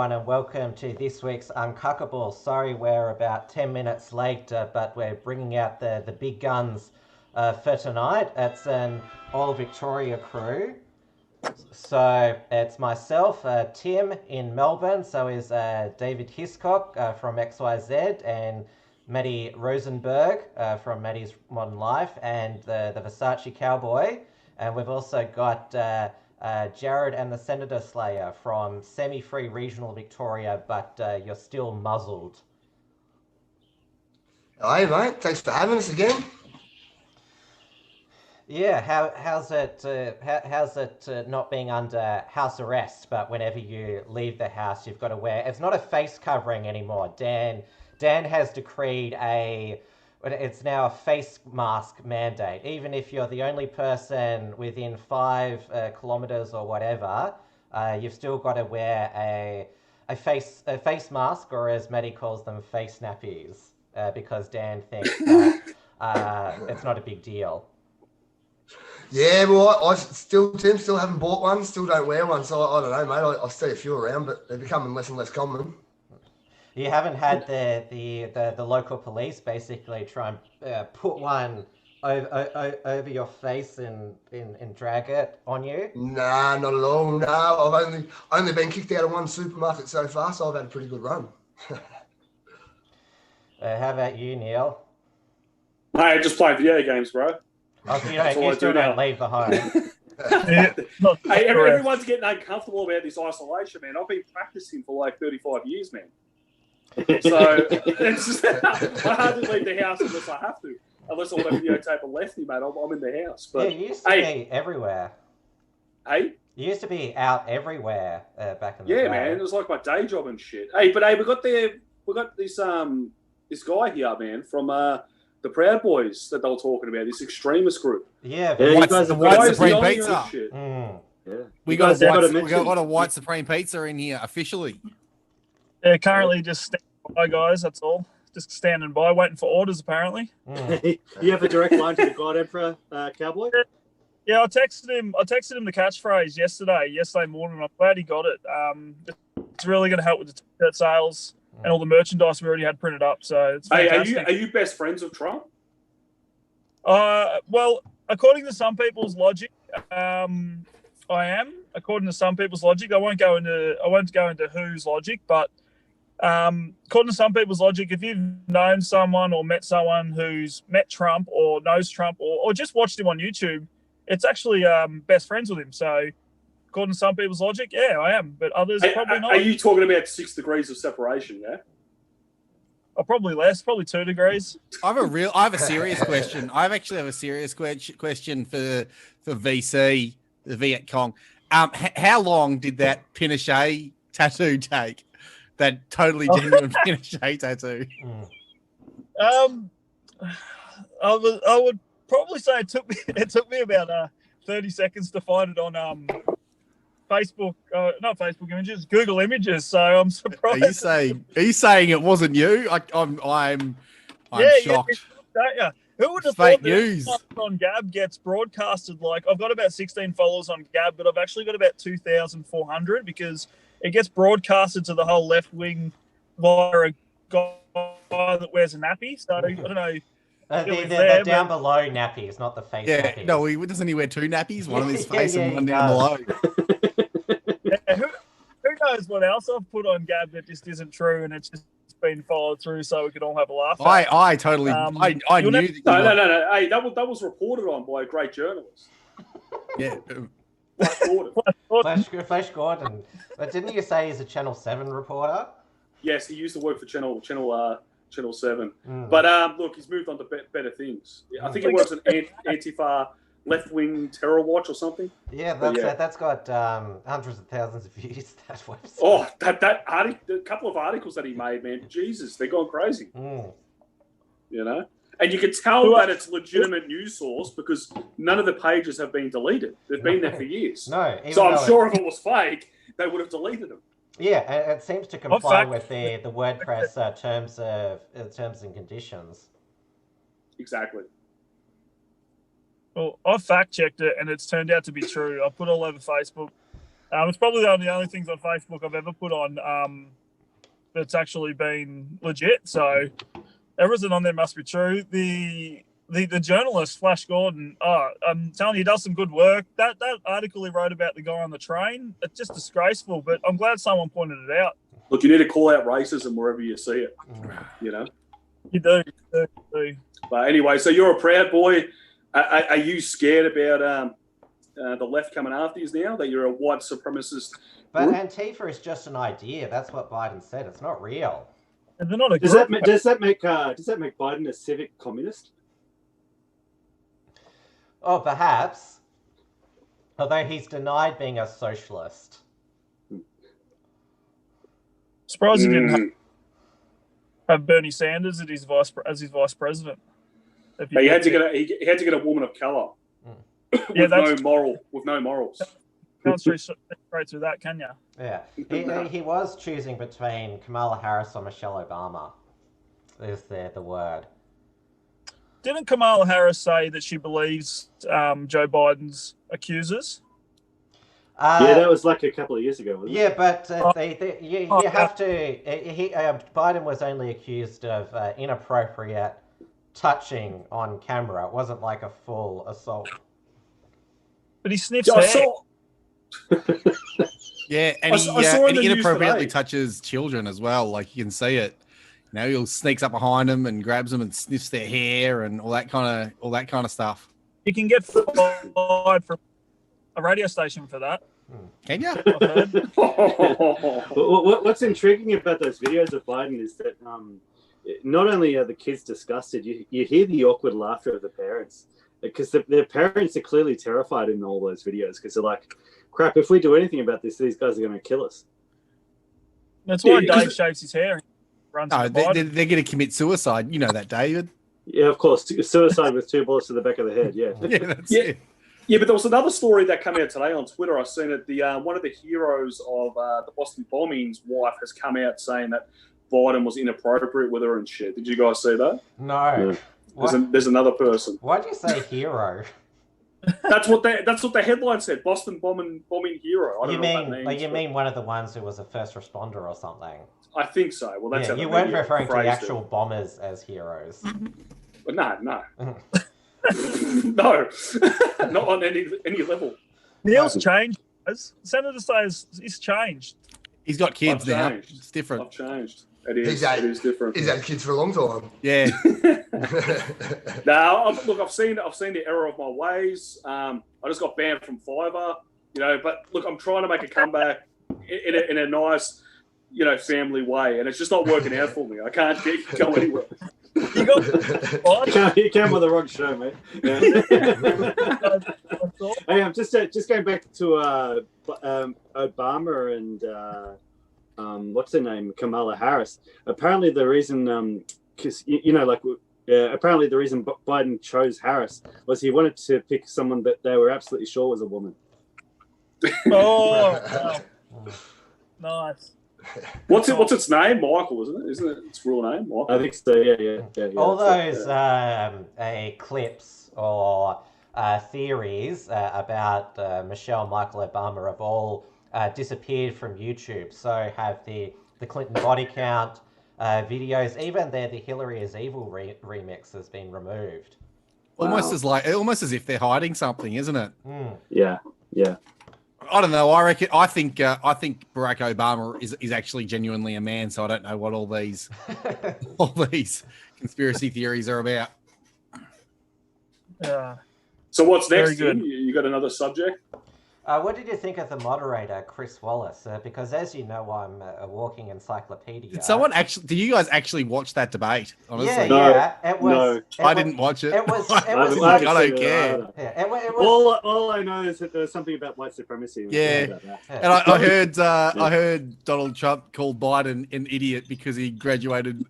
everyone, and welcome to this week's Uncuckables. Sorry we're about 10 minutes late, but we're bringing out the big guns for tonight. It's an all-Victoria crew. So it's myself, Tim in Melbourne, so is David Hiscox from XYZ, and Matty Rosenberg from Matty's Modern Life, and the Versace Cowboy. And we've also got Jarrad and the Senator Slayer from semi-free regional Victoria, but you're still muzzled. Hi mate, thanks for having us again. Yeah, how's it not being under house arrest, but whenever you leave the house, you've got to wear... It's not a face covering anymore. Dan has decreed it's now a face mask mandate. Even if you're the only person within 5 kilometers or whatever, you've still got to wear a face mask, or as Matty calls them, face nappies, because Dan thinks that it's not a big deal. Yeah, well, I still haven't bought one, still don't wear one, so I don't know, mate. I see a few around, but they're becoming less and less common. You haven't had the local police basically try and put one over your face and drag it on you? Nah, not at all. No, I've only been kicked out of one supermarket so far, so I've had a pretty good run. How about you, Neil? Hey, I just play video games, bro. Oh, you still don't leave the home. Hey, everyone's getting uncomfortable about this isolation, man. I've been practicing for like 35 years, man. So it's just, I hardly leave the house unless I have to. Unless I want to videotape a lefty, mate. I'm in the house. But yeah, you used to be everywhere. Hey? You used to be out everywhere back in the day. Yeah, man. It was like my day job and shit. Hey, but we got this guy here, man, from the Proud Boys that they were talking about, this extremist group. Yeah, you guys the white supreme yelling pizza. Yeah. We got a white supreme pizza in here officially. Yeah, currently just standing by, guys. That's all. Just standing by, waiting for orders. Apparently. You have a direct line to the God Emperor, Cowboy. Yeah, I texted him the catchphrase yesterday morning. I'm glad he got it. It's really going to help with the t-shirt sales and all the merchandise we already had printed up. So it's fantastic. Hey, are you best friends with Trump? Well, according to some people's logic, I am. According to some people's logic, I won't go into whose logic, but according to some people's logic, if you've known someone or met someone who's met Trump or knows Trump or just watched him on YouTube, it's actually best friends with him. So according to some people's logic, yeah, I am, but others probably not. Are you talking about 6 degrees of separation, yeah? Oh, probably less, probably 2 degrees. I have a serious question. I actually have a serious question for VC, the Viet Cong. How long did that Pinochet tattoo take? That totally genuine Pinochet tattoo. I would probably say it took me about 30 seconds to find it on Facebook, not Facebook Images, Google Images. So I'm surprised. Are you saying it wasn't you? I'm shocked. Yeah. Who would have Fake thought news that on Gab gets broadcasted? Like, I've got about 16 followers on Gab, but I've actually got about 2,400 because it gets broadcasted to the whole left wing via a guy that wears a nappy. So I don't know. The down below nappies, not the face nappies. No, doesn't he wear 2 nappies? One on his face and one down below. Yeah, who knows what else I've put on Gab that just isn't true and it's just been followed through so we could all have a laugh. I totally I knew that. No. Hey, that was reported on by a great journalist. Yeah. Flash Gordon. But didn't you say he's a Channel 7 reporter? Yes, he used to work for Channel 7. But look, he's moved on to better things. I think he works an Antifa left-wing terror watch or something. Yeah, that's got hundreds of thousands of views, that website. Oh, that article, a couple of articles that he made, man, Jesus, they're going crazy. You know? And you can tell that it's a legitimate news source because none of the pages have been deleted. They've been there for years. No. So I'm sure if it was fake, they would have deleted them. Yeah, it seems to comply with the WordPress terms and conditions. Exactly. Well, I fact-checked it, and it's turned out to be true. I put all over Facebook. It's probably one of the only things on Facebook I've ever put on that's actually been legit. So everything on there must be true. The journalist Flash Gordon, I'm telling you, he does some good work. That article he wrote about the guy on the train, it's just disgraceful. But I'm glad someone pointed it out. Look, you need to call out racism wherever you see it. You know. You do. But anyway, so you're a proud boy. Are you scared about the left coming after you now? That you're a white supremacist? But Antifa is just an idea. That's what Biden said. It's not real. And they're not a Does that make Biden a civic communist? Oh, perhaps. Although he's denied being a socialist. Surprised he didn't have Bernie Sanders as his vice president. He had to get a woman of colour. With no morals. Can't straight through that, can you? Yeah. He was choosing between Kamala Harris or Michelle Obama. Is the word. Didn't Kamala Harris say that she believes Joe Biden's accusers? Yeah, that was like a couple of years ago, wasn't it? Yeah, but you have to... Biden was only accused of inappropriate touching on camera. It wasn't like a full assault. But he sniffs hair. Yeah, and he inappropriately touches children as well. Like, you can see it. You know, he'll sneaks up behind them and grabs them and sniffs their hair and all that kind of stuff. You can get fired from a radio station for that. Can you? What's intriguing about those videos of Biden is that not only are the kids disgusted, you hear the awkward laughter of the parents, because their parents are clearly terrified in all those videos, because they're like, crap, if we do anything about this, these guys are going to kill us. That's why Dave shaves his hair. No, they're going to commit suicide. You know that, David. Yeah, of course. Suicide with 2 bullets to the back of the head, yeah. That's it. Yeah, but there was another story that came out today on Twitter. I seen it. One of the heroes of the Boston bombings' wife has come out saying that Biden was inappropriate with her and shit. Did you guys see that? No. There's another person. Why'd you say hero? That's what the headline said. Boston bombing hero. I don't know what that means. You mean one of the ones who was a first responder or something? I think so. Well, that's how you weren't referring to the actual bombers as heroes. But no. No, not on any level. Neil's changed. Senator Slayer's he's changed. He's got kids now. It's different. I've changed. It is different. He's had kids for a long time. Yeah. Now, look, I've seen the error of my ways. I just got banned from Fiverr, But look, I'm trying to make a comeback in a nice, family way, and it's just not working out for me. I can't go anywhere. You came on the wrong show, mate. Yeah. Hey, I'm just going back to Obama and what's her name, Kamala Harris. Apparently, the reason, because apparently the reason Biden chose Harris was he wanted to pick someone that they were absolutely sure was a woman. Oh, wow. Nice. What's its name? Michael, isn't it? Isn't it its real name? Michael? I think so. Yeah. All those clips or theories about Michelle Michael Obama have all disappeared from YouTube. So have the Clinton body count videos. Even the Hillary is Evil remix has been removed. Almost as if they're hiding something, isn't it? Yeah. I don't know. I think Barack Obama is actually genuinely a man. So I don't know what all these conspiracy theories are about. Yeah. So what's next? Very good. You got another subject? What did you think of the moderator, Chris Wallace? Because as you know, I'm a walking encyclopedia. Did you guys actually watch that debate? Honestly? Yeah. It was. No, I didn't watch it. It was. I don't care. All I know is that there was something about white supremacy. Yeah. And I heard Donald Trump called Biden an idiot because he graduated.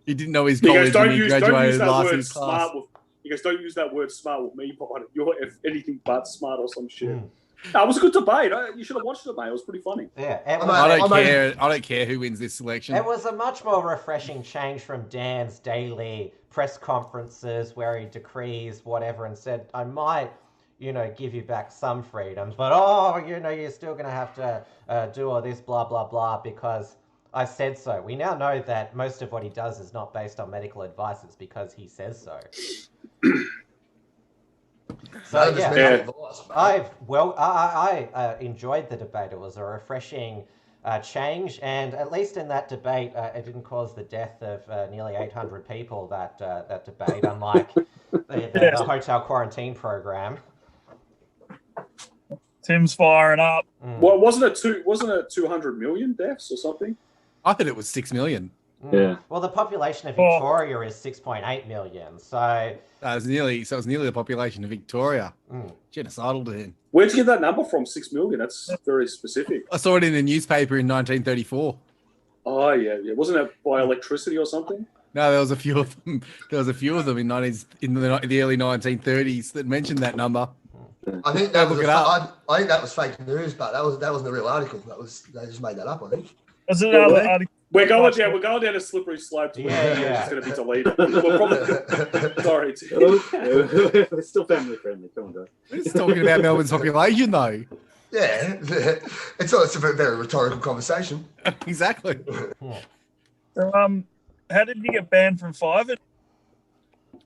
He didn't know his college and he graduated last in his class. He goes, don't use that word smart with me, Biden. You're anything but smart or some shit. No, it was a good debate. You should have watched it, mate. It was pretty funny. Yeah, I don't care who wins this selection. It was a much more refreshing change from Dan's daily press conferences where he decrees whatever and said, I might, give you back some freedoms, but you're still going to have to do all this blah blah blah because I said so. We now know that most of what he does is not based on medical advice; it's because he says so. So yeah, I enjoyed the debate. It was a refreshing change, and at least in that debate, it didn't cause the death of nearly 800 people. That debate, unlike the hotel quarantine program. Tim's firing up. Well, wasn't it 200 million deaths or something? I thought it was 6 million. Yeah. Well, the population of Victoria is 6.8 million, so it was nearly the population of Victoria. Genocidal to him. Where'd you get that number from? 6 million. That's very specific. I saw it in a newspaper in 1934. Oh yeah. Wasn't it by electricity or something? No, there was a few of them. There was a few of them in the early 1930s that mentioned that number. I think that was I think that was fake news, but that wasn't a real article. They just made that up. I think. Is it another article? We're going down a slippery slope. Yeah. It's going to be deleted. We're probably, sorry. We're still family friendly. Come on, guys. We're just talking about Melbourne's population, though. Yeah, it's a very rhetorical conversation. Exactly. How did you get banned from Fiverr?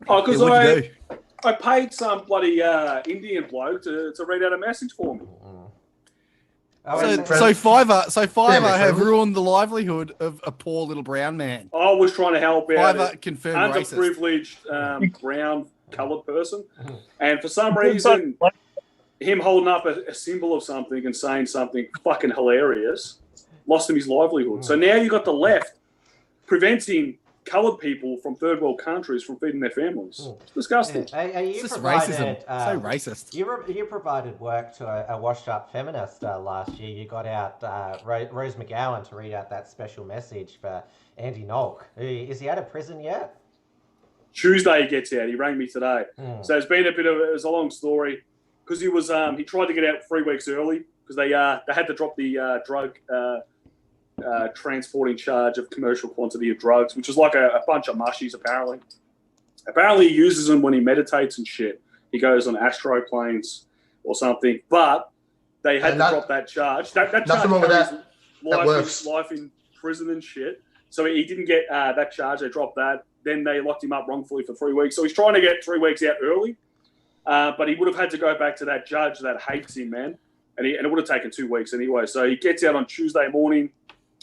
Oh, because What'd you do? I paid some bloody Indian bloke to read out a message for me. So Fiverr have friendly. ruined the livelihood of a poor little brown man. I was trying to help out Fiverr confirmed racist. underprivileged brown coloured person, and for some reason, him holding up a symbol of something and saying something fucking hilarious lost him his livelihood. So now you got the left preventing coloured people from third world countries from feeding their families. It's disgusting. You It's just provided, racism. So racist. You provided work to a washed-up feminist last year. You got out Rose McGowan to read out that special message for Andy Nolk. Is he out of prison yet? Tuesday he gets out. He rang me today. So it's been it was a long story because he tried to get out 3 weeks early because they had to drop the drug transporting charge of commercial quantity of drugs, which is like a bunch of mushies apparently. Apparently he uses them when he meditates and shit. He goes on astro planes or something, but they had to drop that charge. That Nothing wrong with that. That works. Life in prison and shit. So he didn't get that charge. They dropped that. Then they locked him up wrongfully for 3 weeks. So he's trying to get 3 weeks out early, but he would have had to go back to that judge that hates him, man. And it would have taken 2 weeks anyway. So he gets out on Tuesday morning,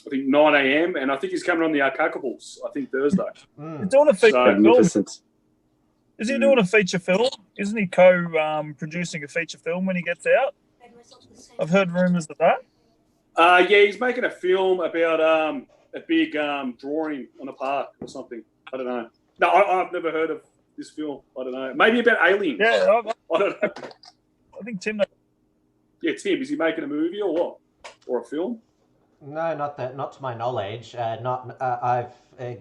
I think 9 a.m. And I think he's coming on the Uncuckables, I think Thursday. He's doing a feature film. Magnificent. Is he doing a feature film? Isn't he producing a feature film when he gets out? I've heard rumours of that. Yeah, he's making a film about a big drawing on a park or something. I don't know. No, I've never heard of this film. I don't know. Maybe about aliens. Yeah, I don't know. I think Tim. Yeah, Tim, is he making a movie or what? Or a film? No, not to my knowledge. I've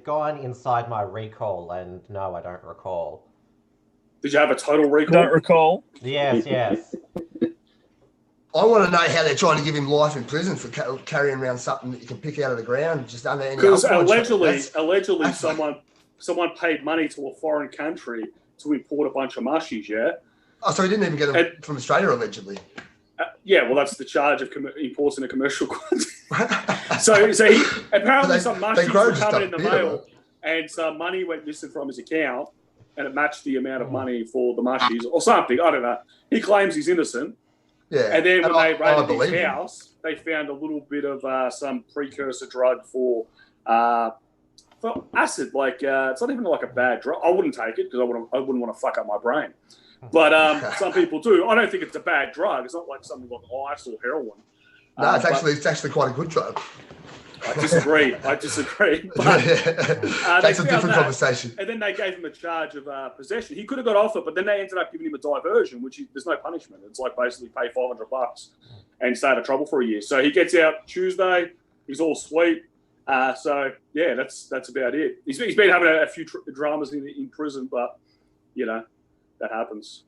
gone inside my recall, and no, I don't recall. Did you have a total recall? Don't recall. Yes. I want to know how they're trying to give him life in prison for carrying around something that you can pick out of the ground just under any. Because allegedly, someone paid money to a foreign country to import a bunch of mushies. Yeah. Oh, so he didn't even get them from Australia, allegedly. Yeah, well, that's the charge of importing a commercial quantity. so he apparently some mushies were coming in the mail, and some money went missing from his account, and it matched the amount of money for the mushies or something. I don't know. He claims he's innocent. Yeah. And then when they raided his house, they found a little bit of some precursor drug for acid. Like it's not even like a bad drug. I wouldn't take it because I wouldn't want to fuck up my brain. But some people do. I don't think it's a bad drug. It's not like something like ice or heroin. No, it's actually quite a good drug. I disagree. But, that's a different conversation. And then they gave him a charge of possession. He could have got off it, but then they ended up giving him a diversion, there's no punishment. It's like basically pay $500 and stay out of trouble for a year. So he gets out Tuesday. He's all sweet. So yeah, that's about it. He's been having a few dramas in prison, but you know that happens.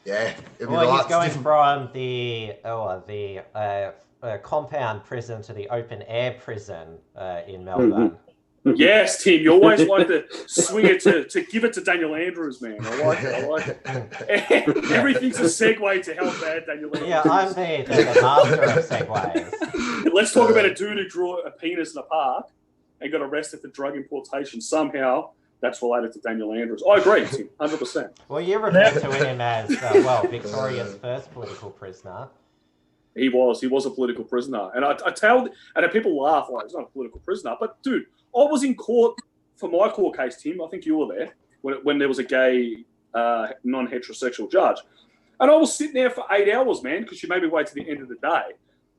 Yeah. He's going from the compound prison to the open air prison in Melbourne. Yes, Tim, you always like to swing it to give it to Daniel Andrews, man. I like it. Everything's a segue to how bad Daniel Andrews is. Yeah, I'm the master of segues. Let's talk about a dude who drew a penis in a park and got arrested for drug importation. Somehow that's related to Daniel Andrews. I agree, Tim, 100%. Well, you refer to him as, Victoria's first political prisoner. He was a political prisoner. And and people laugh like he's not a political prisoner. But, dude, I was in court for my court case, Tim. I think you were there when there was a gay, non-heterosexual judge. And I was sitting there for 8 hours, man, because she made me wait to the end of the day.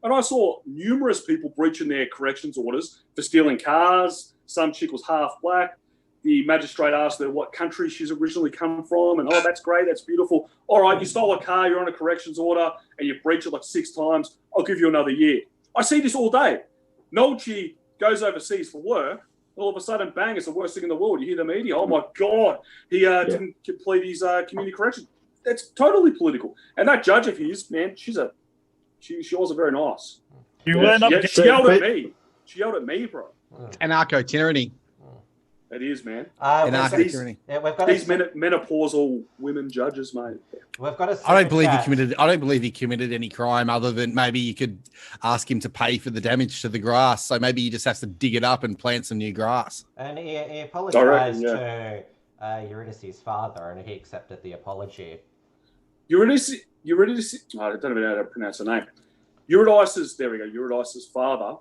And I saw numerous people breaching their corrections orders for stealing cars. Some chick was half black. The magistrate asked her what country she's originally come from. And, oh, that's great. That's beautiful. All right, you stole a car. You're on a corrections order and you breach it like 6 times. I'll give you another year. I see this all day. Nolchi goes overseas for work. All of a sudden, bang, it's the worst thing in the world. You hear the media. Oh, my God. He didn't complete his community correction. That's totally political. And that judge of his, man, she wasn't very nice. She yelled at me. She yelled at me, bro. Anarcho-tyranny. It is, man. Anarcho-tyranny. These menopausal women judges, mate. We've got I don't believe he committed any crime other than maybe you could ask him to pay for the damage to the grass. So maybe he just has to dig it up and plant some new grass. And he apologised to Eurydice's father, and he accepted the apology. Eurydice. I don't even know how to pronounce her name. Eurydice's father.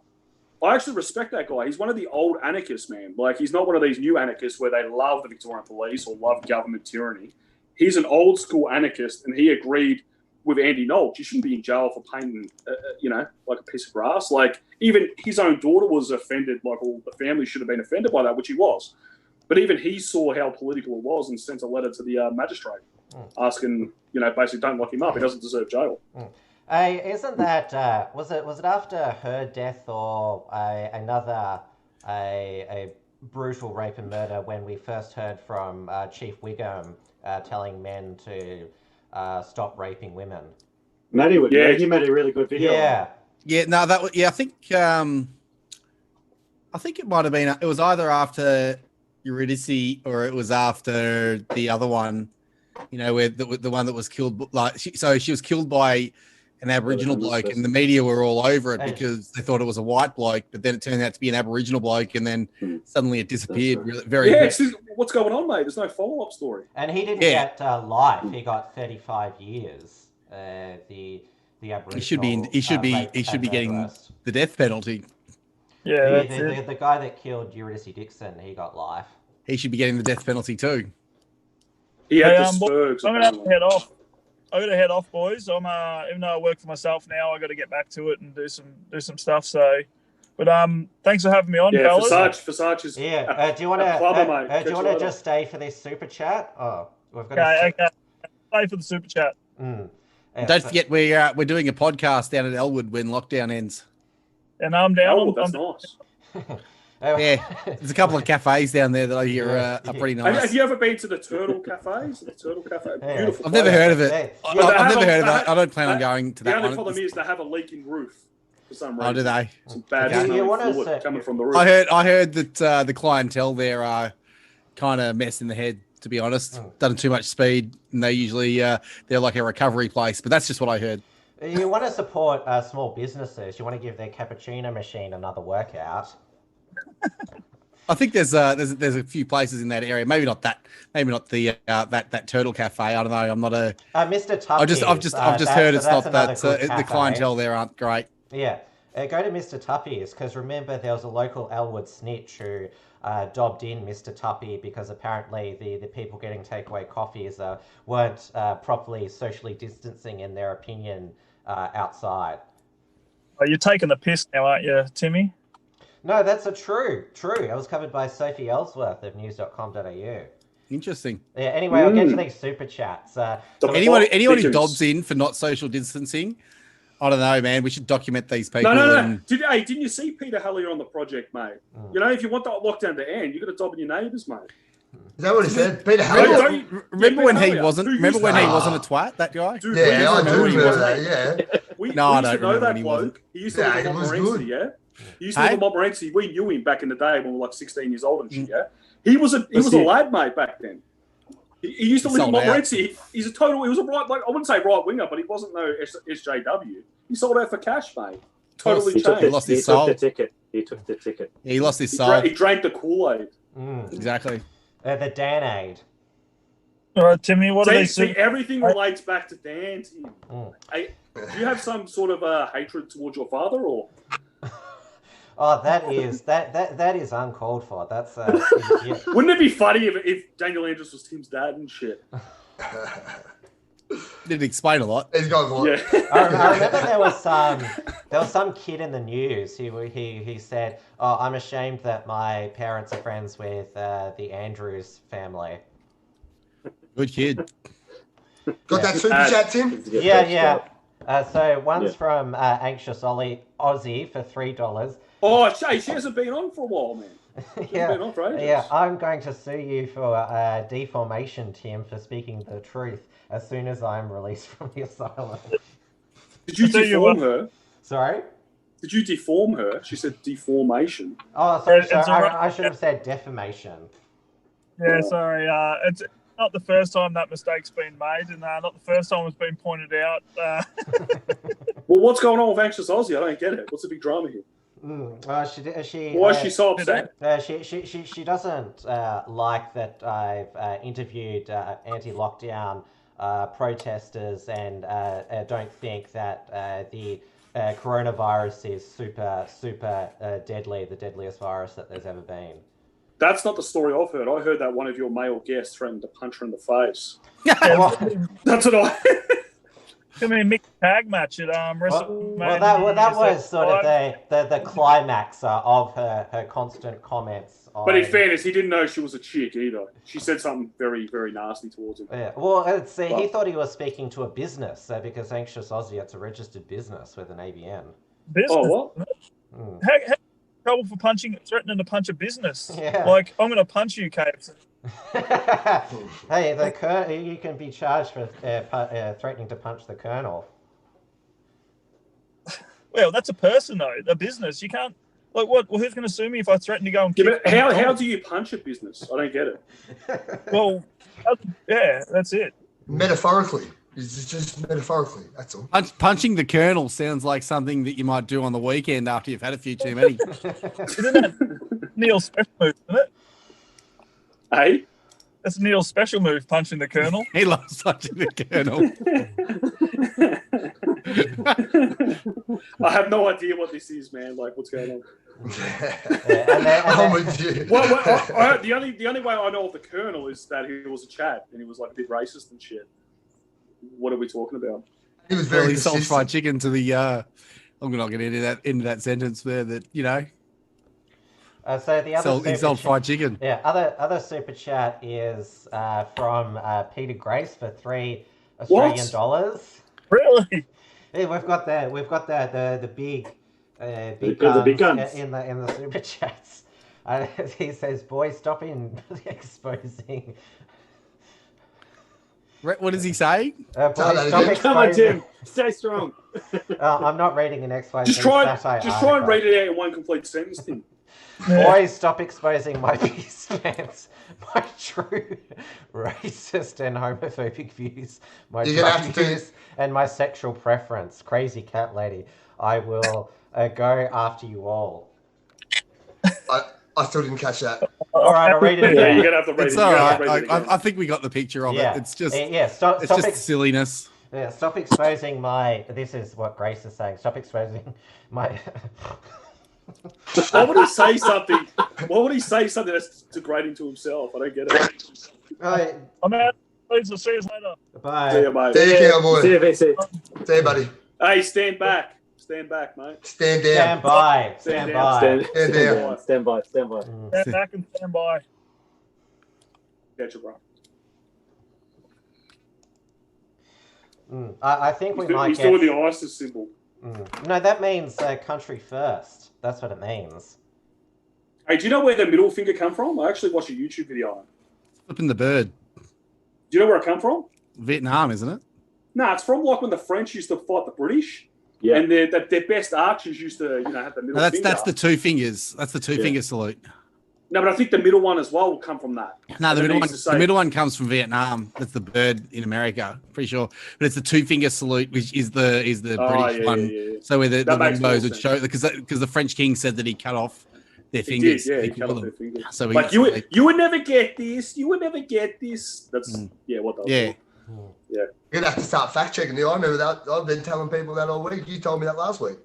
I actually respect that guy. He's one of the old anarchists, man. Like, he's not one of these new anarchists where they love the Victorian police or love government tyranny. He's an old school anarchist, and he agreed with Andy Knowles. You shouldn't be in jail for painting, like a piece of grass. Like, even his own daughter was offended. Like, all the family should have been offended by that, which he was. But even he saw how political it was and sent a letter to the magistrate asking, basically don't lock him up. He doesn't deserve jail. Isn't that was it after her death or another brutal rape and murder when we first heard from Chief Wiggum telling men to stop raping women? Matty he made a really good video. I think it might have been. It was either after Eurydice or it was after the other one. Where the one that was killed. She was killed by an Aboriginal bloke, and the media were all over it because they thought it was a white bloke, but then it turned out to be an Aboriginal bloke, and then suddenly it disappeared. What's going on, mate? There's no follow-up story. And he didn't get life; he got 35 years. The Aboriginal. He should be getting the death penalty. Yeah, the guy that killed Eurydice Dixon, he got life. He should be getting the death penalty too. I'm gonna have to head off. I got to head off, boys. I'm even though I work for myself now, I got to get back to it and do some stuff. So, but thanks for having me on, fellas. Versace's. Yeah. Do you want to just stay for this super chat? Oh, we've got. Okay. Stay for the super chat. Don't forget we're doing a podcast down at Elwood when lockdown ends. And I'm down. Elwood, that's nice. Yeah, there's a couple of cafes down there that I hear are pretty nice. Have you ever been to the Turtle Cafes? The Turtle Cafe, beautiful. I've never heard of it. I've never heard of it. I don't plan on going to that one. The only problem is they have a leaking roof for some reason. Oh, do they? Some bad fluid coming from the roof. I heard that the clientele there are kind of mess in the head. To be honest, done too much speed, and they usually they're like a recovery place. But that's just what I heard. You want to support small businesses. You want to give their cappuccino machine another workout. I think there's a few places in that area. Maybe not that. Maybe not the that Turtle Cafe. I don't know. I'm not a Mr. Tuppy's. I've just heard it's not that the clientele there aren't great. Yeah, go to Mr. Tuppy's because remember there was a local Elwood snitch who dobbed in Mr. Tuppy because apparently the people getting takeaway coffees weren't properly socially distancing in their opinion outside. Oh, you're taking the piss now, aren't you, Timmy? No, that's true. It was covered by Sophie Ellsworth of news.com.au. Interesting. Yeah, anyway, I'll get to these super chats. Anyone who dobs in for not social distancing, I don't know, man. We should document these people. No. Didn't you see Peter Hellier on the project, mate? If you want the lockdown to end, you've got to dob in your neighbours, mate. Is that what he said? Peter Hellier? Remember when he wasn't a twat, that guy? Dude, I do remember that, yeah. We used to know that bloke. He used to live on Morency, yeah? He used to live in Montmorency. We knew him back in the day when we were like 16 years old and shit. Yeah, he was a lad, mate, back then. He used to live in Montmorency. He was a right, like I wouldn't say right winger, but he wasn't no SJW. He sold out for cash, mate. Totally changed. He lost his soul. He took the ticket. Yeah, he lost his soul. He drank the Kool-Aid. Exactly. The Dan-Aid. All right, Timmy, what do they see? Everything relates back to Dan. Hey, do you have some sort of hatred towards your father, or? Oh, that is uncalled for. That's yeah. Wouldn't it be funny if Daniel Andrews was Tim's dad and shit? Didn't explain a lot. He's got one. Yeah. I remember there was some kid in the news. He said, "Oh, I'm ashamed that my parents are friends with the Andrews family." Good kid. Got that super chat, Tim? Yeah. So one's from Anxious Aussie for $3. Oh, she hasn't been on for a while, man. Yeah, I'm going to sue you for deformation, Tim, for speaking the truth as soon as I'm released from the asylum. Did you deform her? Sorry? Did you deform her? She said deformation. Oh, sorry. I should have said defamation. Yeah, sorry. It's not the first time that mistake's been made, and not the first time it's been pointed out. Well, what's going on with Anxious Aussie? I don't get it. What's the big drama here? Why is she so upset? She doesn't like that I've interviewed anti-lockdown protesters and don't think that the coronavirus is super deadly, the deadliest virus that there's ever been. That's not the story I've heard. I heard that one of your male guests threatened to punch her in the face. That's what I... I mean, mixed tag match at WrestleMania. Well, that was sort of the climax of her constant comments. But in fairness, he didn't know she was a chick either. She said something very, very nasty towards him. Yeah. Well, he thought he was speaking to a business because Anxious Aussie, it's a registered business with an ABN. Business? Oh, what? How trouble for threatening to punch a business? Yeah. Like, I'm going to punch you, KFC. Hey, you can be charged for threatening to punch the colonel. Well, that's a person though, a business. You can't like what? Well, who's going to sue me if I threaten to go and kick? How do you punch a business? I don't get it. Well, yeah, that's it. Metaphorically. It's just metaphorically, that's all. Punching the colonel sounds like something that you might do on the weekend after you've had a few too many. Isn't that Neil's special move, isn't it? Hey? That's Neil's special move, punching the colonel. He loves punching the colonel. I have no idea what this is, man. Like, what's going on? I'm with you. The only way I know of the colonel is that he was a Chad and he was like a bit racist and shit. What are we talking about? He was very he sold fried chicken to the. I'm not going to get into that sentence there. That you know. So the other he sold fried chicken. Yeah. Other super chat is from Peter Grace for $3 Australian. Really? Yeah, we've got the big guns in the super chats. He says, "Boys, stop exposing." What does he say? Boys, stop exposing. Come on, Tim. Stay strong. I'm not reading an explanation. Just try and read it out in one complete sentence, Tim. Boys, stop exposing my peace stance, my true racist and homophobic views, my drug use, and my sexual preference. Crazy cat lady. I will go after you all. I still didn't catch that. All right, I'll read it again. Yeah, you're going to have to read It's it. all right. I think we got the picture of it. It's just stop silliness. Yeah, stop exposing my... This is what Grace is saying. Stop exposing my... Why would he say something? Why would he say something that's degrading to himself? I don't get it. I'm out. Please, I'll see you later. Bye. See you, mate. See you, cowboy. See you, VC. See you, buddy. Hey, stand back. Stand back, mate. Stand down. Stand by. Stand by. Stand down. Stand by. Stand back and stand by. Catch you, bro. I think we might He's get... doing the ISIS symbol. No, that means country first. That's what it means. Hey, do you know where the middle finger come from? I actually watched a YouTube video on it. Flipping the bird. Do you know where it come from? Vietnam, isn't it? Nah, it's from like when the French used to fight the British. Yeah. And their best archers used to, have the middle No, finger. that's the two fingers. That's the two-finger salute. No, but I think the middle one as well will come from that. No, the And middle it one. needs to The say- middle one comes from Vietnam. That's the bird in America, pretty sure. But it's the two-finger salute, which is the British one. Yeah. So where the That makes more longbows would sense. show because the French king said that he cut off their He fingers. did, yeah, he to cut kill off their them. fingers. So we Like you would never get this. You would never get this. That's what that was. Yeah. Yeah. You're gonna have to start fact checking. I remember that. I've been telling people that all week. You told me that last week.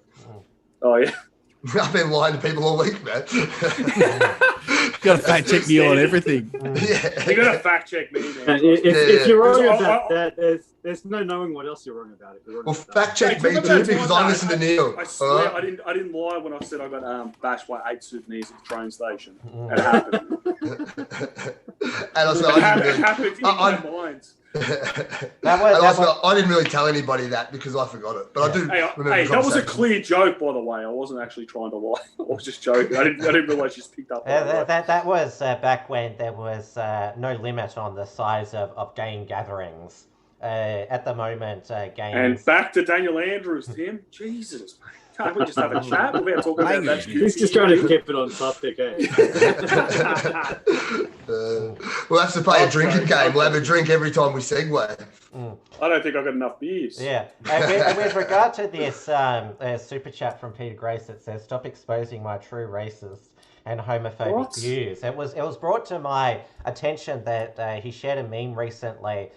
Oh yeah. I've been lying to people all week, man. Got to fact check Neil on everything. Yeah. You gotta fact check me, man. If you're wrong Because about that, there's no knowing what else you're wrong about. If you're wrong Well, about that. fact check Hey, me remember too that because time I listen to Neil. I swear I didn't lie when I said I got bashed by 8 Sudanese at the train station. It happened. And also, It happened in I- my mind. I didn't really tell anybody that because I forgot it. But I do remember Hey, the that was a conversation. clear joke, by the way. I wasn't actually trying to lie. I was just joking. I didn't realize you just picked up on it. That was back when there was no limit on the size of game gatherings. At the moment, games... And back to Daniel Andrews, Tim. Jesus, mate. Can't we just have a chat without talking about that? He's just trying to keep it on topic, eh? We'll have to play a drinking game. We'll have a drink every time we segue. I don't think I've got enough beers. Yeah. And with regard to this super chat from Peter Grace, it says, "Stop exposing my true racist and homophobic views." It was brought to my attention that he shared a meme recently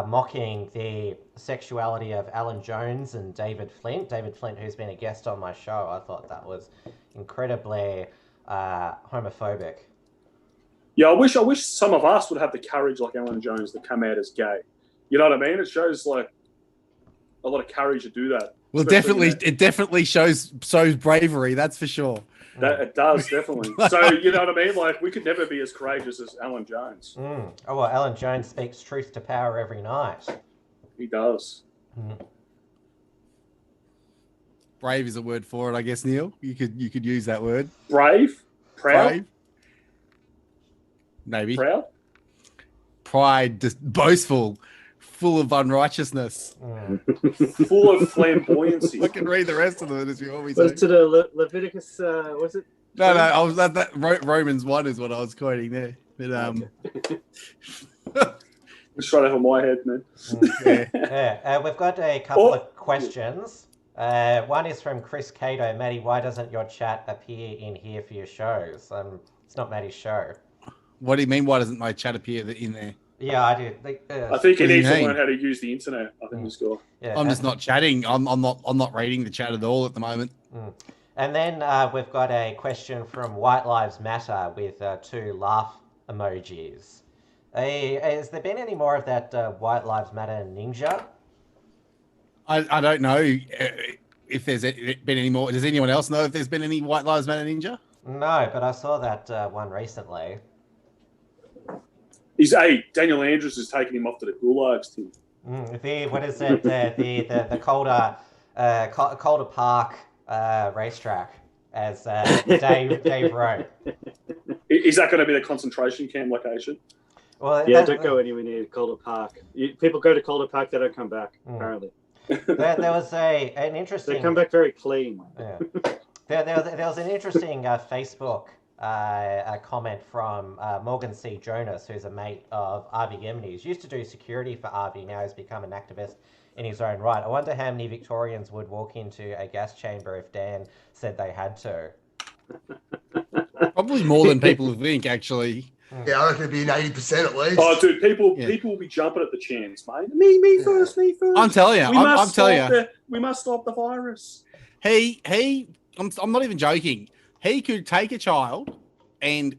mocking the sexuality of Alan Jones and David Flint. David Flint, who's been a guest on my show. I thought that was incredibly homophobic. Yeah, I wish some of us would have the courage like Alan Jones to come out as gay. You know what I mean? It shows like a lot of courage to do that. Well, Especially, it definitely shows bravery. That's for sure. That it does definitely. So you know what I mean? Like we could never be as courageous as Alan Jones. Oh well, Alan Jones speaks truth to power every night. He does. Brave is a word for it, I guess. Neil, you could use that word. Brave, proud, Brave. Maybe. proud. Pride, just boastful, full of unrighteousness. Full of flamboyancy. I can read the rest of it if you want me Was to. it to Leviticus? Was it? No, I was that Romans 1 is what I was quoting there. But It's right over my head, man. Yeah, we've got a couple of questions. One is from Chris Cato. Matty, why doesn't your chat appear in here for your shows? It's not Matty's show. What do you mean? Why doesn't my chat appear in there? Yeah, I do. I think he What do you needs to mean? learn how to use the internet. I think this guy. Yeah, I'm just not chatting. I'm not reading the chat at all at the moment. And then we've got a question from White Lives Matter with 2 laugh emojis. Has there been any more of that White Lives Matter ninja? I don't know if there's been any more. Does anyone else know if there's been any White Lives Matter ninja? No, but I saw that one recently. Daniel Andrews is taking him off to the gulags, Tim. What is it? The Calder Park racetrack, as Dave wrote. Is that going to be the concentration camp location? Well, Yeah, don't go anywhere near Calder Park. People go to Calder Park, they don't come back. Apparently, there was an interesting. they come back very clean. Yeah. There was an interesting Facebook comment from Morgan C. Jonas, who's a mate of Avi Yemeni's. Used to do security for Avi, now he's become an activist in his own right. I wonder how many Victorians would walk into a gas chamber if Dan said they had to. Probably more than people think, actually. Yeah, I reckon it'd be an 80% at least. Oh, dude, people will be jumping at the chance, mate. Me first. I'm telling you. I'm telling you. We must stop the virus. I'm not even joking. He could take a child and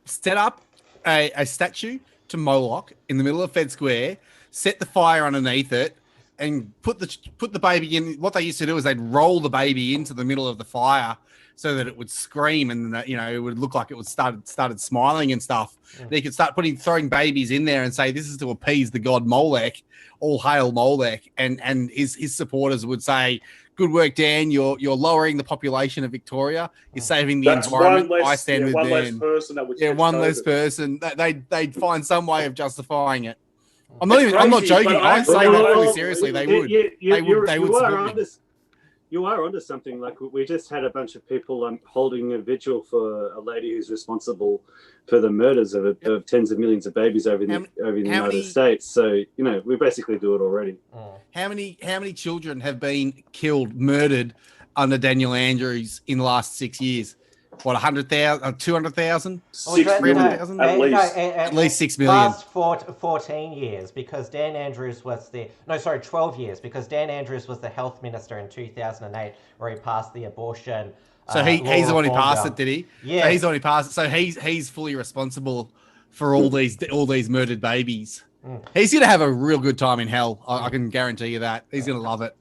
set up a statue to Moloch in the middle of Fed Square, set the fire underneath it, and put the baby in. What they used to do is they'd roll the baby into the middle of the fire so that it would scream and it would look like it was started smiling and stuff. They could start throwing babies in there and say this is to appease the god Molech, all hail Molech, and his supporters would say, "Good work, Dan. You're lowering the population of Victoria. You're saving the environment. I stand with Dan." Less person that would one less person. They'd find some way of justifying it. I'm not joking. I say that really seriously. They would. They would You are onto something. Like we just had a bunch of people holding a vigil for a lady who's responsible for the murders of tens of millions of babies over in the United States. So we basically do it already. How many children have been killed, murdered under Daniel Andrews in the last 6 years? What, 100,000, 200,000? 6 million, at least 6 million. Last 14 years, because Dan Andrews was 12 years, because Dan Andrews was the health minister in 2008, where he passed the abortion. So he's the one who passed it, did he? Yeah. So he's the one who passed it. So he's fully responsible for all these murdered babies. He's gonna have a real good time in hell. I can guarantee you that. He's gonna love it.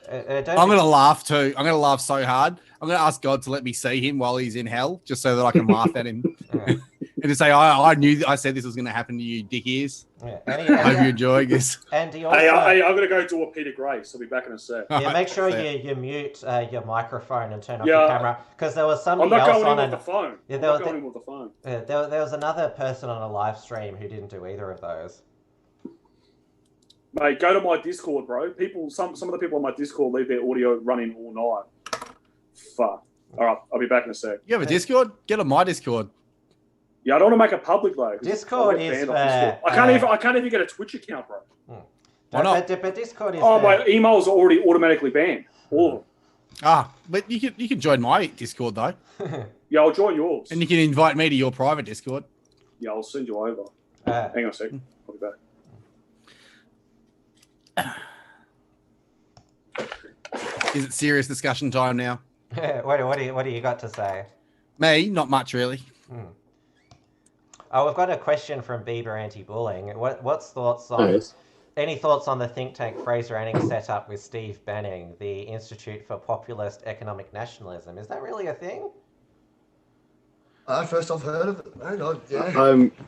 I'm gonna laugh too. I'm gonna laugh so hard. I'm gonna ask God to let me see him while he's in hell, just so that I can laugh at him and to say, I said this was gonna happen to you, dick ears. I hope you're enjoying this. And he also, I'm gonna go do a Peter Grace. I'll be back in a sec. Yeah, make sure you mute your microphone and turn off your camera, because there was somebody else on with the phone. Yeah, I'm not going in with the phone. There was another person on a live stream who didn't do either of those. Mate, go to my Discord, bro. Some of the people on my Discord leave their audio running all night. Fuck. All right, I'll be back in a sec. You have a Discord? Get on my Discord. Yeah, I don't want to make it public though. Discord is. I can't even get a Twitch account, bro. Why not? But Discord is. My emails are already automatically banned. All of them. But you can join my Discord though. Yeah, I'll join yours. And you can invite me to your private Discord. Yeah, I'll send you over. Hang on a second. I'll be back. Is it serious discussion time now? What do you got to say? Me? Not much, really. Oh, we've got a question from Bieber Anti-Bullying. What's thoughts on any thoughts on the think tank Fraser Anning set up with Steve Banning, the Institute for Populist Economic Nationalism? Is that really a thing? First I've heard of it, mate.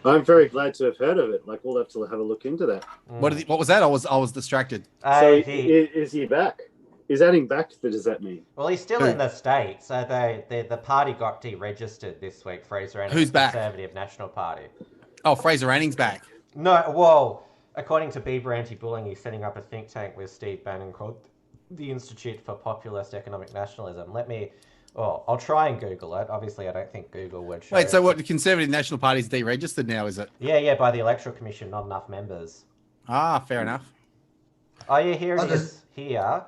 I'm very glad to have heard of it. Like, we'll have to have a look into that. What was that? I was distracted. Is he back? Is Anning back? Does that mean? Well, he's still in the States. So the party got deregistered this week. Fraser Anning's Who's back? Conservative National Party. Oh, Fraser Anning's back. No, well, according to Bieber Anti-Bullying, he's setting up a think tank with Steve Bannon called the Institute for Populist Economic Nationalism. I'll try and Google it. Obviously, I don't think Google would show. Wait, so what? The Conservative National Party's deregistered now, is it? Yeah, by the Electoral Commission, not enough members. Fair enough. Oh, yeah, here it is. Here.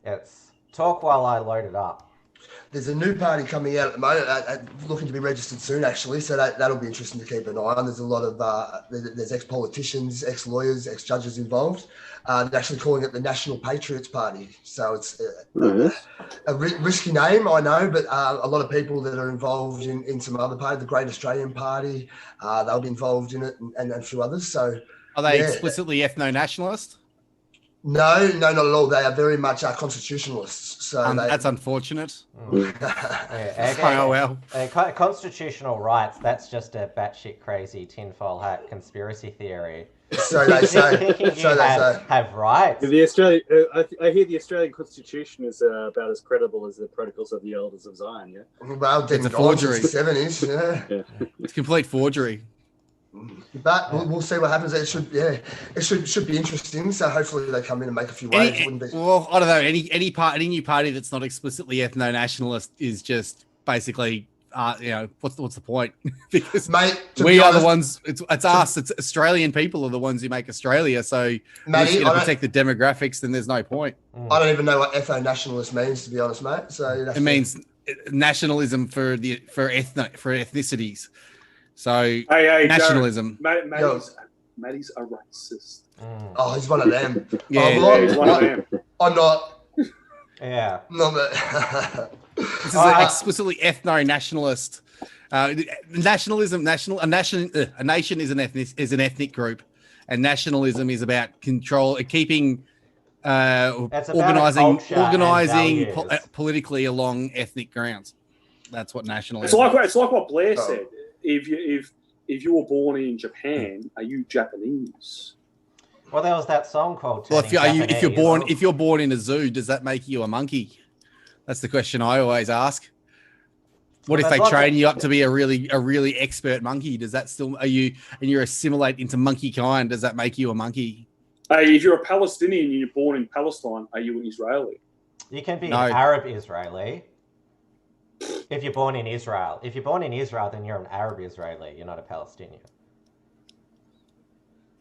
It's talk while I load it up. There's a new party coming out at the moment, looking to be registered soon, actually. So that'll be interesting to keep an eye on. There's a lot of there's ex-politicians, ex-lawyers, ex-judges involved. They're actually calling it the National Patriots Party. So it's a risky name, I know, but a lot of people that are involved in some other party, the Great Australian Party, they'll be involved in it, and a few others. So are they explicitly ethno-nationalist? No, not at all. They are very much constitutionalists. So that's unfortunate. Constitutional rights, that's just a batshit crazy tinfoil hat conspiracy theory. So they say. Have rights. I hear the Australian Constitution is about as credible as the Protocols of the Elders of Zion. Yeah. Well, it's a forgery. 70s. Yeah. It's complete forgery. But we'll see what happens. It should be interesting. So hopefully they come in and make a few waves. Well, I don't know. Any new party that's not explicitly ethno-nationalist is just basically, what's the point? Because we are the ones. It's us. It's Australian people are the ones who make Australia. So unless you're going to protect the demographics, then there's no point. I don't even know what ethno-nationalist means, to be honest, mate. So it means nationalism for ethnicities. So nationalism. Matty's a racist. Oh, he's one of them. He's one of them. I'm not. Yeah. This is an explicitly ethno-nationalist. Nationalism. A nation is an ethnic group, and nationalism is about keeping, organizing politically along ethnic grounds. That's what nationalism. It's like what Blair said. If you were born in Japan, are you Japanese? Well, there was that song called. Well, if you're born in a zoo, does that make you a monkey? That's the question I always ask. What if they train you up to be a really expert monkey? Does that still and you assimilate into monkey kind? Does that make you a monkey? If you're a Palestinian and you're born in Palestine, are you an Israeli? You can be No. an Arab Israeli if you're born in Israel. If you're born in Israel, then you're an Arab Israeli. You're not a Palestinian.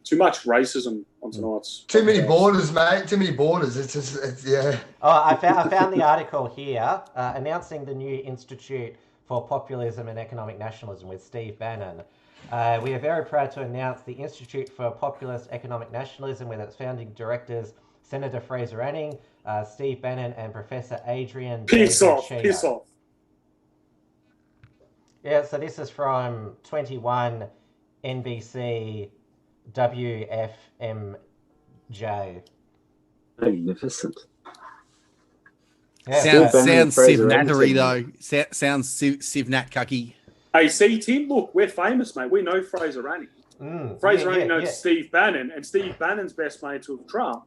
Too much racism on tonight's. Too many borders, mate. Too many borders. It's yeah. Oh, I found the article here announcing the new Institute for Populism and Economic Nationalism with Steve Bannon. We are very proud to announce the Institute for Populist Economic Nationalism with its founding directors, Senator Fraser Anning, Steve Bannon, and Professor Adrian. Piss off. Piss off. Yeah, so this is from 21 NBC WFMJ. Magnificent. Yeah, Sounds Fraser Civ-nattery, Anning. though. Sounds Civ-nat cucky. Hey, see, Tim, look, we're famous, mate. We know Fraser Anning. Fraser Anning knows Steve Bannon, and Steve Bannon's best mates with Trump.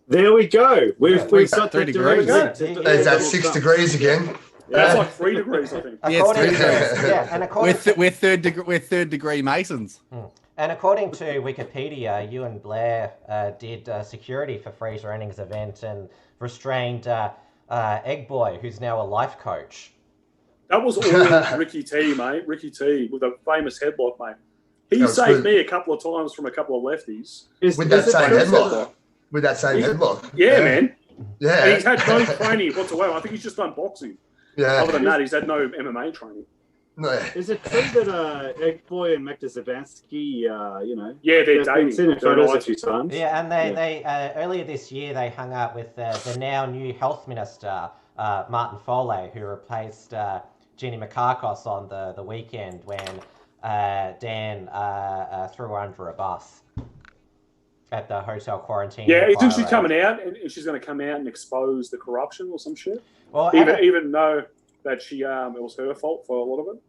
There we go. We've got 3 the degrees. Is that 6 degrees again? That's like 3 degrees, I think. According to, We're third degree Masons. And according to Wikipedia, you and Blair did security for Fraser Anning's event and restrained Egg Boy, who's now a life coach. That was all Ricky T, mate. Ricky T with a famous headlock, mate. He saved me a couple of times from a couple of lefties. With that same headlock. With that same headlock. Yeah, man. Yeah. He's had no training whatsoever. I think he's just done boxing. Yeah. Other than that, he's had no MMA training. No. Is it true that Egg Boy and Mekta Zabansky, Yeah, they're dating. I've seen their photos a few times. Yeah, and they earlier this year they hung up with the now new health minister, Martin Foley, who replaced Jenny Mikakos on the weekend when Dan threw her under a bus at the hotel quarantine. Yeah, isn't she coming out and she's going to come out and expose the corruption or some shit? Well, even though that she it was her fault for a lot of it.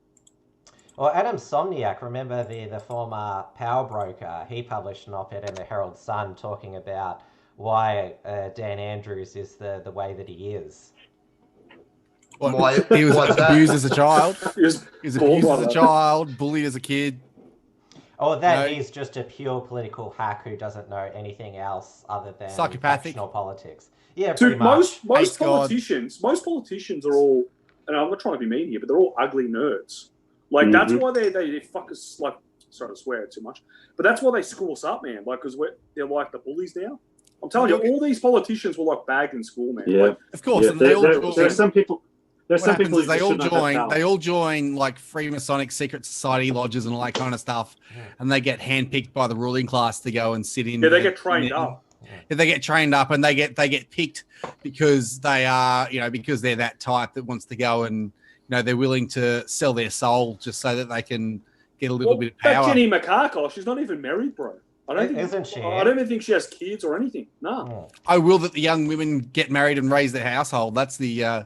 Well, Adam Somniak, remember the former power broker, he published an op-ed in the Herald Sun talking about why Dan Andrews is the way that he is. He was abused as a child. He was abused as a brother. child, bullied as a kid. Oh, he's just a pure political hack who doesn't know anything else other than Psychopathic. factional politics. Yeah, pretty Dude, much. most politicians are all, and I'm not trying to be mean here, but they're all ugly nerds. Like that's why they fuck us. Like, sorry to swear too much, but that's why they school us up, man. Like, because they're like the bullies now. I'm telling you, all these politicians were like bagged in school, man. Yeah, like, Of course, Yeah, and they all there's some people. There's what some happens people is they who all should not have join. power. They all join like Freemasonic secret society lodges and all that kind of stuff, and they get handpicked by the ruling class to go and sit in. yeah, they get trained up. Yeah, they get trained up, and they get picked because they are, because they're that type that wants to go and, they're willing to sell their soul just so that they can get a little bit of That power. Jenny Mikakos, she's not even married, bro. Isn't she? I don't even think she has kids or anything. No. I will that the young women get married and raise their household. That's the. I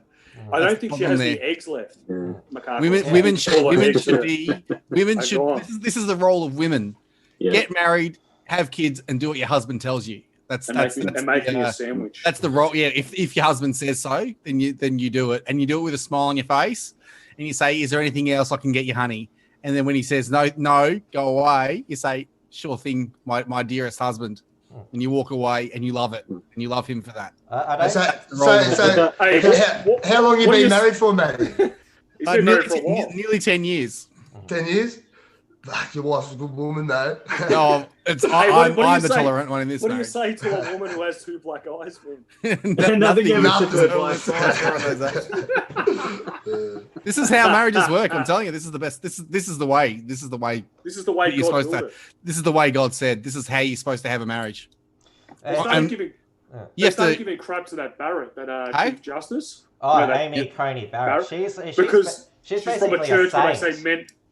That's don't think she has problem the eggs left. Mikakos. Women Yeah. should be. Women should. Go on. This is the role of women. Yeah. Get married, have kids, and do what your husband tells you. That's Make me a sandwich. That's the role. Yeah, if your husband says so, then you do it, and you do it with a smile on your face, and you say, "Is there anything else I can get you, honey?" And then when he says no, go away, you say, "Sure thing, my dearest husband," and you walk away, and you love it, and you love him for that. How long have you been married for, Matty? He's been married for a while. Nearly 10 years. 10 years? Fuck, your wife's a good woman, though. Oh, I'm the tolerant one in this. What do you say to a woman who has two black eyes, man? Nothing ever nothing. should be like This is how marriages work. I'm telling you, this is the best. This is the way. This is the way. This is the way you're God supposed built to. it. This is the way God said. This is how you're supposed to have a marriage. They started giving crap to that Barrett, that Chief Justice. Amy Coney Barrett. She's She's from a church where they say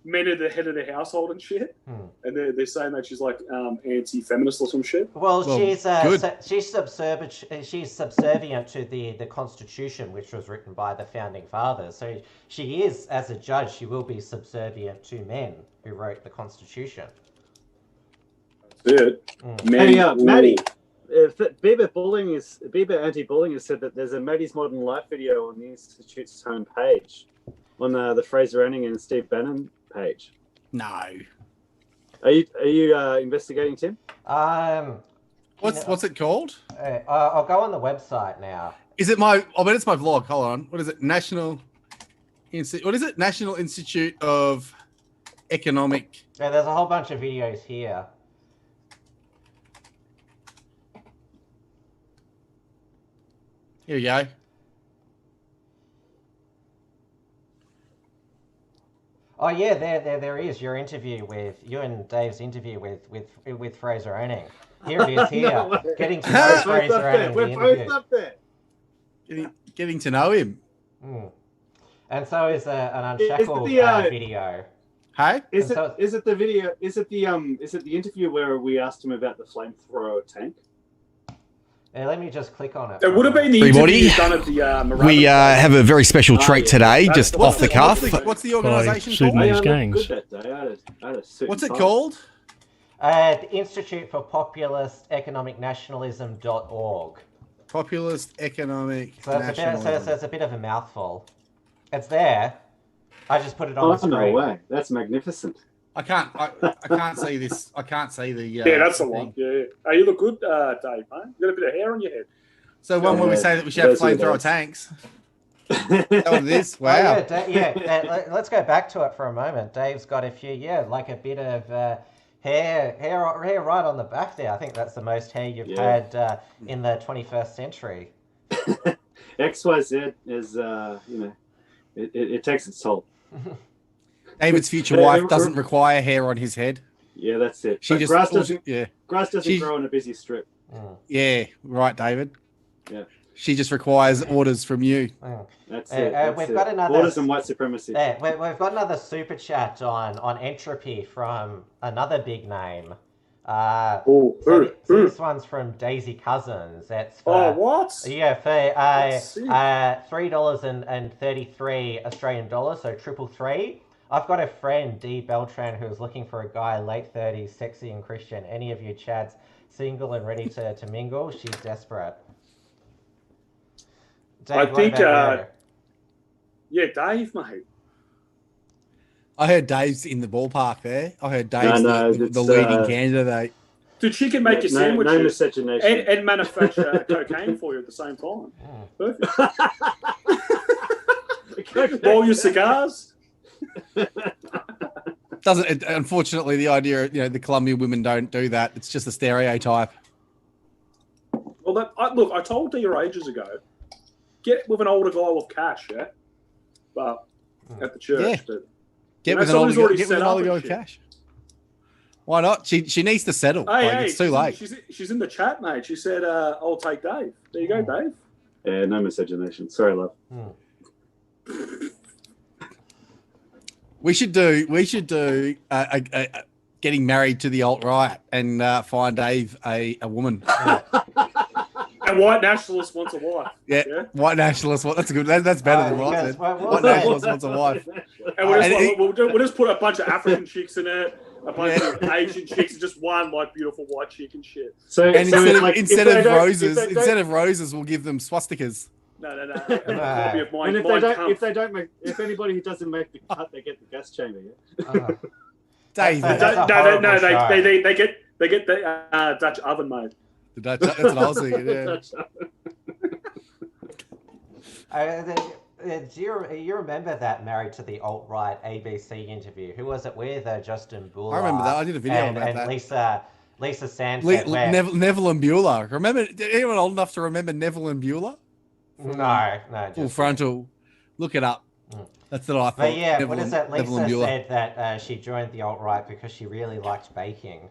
men are the head of the household and shit, and they're saying that she's like anti-feminist or some shit. Well, she's subservient to the Constitution, which was written by the founding fathers. So she is, as a judge, she will be subservient to men who wrote the Constitution. That's it. Hey, Matty. Bieber Anti-Bullying has said that there's a Matty's Modern Life video on the Institute's homepage, on the Fraser Anning and Steve Bannon page. No. Are you investigating, Tim? What's it called? I'll go on the website now. Is it my? I bet it's my vlog. Hold on. What is it? National Institute of Economic. Yeah, there's a whole bunch of videos here. Here we go. Oh yeah, there is your interview with you and Dave's interview with Fraser Anning. Here it is. Here, No way. getting to know Fraser Anning. We're both up there. Getting to know him. And so is an Unshackled video. Hey, Is it the video? Is it the interview where we asked him about the flamethrower tank? Let me just click on it. It would have been the interview you've done at the Marabba we have a very special treat yeah. today, That's- just off the cuff. What's the organisation shooting called? these I looked gangs. good that day. I had a suit What's and it tie. called? The Institute for Populist Economic Nationalism.org. Populist Economic So it's a bit of a mouthful. It's there. I just put it on the Oh, screen. no way! That's magnificent. I can't see this. I can't see the. Yeah, that's the thing. one. Yeah. Oh, you look good, Dave, mate. You got a bit of hair on your head. So one where we Yeah, say that we should have those are the flamethrower days. tanks. That what it is? Oh, Wow. let's go back to it for a moment. Dave's got a few, like a bit of hair right on the back there. I think that's the most hair you've had in the 21st century. XYZ is, it takes its toll. David's future wife doesn't require hair on his head. Yeah, that's it. She But just grass doesn't She- grow on a busy strip. Yeah, right, David. Yeah. She just requires orders from you. That's it. That's we've it. got another- Borders and white supremacy. We've got another super chat on entropy from another big name. This one's from Daisy Cousins. It's for, what? Yeah, for Let's see. $3.33 Australian dollars, so 333. I've got a friend, D Beltran, who's looking for a guy late 30s, sexy and Christian. Any of you chads single and ready to mingle? She's desperate. Dave, I what think, about you? Yeah, Dave, mate. I heard Dave's in the ballpark there. I heard Dave's No, the it's, leading candidate. Dude, she can make your No sandwiches miscegenation. and manufacture cocaine for you at the same time. Perfect. Roll your cigars. Unfortunately, the idea, the Colombian women don't do that. It's just a stereotype. Well, look, I told you ages ago, get with an older guy with cash, yeah? But at the church. Yeah. But, Get with an older guy with cash. Why not? She needs to settle. It's too late. She's in the chat, mate. She said, I'll take Dave. There you go, Dave. Yeah, no miscegenation. Sorry, love. We should do getting married to the alt-right and find Dave a woman. And white nationalist wants a wife. Yeah, white nationalist. That's good. That's better than what I said. White nationalist wants a wife. And we'll just put a bunch of African chicks in it, a bunch of Asian chicks, and just one beautiful white chick and shit. So, And instead of roses, we'll give them swastikas. No. A copy of And if anybody who doesn't make the cut, they get the gas chamber. Yeah? Dave, That's a No, horrible they get the Dutch oven, mate. that's what I was thinking. Yeah. Do you remember that Married to the Alt-Right ABC interview? Who was it with? Justin Buller. I remember that. I did a video about and that. Lisa Sanford. Neville and Bueller. Remember? Anyone old enough to remember Neville and Bueller? No. Full frontal. Look it up. That's what I thought. But yeah, Neville what is and- it? Neville and Lisa Bueller. said that she joined the alt-right because she really liked baking.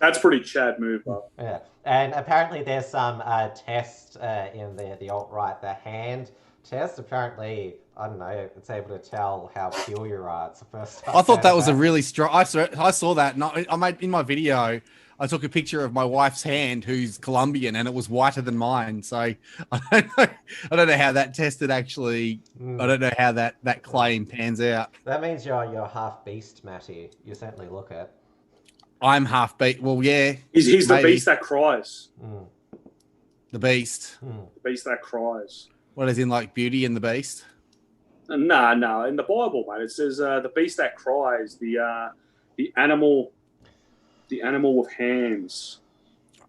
That's pretty Chad move, bro. Yeah, and apparently there's some test in the alt-right, the hand test. Apparently, I don't know, it's able to tell how pure you are. It's the first time. I thought that was a really strong. I saw that. And I made in my video. I took a picture of my wife's hand, who's Colombian, and it was whiter than mine. So I don't know how that tested actually. I don't know how that claim pans out. That means you're half beast, Matty. You certainly look it. I'm half beat. Well, yeah. He's the maybe. beast that cries. The Beast. The beast that cries. What is in like Beauty and the Beast? No. In the Bible, mate, it says the beast that cries, the animal The animal with hands.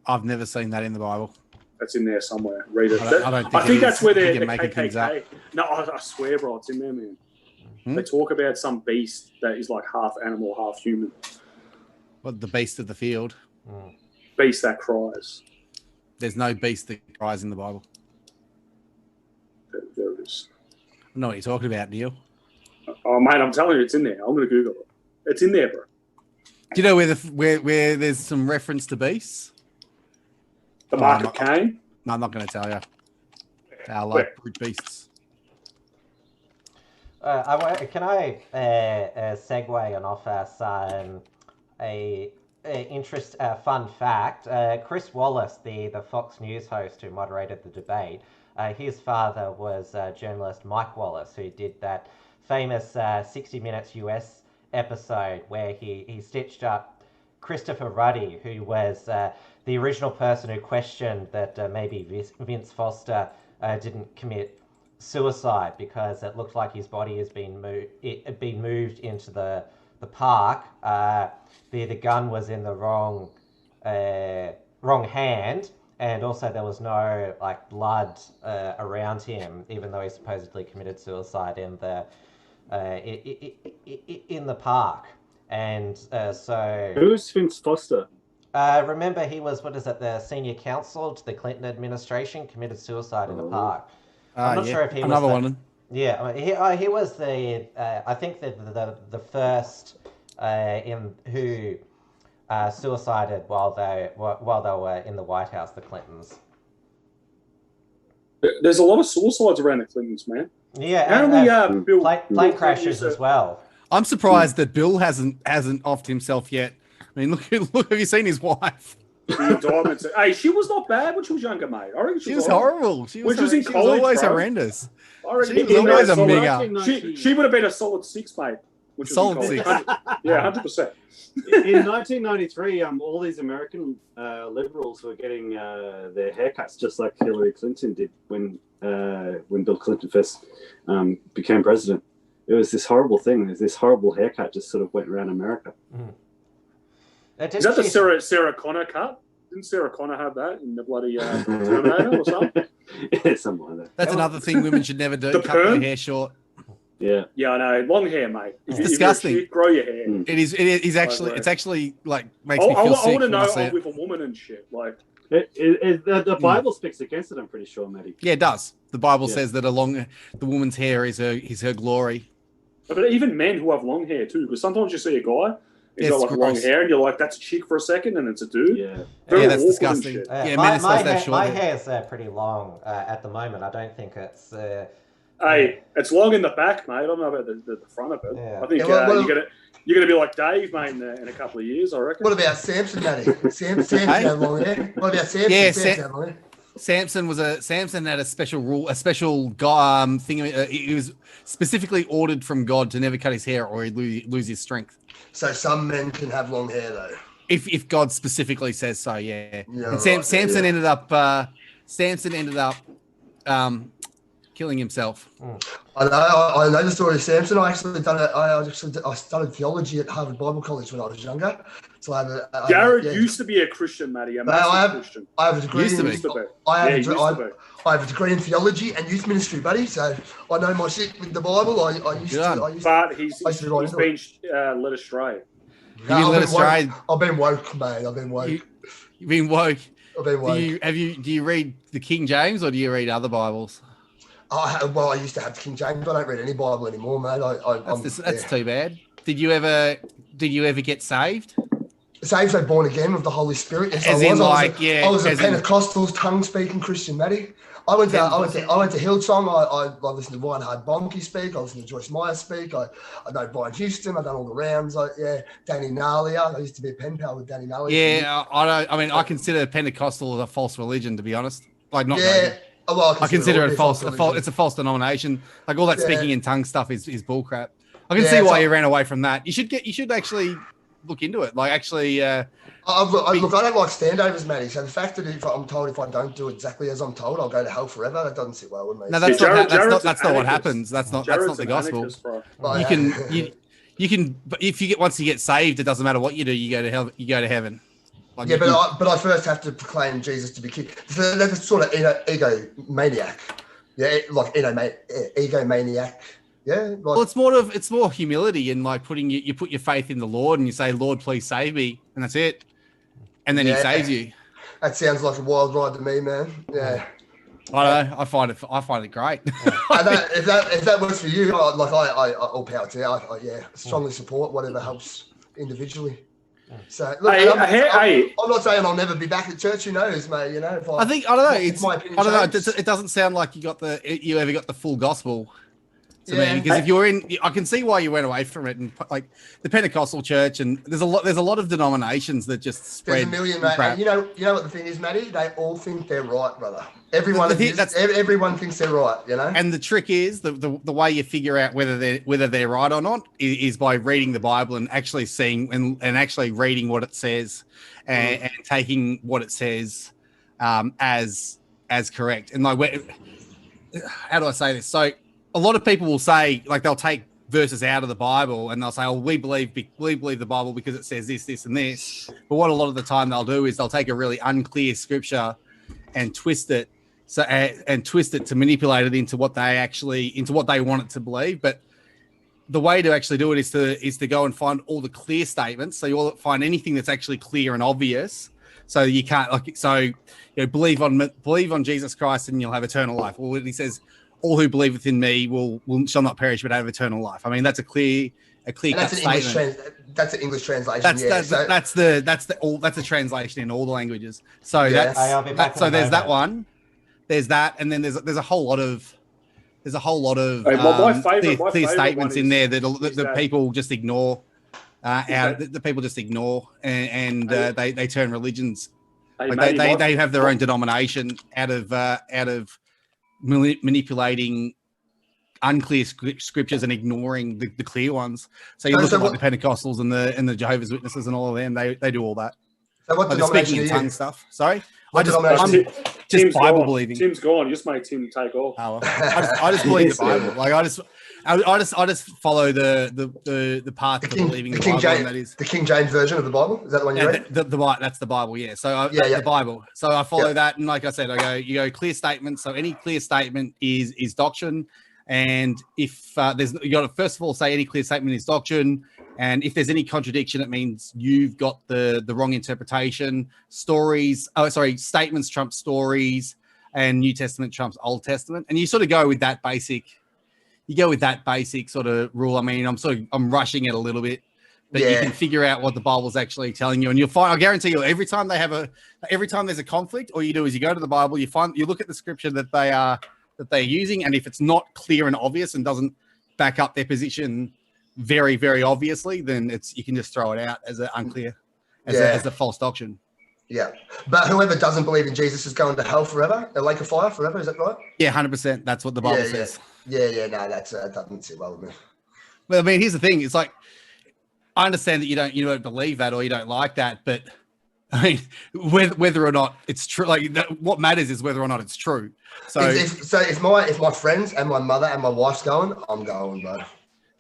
I've never seen that in the Bible. That's in there somewhere. Read it. I think that's where they're the making things up. KKK. No, I swear, bro, it's in there, man. Hmm? They talk about some beast that is like half animal, half human. What, the beast of the field? Beast that cries. There's no beast that cries in the Bible. There it is. I know what you're talking about, Neil. Oh, mate, I'm telling you, it's in there. I'm going to Google it. It's in there, bro. Do you know where there's some reference to beasts? The Mark of Cain? No, I'm not going to tell you. I like brute beasts. Can I segue and offer some fun fact? Chris Wallace, the Fox News host who moderated the debate, his father was journalist Mike Wallace, who did that famous 60 Minutes US episode where he stitched up Christopher Ruddy, who was the original person who questioned that maybe Vince Foster didn't commit suicide because it looked like his body has been moved into the park. The gun was in the wrong hand, and also there was no blood around him, even though he supposedly committed suicide in the park. And so who's Vince Foster? Remember, he was the senior counsel to the Clinton administration, committed suicide in the park. I'm not sure if he another was one. Yeah, he was the I think the first who suicided while they were in the White House, the Clintons. There's a lot of suicides around the Clintons, man. Yeah, and Bill plane crashes as well. I'm surprised that Bill hasn't offed himself yet. I mean, look, have you seen his wife? Hey, she was not bad when she was younger, mate. I reckon she was horrible. She was always horrendous. She was always a mega. She would have been a solid 6, mate. Solid 6. Yeah, 100%. In 1993, all these American liberals were getting their haircuts just like Hillary Clinton did when Bill Clinton first became president. It was this horrible thing. This horrible haircut just sort of went around America. Mm. Is that the Sarah Connor cut? Didn't Sarah Connor have that in the bloody Terminator or something? Yeah, something like that. That's another thing women should never do. Cut their hair short. Yeah. Yeah, I know. Long hair, mate. It's disgusting. If grow your hair. It is actually. It's actually makes me feel sick. I want to know with a woman and shit. The Bible speaks against it. I'm pretty sure, Matty. Yeah, it does. The Bible says that the woman's hair is her glory. But even men who have long hair too, because sometimes you see a guy. He's got long hair, and you're like, "That's a chick for a second, and it's a dude." Yeah, that's disgusting. My hair's pretty long at the moment. I don't think it's. Hey, it's long in the back, mate. I don't know about the front of it. Yeah. I think you're gonna be like Dave, mate, in a couple of years, I reckon. What about Samson, Matty? Samson had long hair. What about Samson? Yeah, Samson had long hair. Samson had a special rule, a special thing. He was specifically ordered from God to never cut his hair or he'd lose his strength. So some men can have long hair, though. If God specifically says so, yeah. And right, Samson ended up killing himself. I know the story of Samson. I studied theology at Harvard Bible College when I was younger. So Jarrad used to be a Christian, Matty. I have a degree. I have a degree in theology and youth ministry, buddy. So I know my shit with the Bible. But he's been led astray. I've been woke, mate. I've been woke. You've been woke. I've been woke. Do you read the King James or do you read other Bibles? I used to have the King James. I don't read any Bible anymore, mate. That's too bad. Did you ever get saved? Saved, so born again with the Holy Spirit. Yes, I was a Pentecostal tongue-speaking Christian, Matty. I went to Hillsong. I listened to Reinhard Bonnke speak. I listened to Joyce Meyer speak. I know Brian Houston. I've done all the rounds. Danny Nalia. I used to be a pen pal with Danny Nalia. Yeah, I consider Pentecostal a false religion, to be honest. I consider it false. It's a false denomination. Like all that speaking in tongues stuff is bullcrap. I can see why you ran away from that. You should actually look into it. I don't like standovers, Matty. So the fact that if I'm told if I don't do exactly as I'm told, I'll go to hell forever, that doesn't sit well with me. No, that's not what happens. That's not the gospel. But if once you get saved, it doesn't matter what you do. You go to hell. You go to heaven. Like yeah, but I first have to proclaim Jesus to be king. So that's a sort of egomaniac. Yeah, like egomaniac. Yeah. Like, well, it's more humility and like you put your faith in the Lord and you say, Lord, please save me, and that's it. And then he saves you. That sounds like a wild ride to me, man. Yeah. I know. I find it great. If that works for you, I all power to you. I strongly support whatever helps individually. So look, I'm not saying I'll never be back at church. Who knows, mate? You know, if I don't know. It's my opinion. I don't know. It doesn't sound like you ever got the full gospel. To me, because if you're in, I can see why you went away from it, and like the Pentecostal church, and there's a lot of denominations that just spread. There's a million, mate. And you know what the thing is, Matty? They all think they're right, brother. Everyone thinks they're right, you know. And the trick is the way you figure out whether they're right or not is by reading the Bible and actually seeing and actually reading what it says and taking what it says as correct. And like, how do I say this? So a lot of people will say, like, they'll take verses out of the Bible and they'll say, "Oh, we believe the Bible because it says this, this, and this." But what a lot of the time they'll do is they'll take a really unclear scripture and twist it to manipulate it into what they want it to believe. But the way to actually do it is to go and find all the clear statements. So you'll find anything that's actually clear and obvious. So you can't believe on Jesus Christ and you'll have eternal life. Well, when he says, "All who believeth in me shall not perish but have eternal life." I mean, that's a clear cut statement. That's an English translation. That's a translation in all the languages. So there's that one. There's that, and then there's a whole lot of clear statements in there that people just ignore. The people just ignore, and they turn religions. They have their own denomination out of manipulating unclear scriptures and ignoring the clear ones. So you look at like the Pentecostals and the Jehovah's Witnesses and all of them. They do all that. So what like the speaking in tongue stuff. Sorry, I'm just Bible believing. Tim's gone. You just made Tim take off. Oh, well. I just believe the Bible. Like I just follow the path of believing the Bible. That is the King James version of the Bible. Is that the one you read? That's the Bible. Yeah. So the Bible. So I follow that, and like I said, you go clear statement. So any clear statement is doctrine. And if you got to first of all say any clear statement is doctrine, and if there's any contradiction, it means you've got the wrong interpretation. Statements trump stories, and New Testament trumps Old Testament, and you sort of go with that basic. You go with that basic sort of rule. I mean, I'm rushing it a little bit, but you can figure out what the Bible's actually telling you, and you'll find. I guarantee you, every time there's a conflict, all you do is you go to the Bible, you look at the scripture that they're using, and if it's not clear and obvious and doesn't back up their position very, very obviously, then you can just throw it out as an unclear, as a false doctrine. Yeah, but whoever doesn't believe in Jesus is going to hell forever, a lake of fire forever. Is that right? Yeah, 100%. That's what the Bible says. Yeah. No, that doesn't sit well with me. Well, I mean, here's the thing. It's like, I understand that you don't believe that or you don't like that, but I mean, whether or not it's true, what matters is whether or not it's true. So if my friends and my mother and my wife's going, I'm going, bro.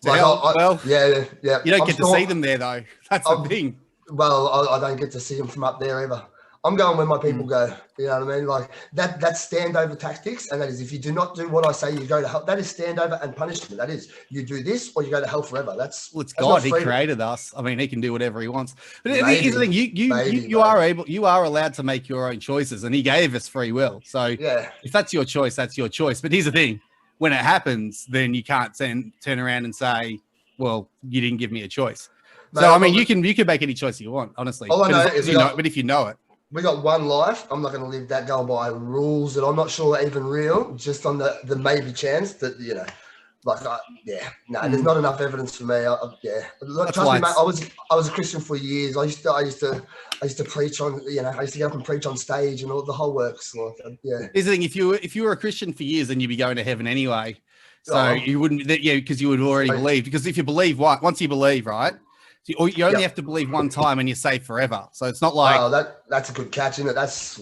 Yeah. You don't get to see them there though. That's the thing. Well, I don't get to see them from up there either. I'm going where my people go. You know what I mean? Like that's standover tactics, and that is if you do not do what I say, you go to hell. That is standover and punishment. That is you do this or you go to hell forever. It's God. He created us. I mean, he can do whatever he wants. But here's the thing: you are allowed to make your own choices, and he gave us free will. So if that's your choice, that's your choice. But here's the thing: when it happens, then you can't turn around and say, "Well, you didn't give me a choice." No, so I mean, you can make any choice you want, honestly. All I know is but if you know it. We got one life. I'm not going to live that going by rules that I'm not sure are even real, just on the maybe chance that, there's not enough evidence for me. Trust me, mate, I was a Christian for years. I used to preach on, I used to get up and preach on stage and all the whole works. Here's the thing, if you were a Christian for years, then you'd be going to heaven anyway. So you wouldn't, because you would already believe. Because if you believe, once you believe, right? You only have to believe one time and you're safe forever. So it's not like that's a good catch, isn't it? That's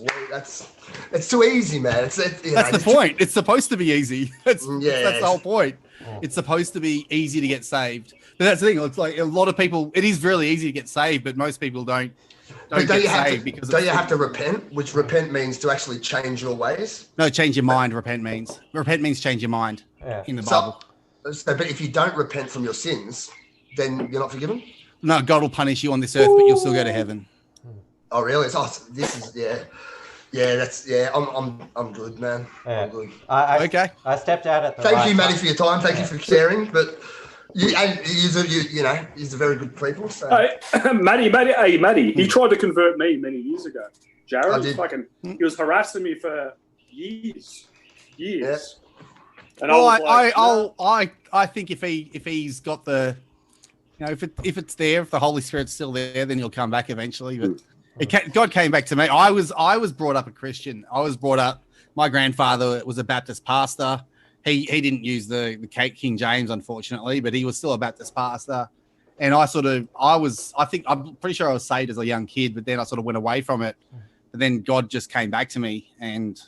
it's too easy, man. That's the point. It's supposed to be easy. That's the whole point. It's supposed to be easy to get saved. that's the thing. It's like a lot of people. It is really easy to get saved, but most people don't get saved because. Don't you have to repent? Which repent means to actually change your ways. No, change your mind. Repent means change your mind in the Bible. So, but if you don't repent from your sins, then you're not forgiven. No, God will punish you on this earth, but you'll still go to heaven. Oh, really? I'm good, man. Yeah. I'm good. Okay. I stepped out at the Thank you, Matty, for your time. Thank you for caring. But he's a very good people. So. Matty, he tried to convert me many years ago. Jarrad he was harassing me for years. Yeah. And I think if he's got the, if it's there, if the Holy Spirit's still there, then he'll come back eventually. But God came back to me. I was brought up a Christian. My grandfather was a Baptist pastor. He didn't use the King James, unfortunately, but he was still a Baptist pastor. And I'm pretty sure I was saved as a young kid, but then I sort of went away from it. But then God just came back to me, and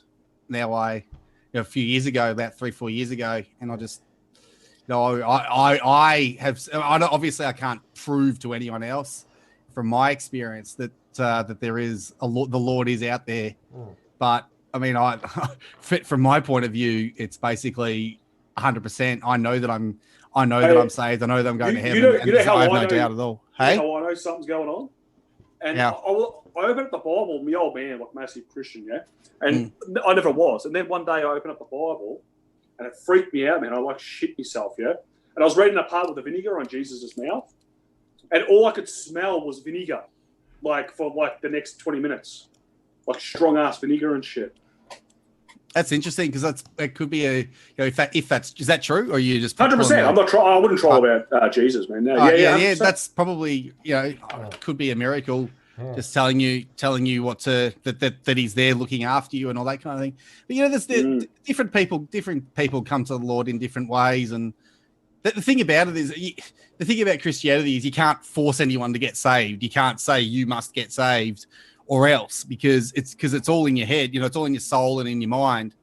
now a few years ago, about 3-4 years ago, and I just, obviously I can't prove to anyone else from my experience that there is the Lord is out there, but I mean, from my point of view, it's basically 100%. I know that I'm saved. I know that I'm going to heaven. I have no doubt at all. Hey, how I know something's going on, and I open up the Bible. My old man, like massive Christian, yeah, and I never was. And then one day I opened up the Bible, and it freaked me out, man. I shit myself, yeah. And I was reading a part with the vinegar on Jesus' mouth, and all I could smell was vinegar, for the next 20 minutes, strong ass vinegar and shit. That's interesting because it could be is that true, or are you just 100%? I'm not I wouldn't try about Jesus, man. No, yeah. That's probably could be a miracle, just telling you that he's there looking after you and all that kind of thing. But there's different people come to the Lord in different ways, and the thing about it is the thing about Christianity is you can't force anyone to get saved. You can't say you must get saved or else, because it's all in your head, it's all in your soul and in your mind.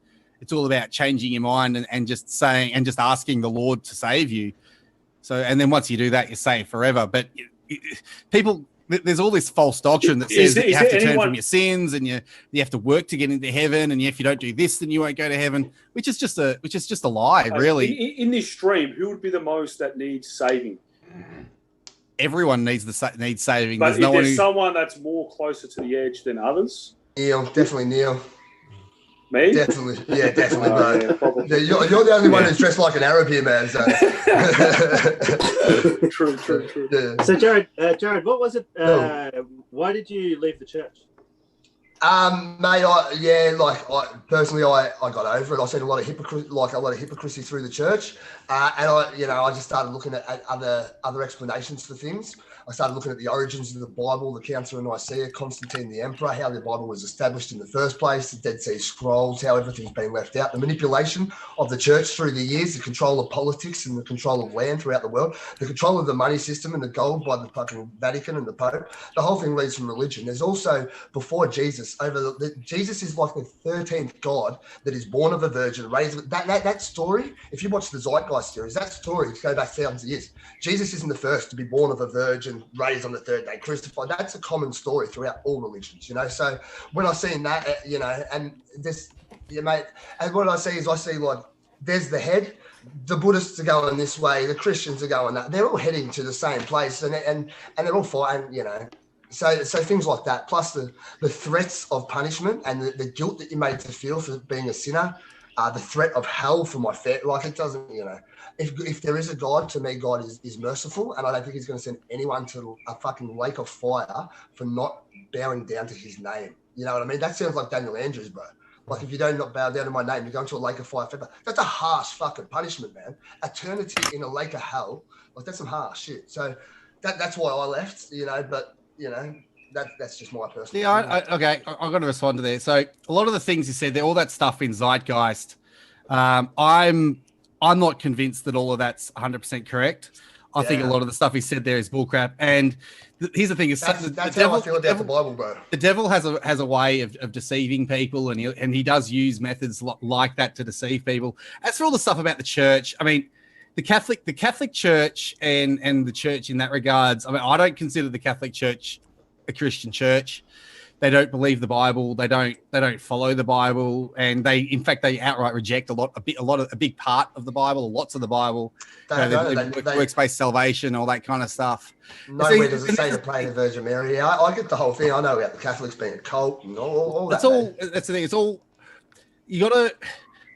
It's all about changing your mind and just saying and just asking the Lord to save you. So, and then once you do that, you're saved forever. But there's all this false doctrine that says that you have to turn from your sins and you have to work to get into heaven, and if you don't do this, then you won't go to heaven, which is just a lie, really. In this stream, who would be the most that needs saving? Everyone needs saving. But there's someone that's more closer to the edge than others. Neil, definitely Neil. Me? Definitely, bro. Yeah, you're the only one who's dressed like an Arab here, man. So. True. Yeah. So, Jarrad, what was it? Why did you leave the church? Mate, personally, I got over it. I seen a lot of hypocrisy through the church, and I just started looking at other explanations for things. I started looking at the origins of the Bible, the Council of Nicaea, Constantine the Emperor, how the Bible was established in the first place, the Dead Sea Scrolls, how everything's been left out, the manipulation of the church through the years, the control of politics and the control of land throughout the world, the control of the money system and the gold by the fucking Vatican and the Pope. The whole thing leads from religion. There's also, before Jesus, Jesus is like the 13th God that is born of a virgin, raised. That story, if you watch the Zeitgeist series, that story go back thousands of years. Jesus isn't the first to be born of a virgin, raised on the third day, crucified. That's a common story throughout all religions, So when I see that, and this, mate, and what I see there's the head. The Buddhists are going this way. The Christians are going that. They're all heading to the same place, and they're all fighting, So things like that, plus the threats of punishment and the guilt that you're made to feel for being a sinner, the threat of hell for my faith. It doesn't, if there is a God, to me, God is merciful, and I don't think he's going to send anyone to a fucking lake of fire for not bowing down to his name. You know what I mean? That sounds like Daniel Andrews, bro. If you don't not bow down to my name, you're going to a lake of fire forever. That's a harsh fucking punishment, man. Eternity in a lake of hell, that's some harsh shit. So that's why I left, but, that's just my personal. Yeah, okay. I've got to respond to there. So a lot of the things you said there, all that stuff in Zeitgeist, I'm not convinced that all of that's 100% correct. I think a lot of the stuff he said there is bullcrap. And here's the thing: is that's how I feel about the Bible, bro. The devil has a way of deceiving people, and he does use methods like that to deceive people. As for all the stuff about the church, I mean, the Catholic Church and the church in that regards. I mean, I don't consider the Catholic Church a Christian church. They don't believe the Bible. They don't follow the Bible, and they outright reject a big part of the Bible, lots of the Bible. Works-based salvation, all that kind of stuff. Nowhere does it say to pray the Virgin Mary. I get the whole thing. I know about the Catholics being a cult and all that. That's the thing. It's all you got to.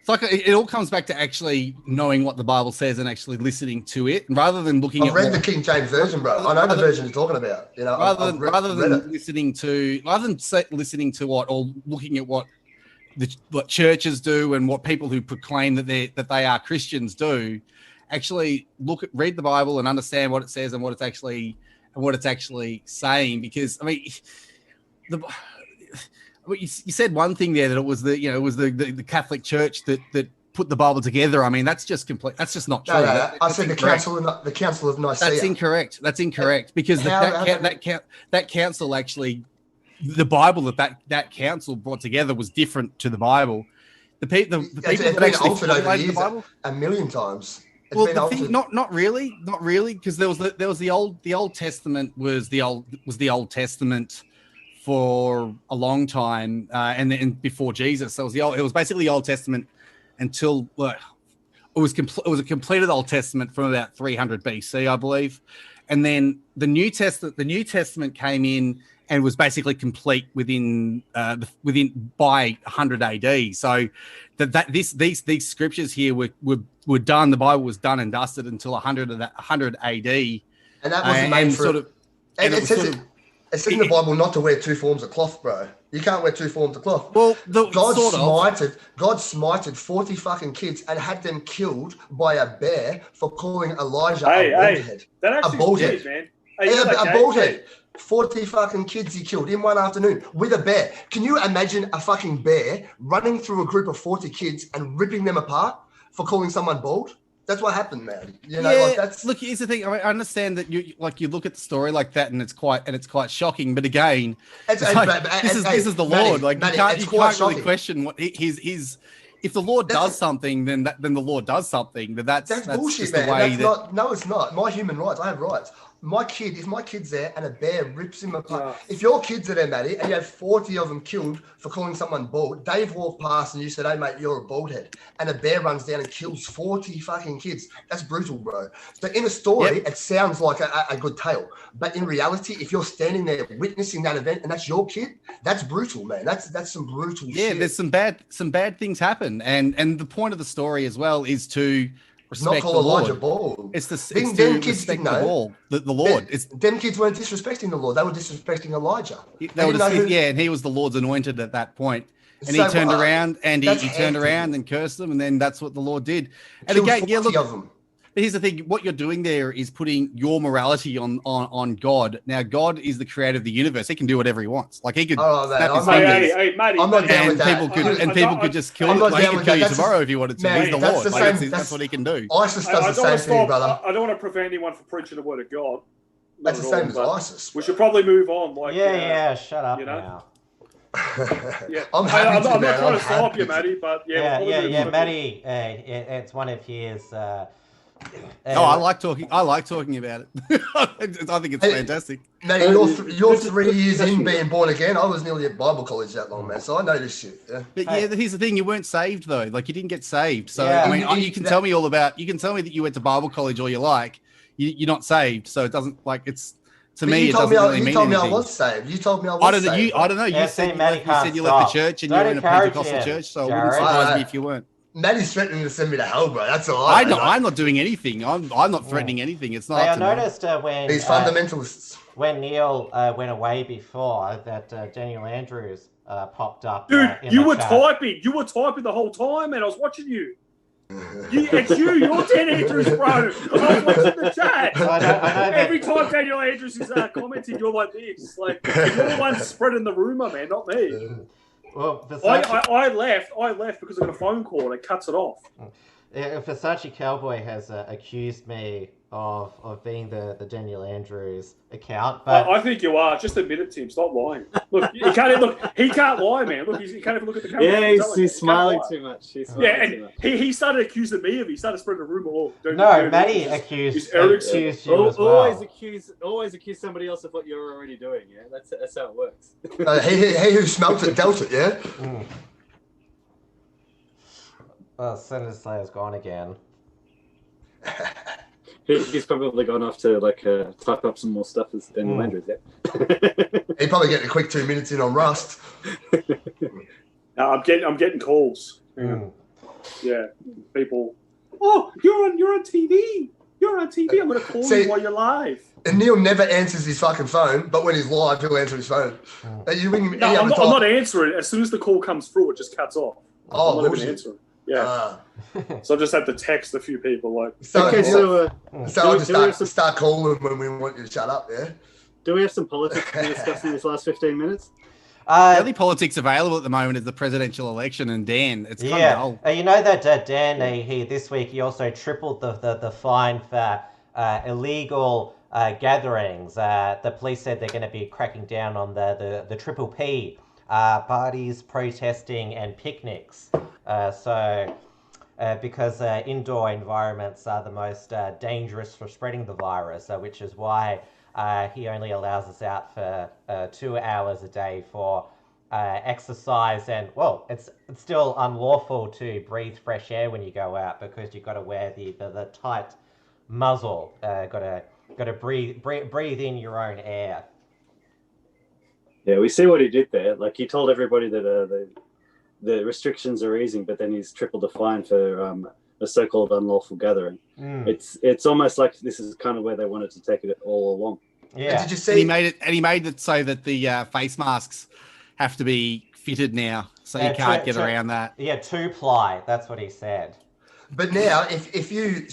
It's like it all comes back to actually knowing what the Bible says and actually listening to it, rather than looking. I've read the King James version, bro. I know the version you're talking about. You know, rather than listening to what or looking at what churches do and what people who proclaim that they are Christians do, actually read the Bible and understand what it says and what it's actually saying. Because I mean, you said one thing there, that it was the Catholic Church that put the Bible together. I mean, that's just complete. That's just not true. No, I said the Council of Nicaea. That's incorrect because that council actually, the Bible that council brought together was different to the Bible. The people that actually formulated the Bible a million times. Not really, because there was the Old Testament was the Old Testament for a long time, and then before Jesus. So it was basically the Old Testament until it was a completed Old Testament from about 300 BC, I believe, and then the New Testament came in and was basically complete within by 100 AD. So these scriptures here were done. The Bible was done and dusted until 100 AD, and that was made for. It says in the Bible not to wear two forms of cloth, bro. You can't wear two forms of cloth. Well, God smited 40 fucking kids and had them killed by a bear for calling Elijah a bald head. That actually bald head, man. A bald head. 40 fucking kids he killed in one afternoon with a bear. Can you imagine a fucking bear running through a group of 40 kids and ripping them apart for calling someone bald? That's what happened, man. You know, look, here's the thing. I understand that you look at the story like that, and it's quite shocking. But again, this is the Lord. Like you can't really question what his. If the Lord does something, then the Lord does something. That's bullshit, just man. the way No, it's not. My human rights. I have rights. If my kid's there and a bear rips him apart, if your kids are there, Matty, and you have 40 of them killed for calling someone bald, Dave walked past and you said, "Hey, mate, you're a bald head," and a bear runs down and kills 40 fucking kids. That's brutal, bro. But in a story, it sounds like a good tale. But in reality, if you're standing there witnessing that event and that's your kid, that's brutal, man. That's some brutal shit. Yeah, there's some bad things happen. And the point of the story as well is to respect not call the Elijah Lord. Bald. It's to respect the Lord. Them kids weren't disrespecting the Lord. They were disrespecting Elijah. And he was the Lord's anointed at that point. And he turned around and he turned around and cursed them, and then that's what the Lord did. And again, look. But here's the thing: what you're doing there is putting your morality on God. Now, God is the creator of the universe; He can do whatever He wants. Like He could snap His fingers, I'm not down with that. People could just kill you. Like He could kill you tomorrow if He wanted to. He's the Lord. That's what He can do. ISIS does the same thing, brother. I don't want to prevent anyone from preaching the word of God. That's the same as ISIS. We should probably move on. Shut up now. I'm not trying to stop you, Matty, but Matty. It's one of his. I like talking about it. I think it's fantastic. Matty, you're 3 years in being born again. I was nearly at Bible college that long, man. So I know this shit. Yeah. But here's the thing: you weren't saved though. Like you didn't get saved. So I mean, you can tell me all about. You can tell me that you went to Bible college all you like. You're not saved, so it doesn't like it's. To me, it doesn't really mean anything. You told me I was saved. You told me I was saved. I don't know. You said you left the church and you're in a Pentecostal church, so it wouldn't surprise me if you weren't. Matty's threatening to send me to hell, bro. That's all. I'm not doing anything. I'm not threatening anything. It's not. I noticed when these fundamentalists. When Neil went away before that, Daniel Andrews popped up. Dude, you were typing. You were typing the whole time, and I was watching you. It's you. You're Dan Andrews, bro. I was watching the chat. I know Every time Daniel Andrews is commenting, you're like this. Like you're the one spreading the rumor, man, not me. Well, I left because I got a phone call and it cuts it off. Versace Cowboy has accused me of being the Daniel Andrews account. But I think you are. Just admit it, Tim. Stop lying. Look, he can't lie, man. Look, he can't even look at the camera. Yeah, he's smiling too much. He started accusing me of it. He started spreading a rumor. Matty accused you as well. Always accuse somebody else of what you're already doing. Yeah, that's how it works. He who smelt it dealt it. Yeah. Well, Senator Slayer's gone again. He's probably gone off to type up some more stuff as Daniel Andrews. Yeah. He'd probably get a quick 2 minutes in on Rust. No, I'm getting calls. Yeah, people. Oh, you're on TV. You're on TV. I'm going to call you while you're live. And Neil never answers his fucking phone, but when he's live, he'll answer his phone. You ring him. No, I'm not answering. As soon as the call comes through, it just cuts off. Oh, I'm not even answering. Yeah. So I just had to text a few people So I'll just start calling when we want you to shut up, yeah? Do we have some politics to discuss in this last 15 minutes? The only politics available at the moment is the presidential election and Dan. It's kind of dull. You know that Dan, this week, he also tripled the fine for illegal gatherings. The police said they're going to be cracking down on the triple P, parties, protesting and picnics. Because indoor environments are the most dangerous for spreading the virus, which is why he only allows us out for 2 hours a day for exercise. And, well, it's still unlawful to breathe fresh air when you go out because you've got to wear the tight muzzle. Got to breathe in your own air. Yeah, we see what he did there. Like, he told everybody that the restrictions are easing, but then he's tripled the fine for a so-called unlawful gathering. It's almost like this is kind of where they wanted to take it all along. Yeah. Did you see? And he made it so that the face masks have to be fitted now, so you can't get around that. Yeah, 2-ply. That's what he said. But now, if you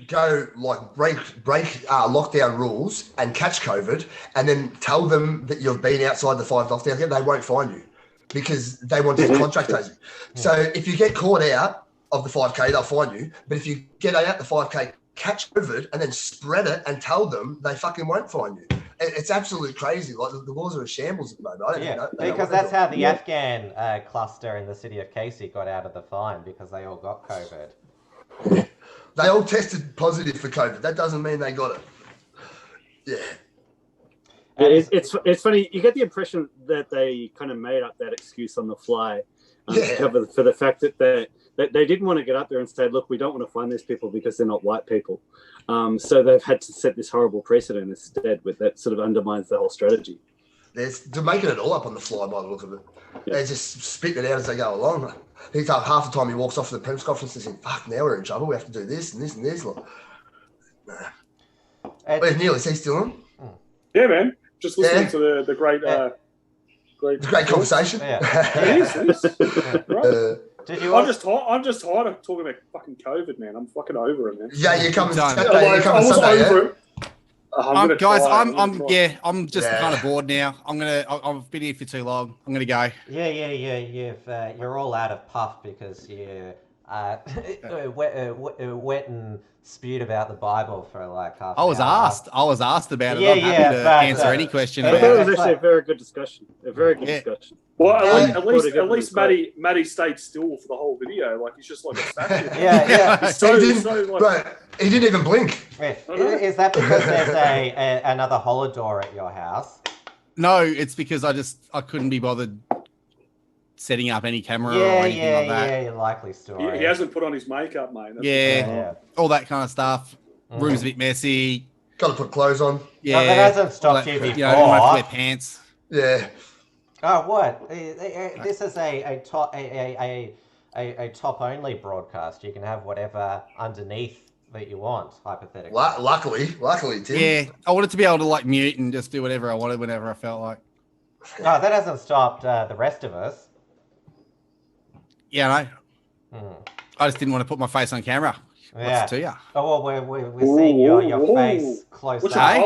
go break lockdown rules and catch COVID, and then tell them that you've been outside the 5 lockdowns, they won't fine you because they want to contract tracing. So if you get caught out of the 5K, they'll fine you. But if you get out the 5K, catch COVID, and then spread it and tell them, they fucking won't fine you. It's absolutely crazy. Like the laws are a shambles at the moment. Because that's how the Afghan cluster in the city of Casey got out of the fine, because they all got COVID. They all tested positive for COVID. That doesn't mean they got it. Yeah. It's funny. You get the impression that they kind of made up that excuse on the fly for the fact that they didn't want to get up there and say, look, we don't want to find these people because they're not white people. So they've had to set this horrible precedent instead, with that sort of undermines the whole strategy. They're making it all up on the fly by the look of it. They're just spitting it out as they go along. I think half the time he walks off to the press conference and says, fuck, now we're in trouble. We have to do this and this and this. Where's Neil? Is he still on? Yeah, man. Just listening to the great... great conversation. Yeah. It is. Right. I'm just tired of talking about fucking COVID, man. I'm fucking over it, man. Yeah, you're coming Saturday. I was over it. I'm just kind of bored now. I've been here for too long. I'm gonna go. Yeah. You're all out of puff because you went and spewed about the Bible for like half. I was asked about it. Yeah, I'm happy to answer any question. I thought it was actually a very good discussion. discussion. Well, at least Matty stayed still for the whole video. Like, he's just like a statue. Yeah. He didn't even blink. Yeah. Is that because there's another Holodor at your house? No, it's because I couldn't be bothered setting up any camera or anything like that. Yeah, likely story. He hasn't put on his makeup, mate. All that kind of stuff. Room's a bit messy. Got to put clothes on. Yeah, that hasn't stopped you before. You don't have to wear pants. Yeah. Oh, what? This is a top only broadcast. You can have whatever underneath that you want, hypothetically. Luckily, Tim. Yeah, I wanted to be able to mute and just do whatever I wanted whenever I felt like. No, that hasn't stopped the rest of us. Yeah, I know. I just didn't want to put my face on camera. What's to you? Oh, well, we're seeing your face close up.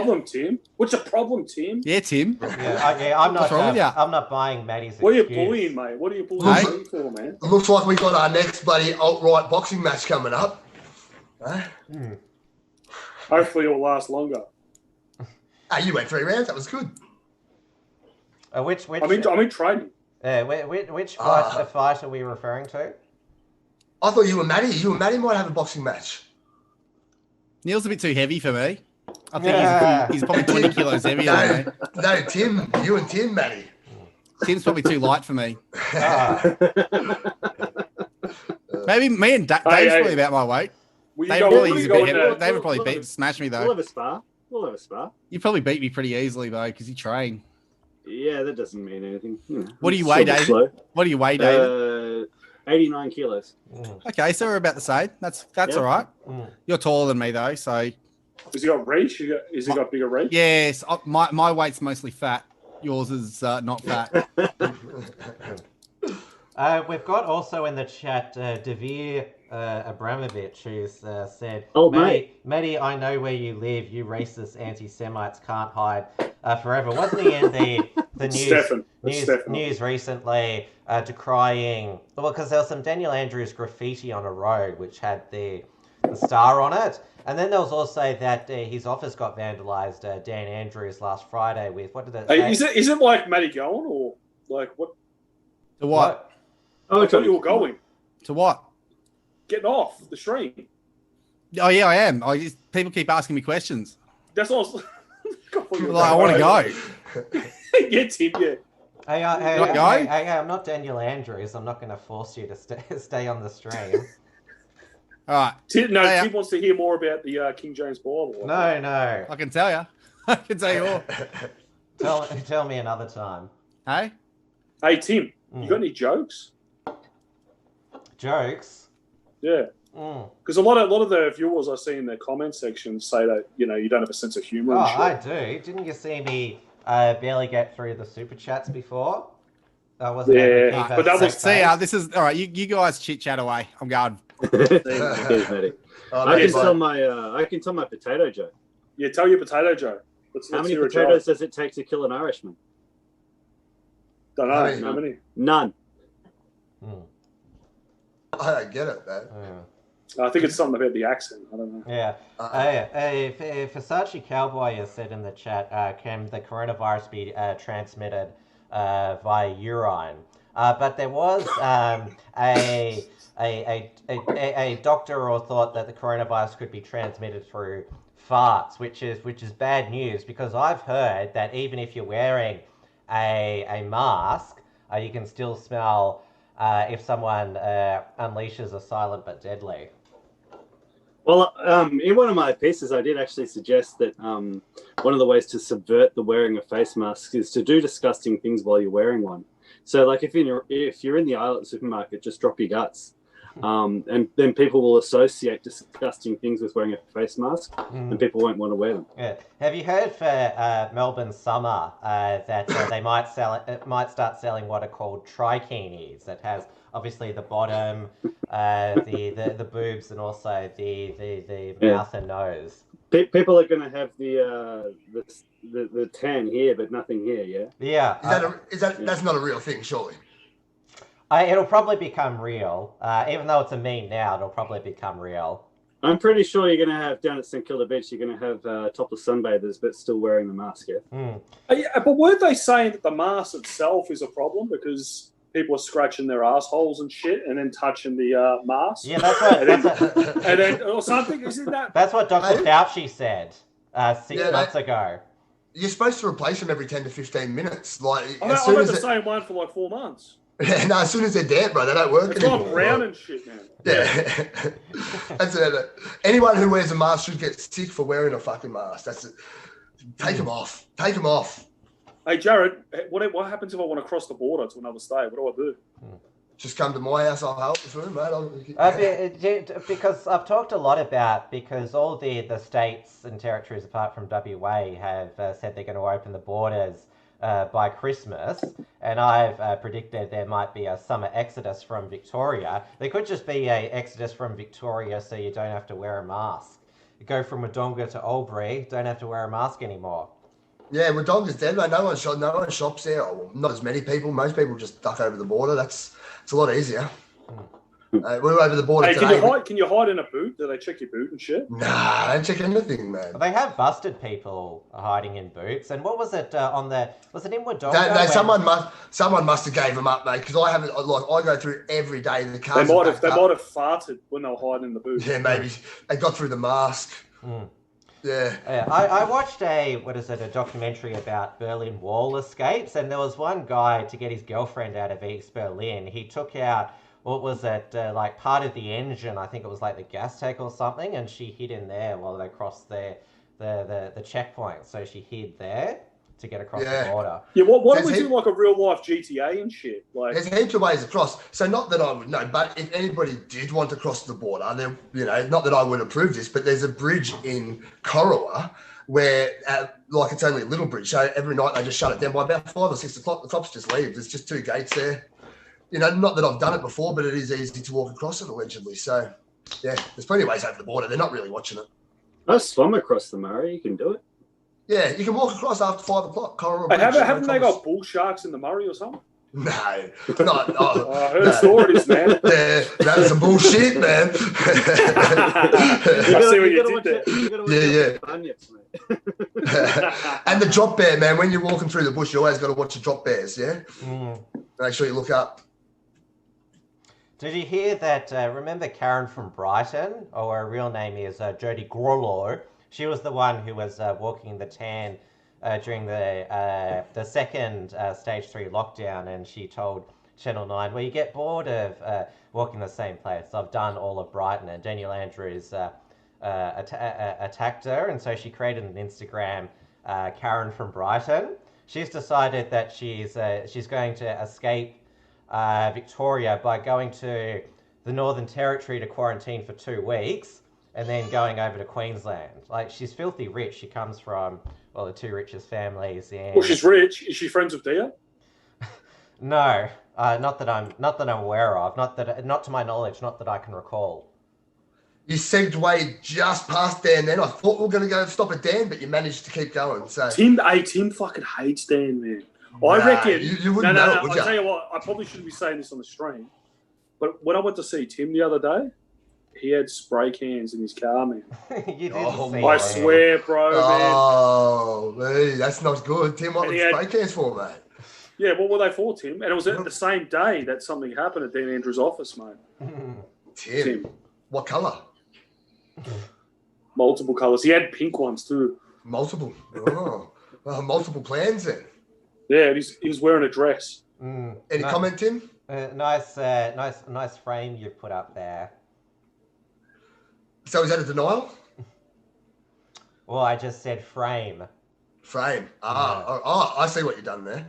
What's your problem, Tim? Yeah, Tim. I'm not. I'm not buying Matty's. What are you bullying, mate? What are you bullying for, man? Looks like we got our next bloody alt-right boxing match coming up. Hopefully it'll last longer. You went 3 rounds. That was good. Which I'm in training. which fight are we referring to? I thought you and Matty might have a boxing match. Neil's a bit too heavy for me. I think he's probably 20 kilos heavier than me. No, Tim. You and Tim, Matty. Tim's probably too light for me. Maybe me and Dave's probably about my weight. David probably smash me though. We'll have a spar. You probably beat me pretty easily though, because you train. Yeah, that doesn't mean anything. What do you weigh, David? Slow. What do you weigh, David? 89 kilos. Okay, so we're about the same. That's all right. You're taller than me though, so. Has he got reach? Has he got bigger reach? Yes, my weight's mostly fat. Yours is not fat. We've got also in the chat Devere Abramovich, who's said, Matty, I know where you live. You racist anti-Semites can't hide forever. Wasn't he in the news recently decrying... Well, because there was some Daniel Andrews graffiti on a road which had the star on it. And then there was also that his office got vandalised, Dan Andrews, last Friday with... What did it say? Is it like Matty going, or like what? To what? I thought you were going. To what? Getting off the stream. Oh, yeah, I am. People keep asking me questions. That's all. I want to go. Yeah, Tim, yeah. Hey, I'm not Daniel Andrews. I'm not going to force you to stay on the stream. All right. Tim wants to hear more about the King James Bible. No. I can tell you. I can tell you all. Tell me another time. Hey? Hey, Tim, you got any jokes? Jokes? Yeah. Because a lot of the viewers I see in the comment section say that, you don't have a sense of humour. Oh, I do. Didn't you see me barely get through the super chats before? I wasn't able to keep but that was... See, this is... All right, you guys chit-chat away. I'm going. Cheers, Matty. I can tell my potato joke. Yeah, tell your potato joke. How many potatoes does it take to kill an Irishman? Don't know. How many? None. I don't get it, man. I think it's something about the accent. I don't know. Yeah. Versace Cowboy has said in the chat, can the coronavirus be transmitted via urine? But there was a doctor who thought that the coronavirus could be transmitted through farts, which is bad news, because I've heard that even if you're wearing a mask, you can still smell if someone unleashes a silent but deadly. Well, in one of my pieces, I did actually suggest that one of the ways to subvert the wearing of face masks is to do disgusting things while you're wearing one. So, like if you're in the aisle at the supermarket, just drop your guts. And then people will associate disgusting things with wearing a face mask, and people won't want to wear them. Yeah. Have you heard for Melbourne summer that they might start selling what are called trikinis? That has obviously the bottom, the boobs, and also the mouth and nose. People are going to have the tan here, but nothing here. Yeah. Yeah. That's not a real thing, surely? It'll probably become real. Even though it's a meme now, it'll probably become real. I'm pretty sure you're going to have, down at St Kilda Beach, you're going to have topless sunbathers, but still wearing the mask, yeah? But weren't they saying that the mask itself is a problem because people are scratching their assholes and shit and then touching the mask? Yeah, that's right. And then or something, isn't that? That's what Dr. Fauci said 6 months ago. You're supposed to replace them every 10 to 15 minutes. I've had the same one for like 4 months. Yeah, no, as soon as they're dead, bro, they don't work anymore. It's like brown and shit, man. Yeah. That's it. Anyone who wears a mask should get sick for wearing a fucking mask. That's it. Take them off. Take them off. Hey, Jarrad, what happens if I want to cross the border to another state? What do I do? Just come to my house. I'll help you through, mate. Because I've talked a lot about, because all the states and territories apart from WA have said they're going to open the borders by Christmas, and I've predicted there might be a summer exodus from Victoria. There could just be a exodus from Victoria so you don't have to wear a mask. You go from Wodonga to Albury, don't have to wear a mask anymore. Yeah, Wodonga's dead, mate. No one shops there. Or not as many people. Most people just duck over the border. It's a lot easier. We were over the border Hey, today. can you hide in a boot? Do they check your boot and shit? Nah, I don't check anything, man. They have busted people hiding in boots. And what was it was it in Wodonga? Someone must have gave them up, mate. Because I haven't. Like, I go through every day. The cars. They might have farted when they were hiding in the boot. Yeah, maybe they got through the mask. Yeah. I watched a documentary about Berlin Wall escapes, and there was one guy, to get his girlfriend out of East Berlin, he took out, what was it, like part of the engine, I think it was like the gas tank or something, and she hid in there while they crossed the checkpoint. So she hid there to get across the border. Yeah, what do we do like a real life GTA and shit? Like, there's heaps of ways across. So not that I would know, but if anybody did want to cross the border, then, you know, not that I would approve this, but there's a bridge in Corowa where, like, it's only a little bridge. So every night they just shut it down by about 5 or 6 o'clock. The cops just leave. There's just 2 gates there. You know, not that I've done it before, but it is easy to walk across it, allegedly. So, yeah, there's plenty of ways over the border. They're not really watching it. I swum across the Murray. You can do it. Yeah, you can walk across after 5 o'clock. Hey, haven't they got bull sharks in the Murray or something? No, I heard stories, man. Yeah, that's some bullshit, man. I see what you did there. And the drop bear, man. When you're walking through the bush, you always got to watch the drop bears. Yeah, make sure you look up. Did you hear that? Remember Karen from Brighton, or her real name is Jodie Grollo? She was the one who was walking the tan during the second stage 3 lockdown, and she told Channel 9, well, you get bored of walking the same place. I've done all of Brighton, and Daniel Andrews attacked her, and so she created an Instagram, Karen from Brighton. She's decided that she's going to escape Victoria by going to the Northern Territory to quarantine for 2 weeks. And then going over to Queensland. Like, she's filthy rich. She comes from, well, the 2 richest families in... Well, she's rich. Is she friends with Dia? No, not that I'm aware of. Not to my knowledge. Not that I can recall. You segued just past Dan. Then I thought we were going to go stop at Dan, but you managed to keep going. So Tim fucking hates Dan, man. I reckon. You wouldn't know it, would you? I'll tell you what. I probably shouldn't be saying this on the stream, but when I went to see Tim the other day, he had spray cans in his car, man. You didn't see I swear, bro, man. Oh, man, that's not good. Tim, what were the spray cans for, mate? Yeah, what were they for, Tim? And it was at the same day that something happened at Dan Andrews' office, mate. Tim, what colour? Multiple colours. He had pink ones too. Multiple. Oh, multiple plans then. Yeah, he was wearing a dress. Any comment, Tim? Nice frame you put up there. So is that a denial? Well, I just said frame. Frame. I see what you've done there.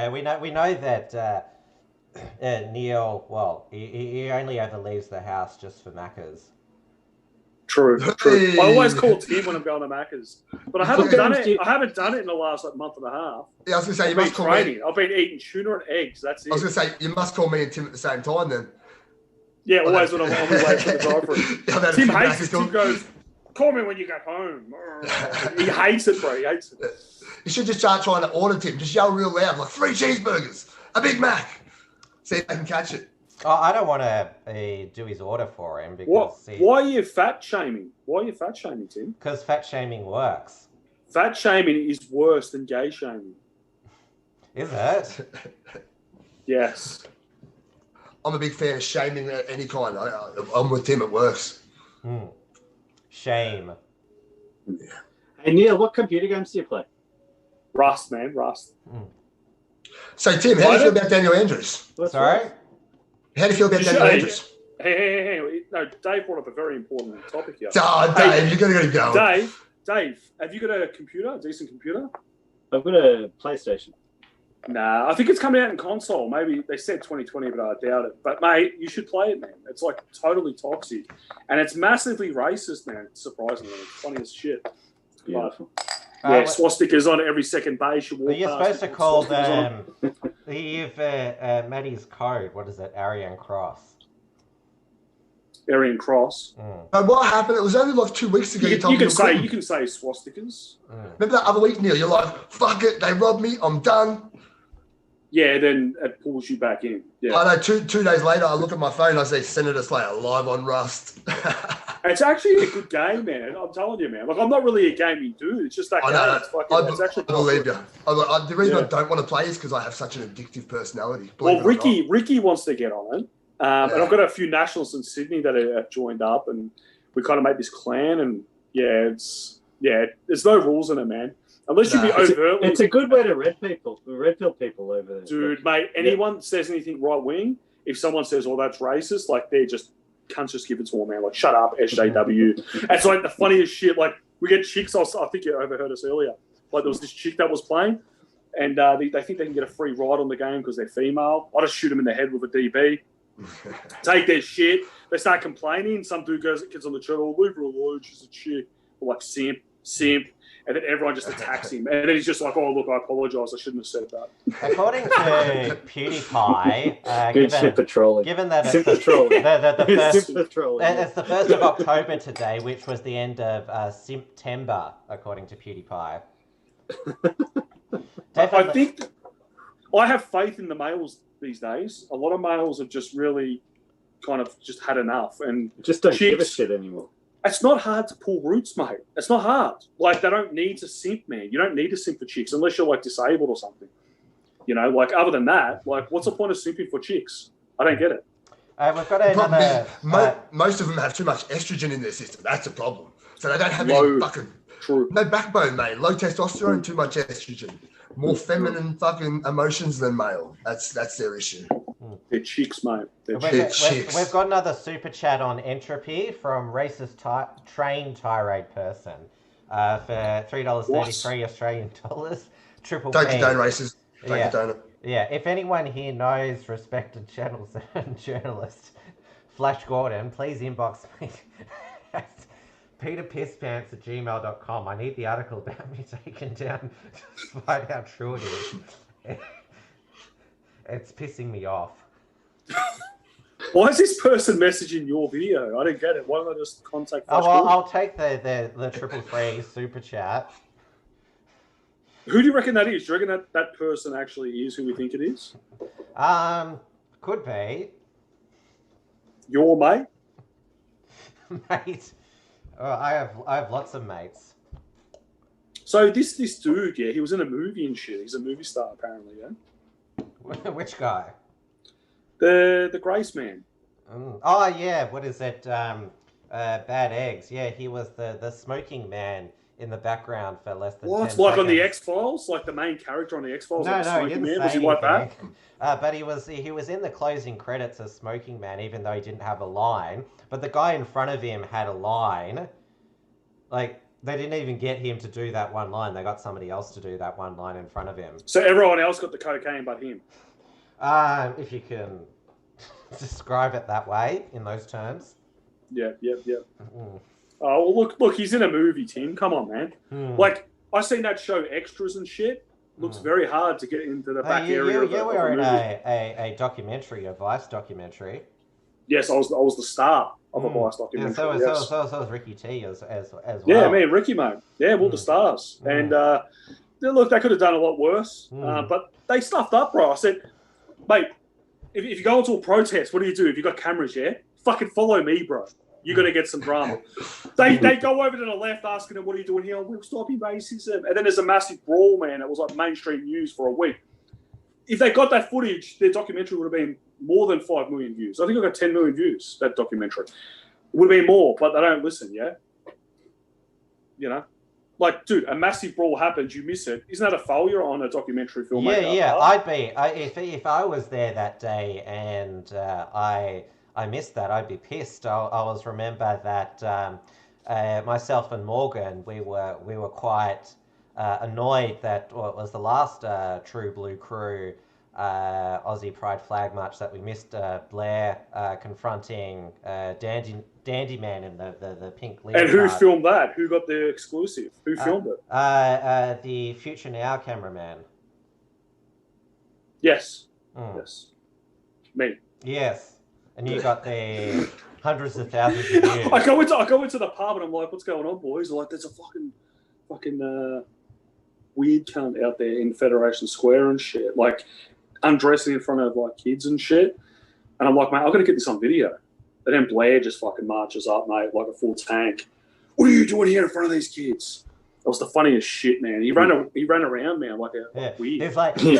We know that Neil. Well, he only ever leaves the house just for Maccas. True. I always call Tim when I'm going to Macca's, but I haven't done it. I haven't done it in the last month and a half. Yeah, I was going to say I've been training. I've been eating tuna and eggs. That's it. I was going to say you must call me and Tim at the same time then. Yeah, always when I'm on the way to the drive-thru. Tim hates it. Tim goes, call me when you get home. He hates it, bro. He hates it. You should just start trying to order, Tim. Just yell real loud, like 3 cheeseburgers, a Big Mac. See if they can catch it. Oh, I don't want to do his order for him because... Why are you fat shaming? Why are you fat shaming, Tim? Because fat shaming works. Fat shaming is worse than gay shaming. Is it? Yes. I'm a big fan of shaming of any kind. I'm with Tim, it works. Shame. Yeah. Hey, Neil, what computer games do you play? Rust, man, Rust. So, Tim, how do you feel about Daniel Andrews? Sorry? How do you feel about Daniel Andrews? Hey. No, Dave brought up a very important topic here. Oh, Dave, you're going to get going. Dave, have you got a computer, a decent computer? I've got a PlayStation. Nah, I think it's coming out in console. Maybe they said 2020, but I doubt it. But, mate, you should play it, man. It's, like, totally toxic. And it's massively racist, man, surprisingly. It's funny as shit. Beautiful. Yeah, swastikas on every second base. You're supposed to call them... You've Matty's code. What is it? Aryan Cross. Aryan Cross. But what happened? It was only like 2 weeks ago. You can say swastikas. Remember that other week, Neil? You're like, fuck it, they robbed me. I'm done. yeah, then it pulls you back in. Yeah. I know 2 days later, I look at my phone, I see Senator Slayer live on Rust. It's actually a good game, man. I'm telling you, man. Like, I'm not really a gaming dude. It's just that I game. know. It's actually I believe you. The reason I don't want to play is because I have such an addictive personality. Well, Ricky wants to get on it. And I've got a few nationals in Sydney that have joined up, and we kind of made this clan. And there's no rules in it, man. Unless you be overtly. It's a good way to red pill people over there. Dude, mate, anyone says anything right wing, if someone says, "Oh, that's racist," like they're just cunts, just give it to them, man. Like, shut up, SJW. It's like the funniest shit. Like, we get chicks. I think you overheard us earlier. Like, there was this chick that was playing, and they think they can get a free ride on the game because they're female. I just shoot them in the head with a DB. Take their shit. They start complaining. Some dude gets on the channel, leave her alone, she's a chick. Or like, simp. And then everyone just attacks him. And then he's just like, oh, look, I apologise. I shouldn't have said that. According to PewDiePie, given that it's the 1st of October today, which was the end of September, according to PewDiePie. I think I have faith in the males these days. A lot of males have just really kind of just had enough. And just don't give a shit anymore. It's not hard to pull roots, mate. It's not hard. Like, they don't need to simp, man. You don't need to simp for chicks unless you're, like, disabled or something. You know, like, other than that, like, what's the point of simping for chicks? I don't get it. We've got another... Most of them have too much estrogen in their system. That's a problem. So they don't have any fucking... True. No backbone, mate. Low testosterone, too much estrogen. More feminine fucking emotions than male. That's their issue. They're chicks, mate. We've got another super chat on entropy from racist train tirade person for $3.33 Australian dollars. Triple Don't P. condone racism. Don't condone it. Yeah, if anyone here knows respected channels and journalists, Flash Gordon, please inbox me. peterpisspants@gmail.com. I need the article about me taken down to find how true it is. It's pissing me off. Why is this person messaging your video? I don't get it. Why don't I just contact Flash Gordon? I'll take the 333 super chat. Who do you reckon that is? Do you reckon that person actually is who we think it is? Could be. Your mate? Mate. I have lots of mates. So this dude, he was in a movie and shit. He's a movie star apparently, yeah? Which guy? The Grace man. Oh yeah, what is it? Bad Eggs. Yeah, he was the smoking man in the background for less than 10 like seconds. on the X-Files? Like the main character on the X-Files? No, he didn't say was he like that? But he was in the closing credits as Smoking Man, even though he didn't have a line. But the guy in front of him had a line. Like, they didn't even get him to do that one line. They got somebody else to do that one line in front of him. So everyone else got the cocaine but him? If you can describe it that way, in those terms. Yeah. Oh, well, look, he's in a movie, Tim. Come on, man. Like, I seen that show Extras and shit. Looks very hard to get into the back area of You were in a documentary, a Vice documentary. Yes, I was the star of a Vice documentary. Yeah, so was Ricky T as well. Yeah, me and Ricky, mate. Yeah, we're the stars. And look, they could have done a lot worse, but they stuffed up, bro. I said, mate, if you go into a protest, what do? If you got cameras, fucking follow me, bro. You're going to get some drama. They go over to the left asking them, what are you doing here? We're stopping racism. And then there's a massive brawl, man. It was like mainstream news for a week. If they got that footage, their documentary would have been more than 5 million views. I think I got 10 million views, that documentary. It would have been more, but they don't listen, yeah? You know? Like, dude, a massive brawl happens, you miss it. Isn't that a failure on a documentary filmmaker? Yeah, I'd be. If I was there that day and I missed that, I'd be pissed. I always remember that myself and Morgan, we were quite annoyed that it was the last True Blue Crew Aussie Pride Flag March that we missed Blair confronting Dandy Man in the pink leotard. And who filmed that? Who got the exclusive? Who filmed it? The Future Now cameraman. Yes. Yes. Me. Yes. And you got the hundreds of thousands of views. I go into the pub and I'm like, what's going on, boys? They're like, there's a fucking weird cunt out there in Federation Square and shit. Like, undressing in front of like kids and shit. And I'm like, mate, I've got to get this on video. And then Blair just fucking marches up, mate, like a full tank. What are you doing here in front of these kids? That was the funniest shit, man. He ran around, man, like weird. He's like, please,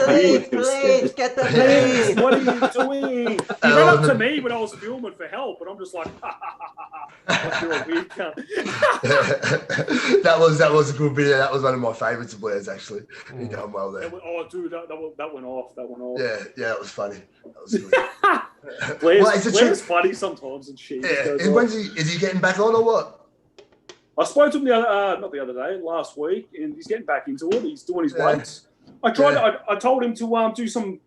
get the police. What are you doing? He ran up to me when I was filming for help, and I'm just like, like you're a weird cunt. that was a good video. That was one of my favourites of Blair's, actually. He done well there. Dude, that went off. That went off. Yeah, that was funny. That was good. Blair's funny sometimes and shit. Yeah. Is he getting back on or what? I spoke to him last week, and he's getting back into it. He's doing his weights. I told him to do some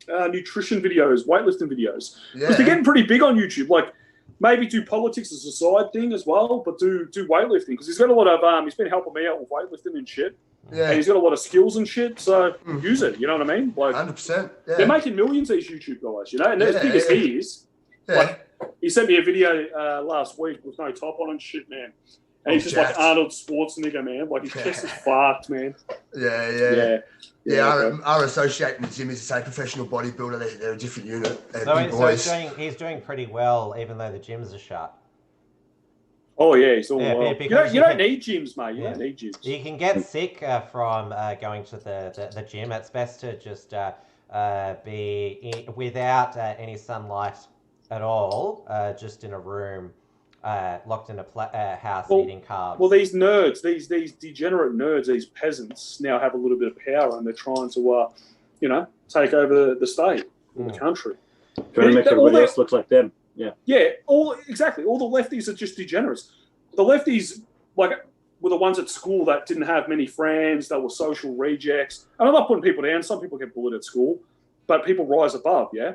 nutrition videos, weightlifting videos, because they're getting pretty big on YouTube. Like maybe do politics as a side thing as well, but do weightlifting, because he's got a lot of he's been helping me out with weightlifting and shit. Yeah, and he's got a lot of skills and shit. So use it. You know what I mean? Like 100%. Yeah. They're making millions, these YouTube guys. You know, and as big as he is, like he sent me a video last week with no top on and shit, man. And he's just like Arnold Schwarzenegger, man. Like his chest is fucked, man. Yeah. Our associate in the gym is the same professional bodybuilder. They're a different unit. He's doing pretty well, even though the gyms are shut. Oh yeah, he's all well. You don't need gyms, mate. You don't need gyms. You can get sick from going to the gym. It's best to just be without any sunlight at all, just in a room. Locked in a house eating carbs. Well, these nerds, these degenerate nerds, these peasants now have a little bit of power, and they're trying to, take over the state or the country. Trying to make everybody else look like them. Yeah. Yeah. All the lefties are just degenerates. The lefties, like, were the ones at school that didn't have many friends. They were social rejects. And I'm not putting people down. Some people get bullied at school, but people rise above. Yeah.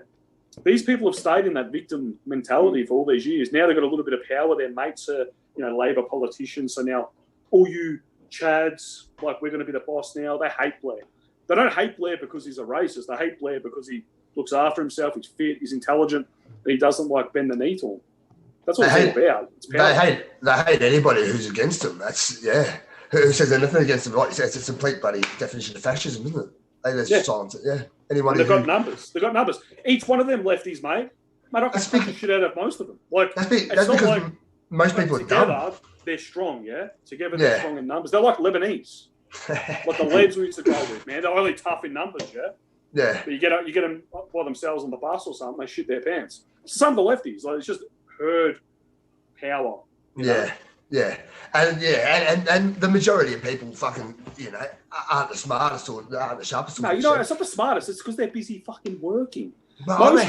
These people have stayed in that victim mentality for all these years. Now they've got a little bit of power. Their mates are, Labor politicians. So now all you chads, like, we're going to be the boss now. They hate Blair. They don't hate Blair because he's a racist. They hate Blair because he looks after himself. He's fit. He's intelligent. He doesn't like bend the knee to him. That's what it's all about. It's power. They hate anybody who's against them. That's Who says anything against them? Like you said, it's a complete bloody definition of fascism, isn't it? Let's silence it. Yeah. Anybody they've got numbers. They've got numbers. Each one of them lefties, mate. I can fuck the shit out of most of them. Like that's because like most people are dumb. They're strong, yeah. Together they're strong in numbers. They're like Lebanese. Like the Lebs we used to go with, man. They're only tough in numbers, yeah. Yeah. But you get them by themselves on the bus or something, they shit their pants. Some of the lefties, like it's just herd power. Yeah. Yeah, and the majority of people fucking, aren't the smartest or aren't the sharpest. No, it's not the smartest. It's because they're busy fucking working. Most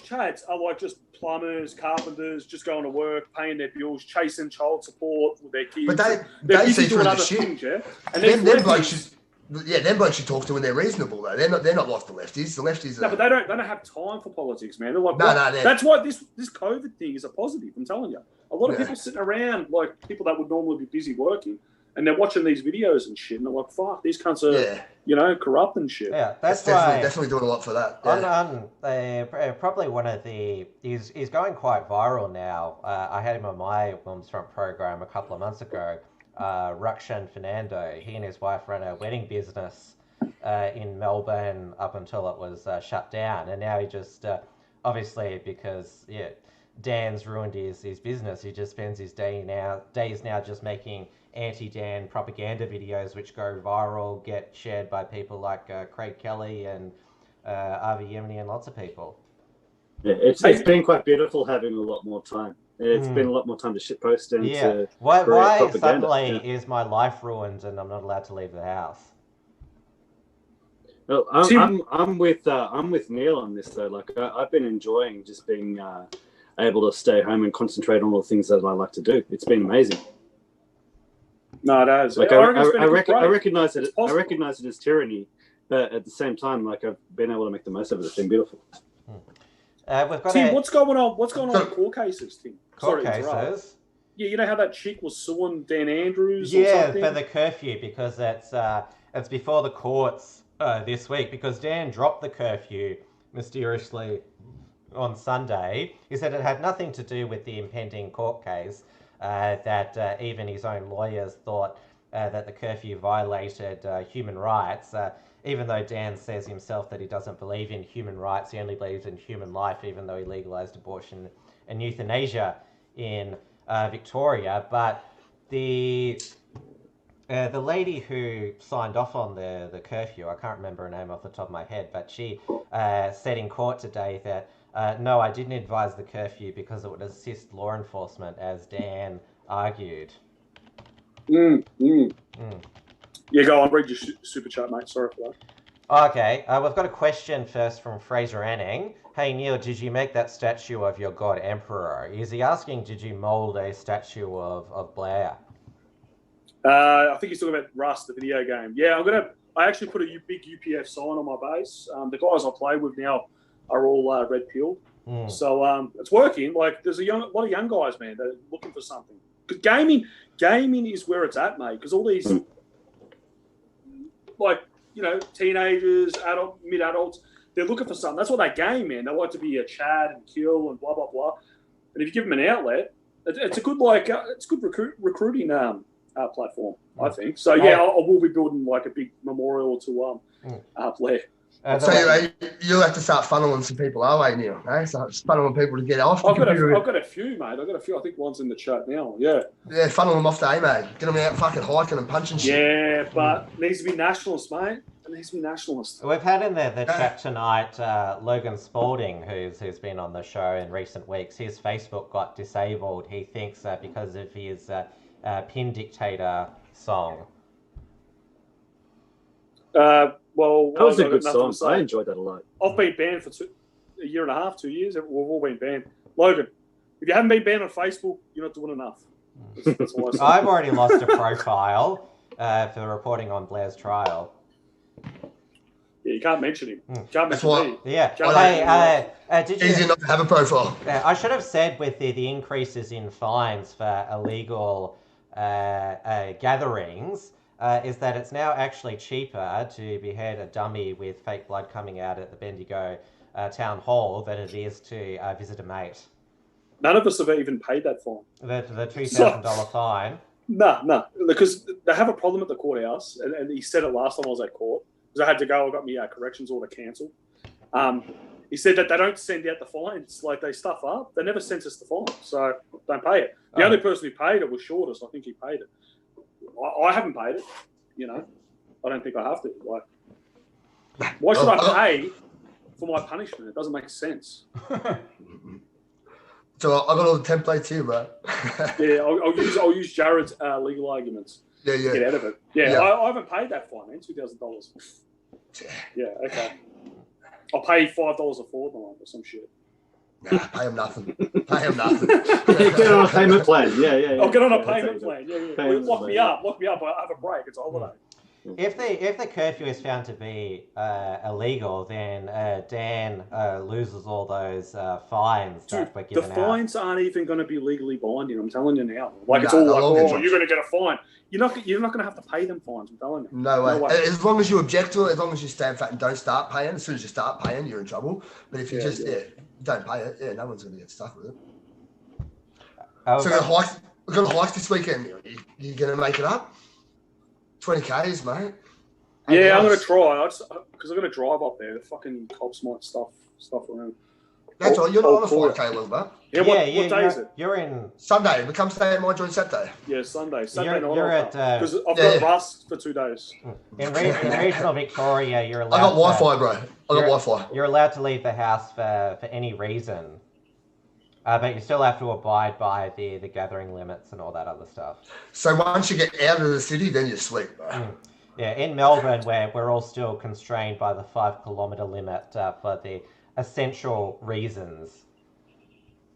chads are like just plumbers, carpenters, just going to work, paying their bills, chasing child support with their kids. But they're they busy see through doing the other shit. things, yeah. And them blokes you talk to when they're reasonable though. They're not like the lefties. The lefties. No, but they don't have time for politics, man. They're like, that's why this COVID thing is a positive. I'm telling you. A lot of people sitting around, like people that would normally be busy working, and they're watching these videos and shit, and they're like, "Fuck, these cunts are, corrupt and shit." Yeah, that's definitely doing a lot for that. Yeah. Probably one of he's going quite viral now. I had him on my Wilms Front program a couple of months ago. Rukshan Fernando, he and his wife ran a wedding business in Melbourne up until it was shut down, and now he just obviously because Dan's ruined his business. He just spends his days now just making anti-Dan propaganda videos, which go viral, get shared by people like Craig Kelly and Avi Yemeni and lots of people. Yeah, it's been quite beautiful having a lot more time. It's been a lot more time to shitpost and to why suddenly is my life ruined and I'm not allowed to leave the house? Well, I'm with Neil on this though. Like I've been enjoying just being able to stay home and concentrate on all the things that I like to do. It's been amazing. No, it has. Like I recognize it. I recognize it as tyranny, but at the same time, like I've been able to make the most of it. It's been beautiful. We've got Tim, what's going on? What's going on with court cases, Tim? Court cases. Yeah, you know how that chick was suing Dan Andrews? Yeah, for the curfew because it's before the courts this week because Dan dropped the curfew mysteriously on Sunday. He said it had nothing to do with the impending court case, that even his own lawyers thought that the curfew violated human rights, even though Dan says himself that he doesn't believe in human rights, he only believes in human life, even though he legalized abortion and euthanasia in Victoria. But the lady who signed off on the curfew, I can't remember her name off the top of my head, but she said in court today that no, I didn't advise the curfew because it would assist law enforcement, as Dan argued. Yeah, go on, read your super chat, mate. Sorry for that. Okay, we've got a question first from Fraser Anning. Hey Neil, did you make that statue of your god Emperor? Is he asking, did you mould a statue of Blair? I think he's talking about Rust, the video game. Yeah, I actually put a big UPF sign on my base. The guys I play with now are all red pilled. So it's working. Like, there's a lot of young guys, man, that are looking for something. Because gaming is where it's at, mate. Because all these, like, you know, teenagers, mid-adults, they're looking for something. That's what they game, man. They like to be a Chad and kill and blah, blah, blah. And if you give them an outlet, it's a good, like, it's good recruiting platform, I think. So, yeah, I will be building, like, a big memorial to Blair. So you'll have to start funneling some people our way, Neil. Eh? Start funneling people to get off. I've got a few, mate. I've got a few. I think one's in the chat now. Yeah. Yeah, funnel them off to AMAG. Get them out fucking hiking and punching shit. Yeah, but it needs to be nationalist, mate. It needs to be nationalist. We've had in the chat tonight Logan Spalding, who's been on the show in recent weeks. His Facebook got disabled, he thinks, because of his Pin Dictator song. Well, that was a good song. I enjoyed that a lot. I've been banned for a year and a half, 2 years. We've all been banned. Logan, if you haven't been banned on Facebook, you're not doing enough. That's all I say. I've already lost a profile for reporting on Blair's trial. Yeah, you can't mention him. Can't mention me. Yeah. Did you easy not to have a profile? I should have said with the increases in fines for illegal gatherings, is that it's now actually cheaper to behead a dummy with fake blood coming out at the Bendigo Town Hall than it is to visit a mate. None of us have even paid that fine. The $2,000 fine? No, because they have a problem at the courthouse, and he said it last time I was at court, because I had to go, I got my corrections order cancelled. He said that they don't send out the fines, like they stuff up. They never sent us the fine, so don't pay it. The only person who paid it was Shortest. I think he paid it. I haven't paid it, you know. I don't think I have to. Like, why should I pay for my punishment? It doesn't make sense. So I got all the templates here, bro. Yeah, I'll use Jarrad's legal arguments. Yeah. To get out of it. Yeah. I haven't paid that fine, man. $2,000. Yeah, okay. I'll pay $5 a fortnight or some shit. Nah, pay him nothing. Get on a payment plan. Yeah. I'll get on a payment plan. Yeah. Lock me up. I have a break. It's a holiday. If the curfew is found to be illegal, then Dan loses all those fines that were given out. The fines aren't even going to be legally binding. I'm telling you now. Like, it's all like, you're going to get a fine. You're not going to have to pay them fines. I'm telling you. No way. As long as you object to it, as long as you stand fat and don't start paying, as soon as you start paying, you're in trouble. But if you don't pay it, no one's going to get stuck with it. So we're going to hike this weekend. You going to make it up? 20 Ks, mate. Yeah, I'm going to try. Because I'm going to drive up there. The fucking cops might stuff around. That's right. You're not on a 5K, little bit. Yeah, what day is it? You're in... Sunday. We come stay at my joint Saturday. Yeah, Sunday. You're at... Because I've got Rust for 2 days. In regional Victoria, you're allowed... I got Wi-Fi, bro. I got Wi-Fi. You're allowed to leave the house for any reason. But you still have to abide by the gathering limits and all that other stuff. So once you get out of the city, then you're sweet, bro. Yeah, in Melbourne, where we're all still constrained by the 5-kilometre limit for the essential reasons.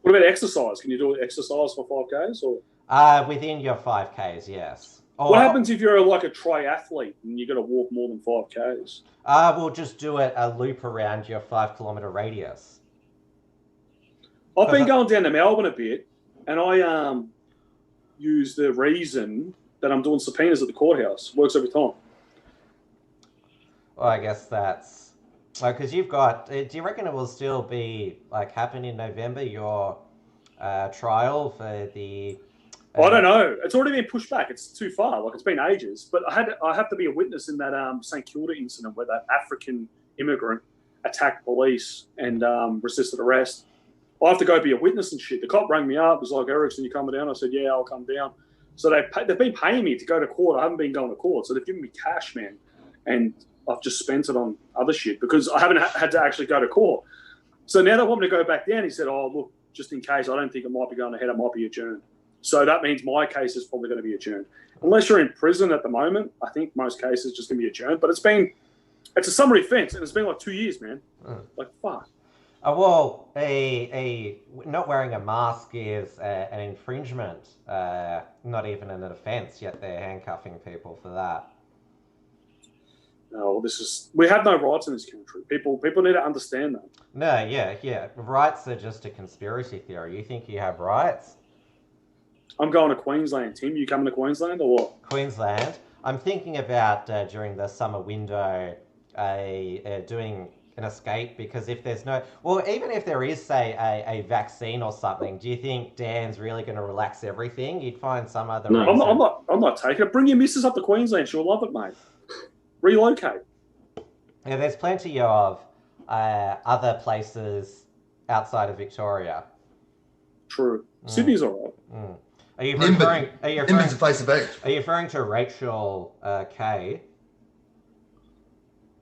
What about exercise? Can you do exercise for 5Ks? Or within your 5Ks, yes. What happens if you're like a triathlete and you've got to walk more than 5Ks? We'll just do a loop around your 5-kilometre radius. I've been going down to Melbourne a bit, and I use the reason that I'm doing subpoenas at the courthouse. Works every time. Well, I guess that's... because you've got... do you reckon it will still be, happen in November, your trial for the I don't know. It's already been pushed back. It's too far. Like, it's been ages. But I have to be a witness in that St Kilda incident where that African immigrant attacked police and resisted arrest. I have to go be a witness and shit. The cop rang me up. Was like, Erikson, you coming down? I said, yeah, I'll come down. So they've been paying me to go to court. I haven't been going to court. So they've given me cash, man. And I've just spent it on other shit because I haven't had to actually go to court. So now they want me to go back down. He said, oh, look, just in case, I don't think it might be going ahead. It might be adjourned. So that means my case is probably going to be adjourned. Unless you're in prison at the moment, I think most cases just going to be adjourned. But it's a summary offence, and it's been like 2 years, man. Like, fuck. Well, a not wearing a mask is an infringement, not even an offence, yet they're handcuffing people for that. No, we have no rights in this country. People need to understand that. No, yeah. Rights are just a conspiracy theory. You think you have rights? I'm going to Queensland. Tim, you coming to Queensland or what? Queensland. I'm thinking about during the summer window doing an escape, because if there's even if there is, say, a vaccine or something, do you think Dan's really going to relax everything? You'd find some other reason. I'm not taking it. Bring your missus up to Queensland. She'll love it, mate. Relocate. Yeah, there's plenty of other places outside of Victoria. True. Sydney's all right. Are you referring Nimben's a place to be. Are you referring to Rachel Kay?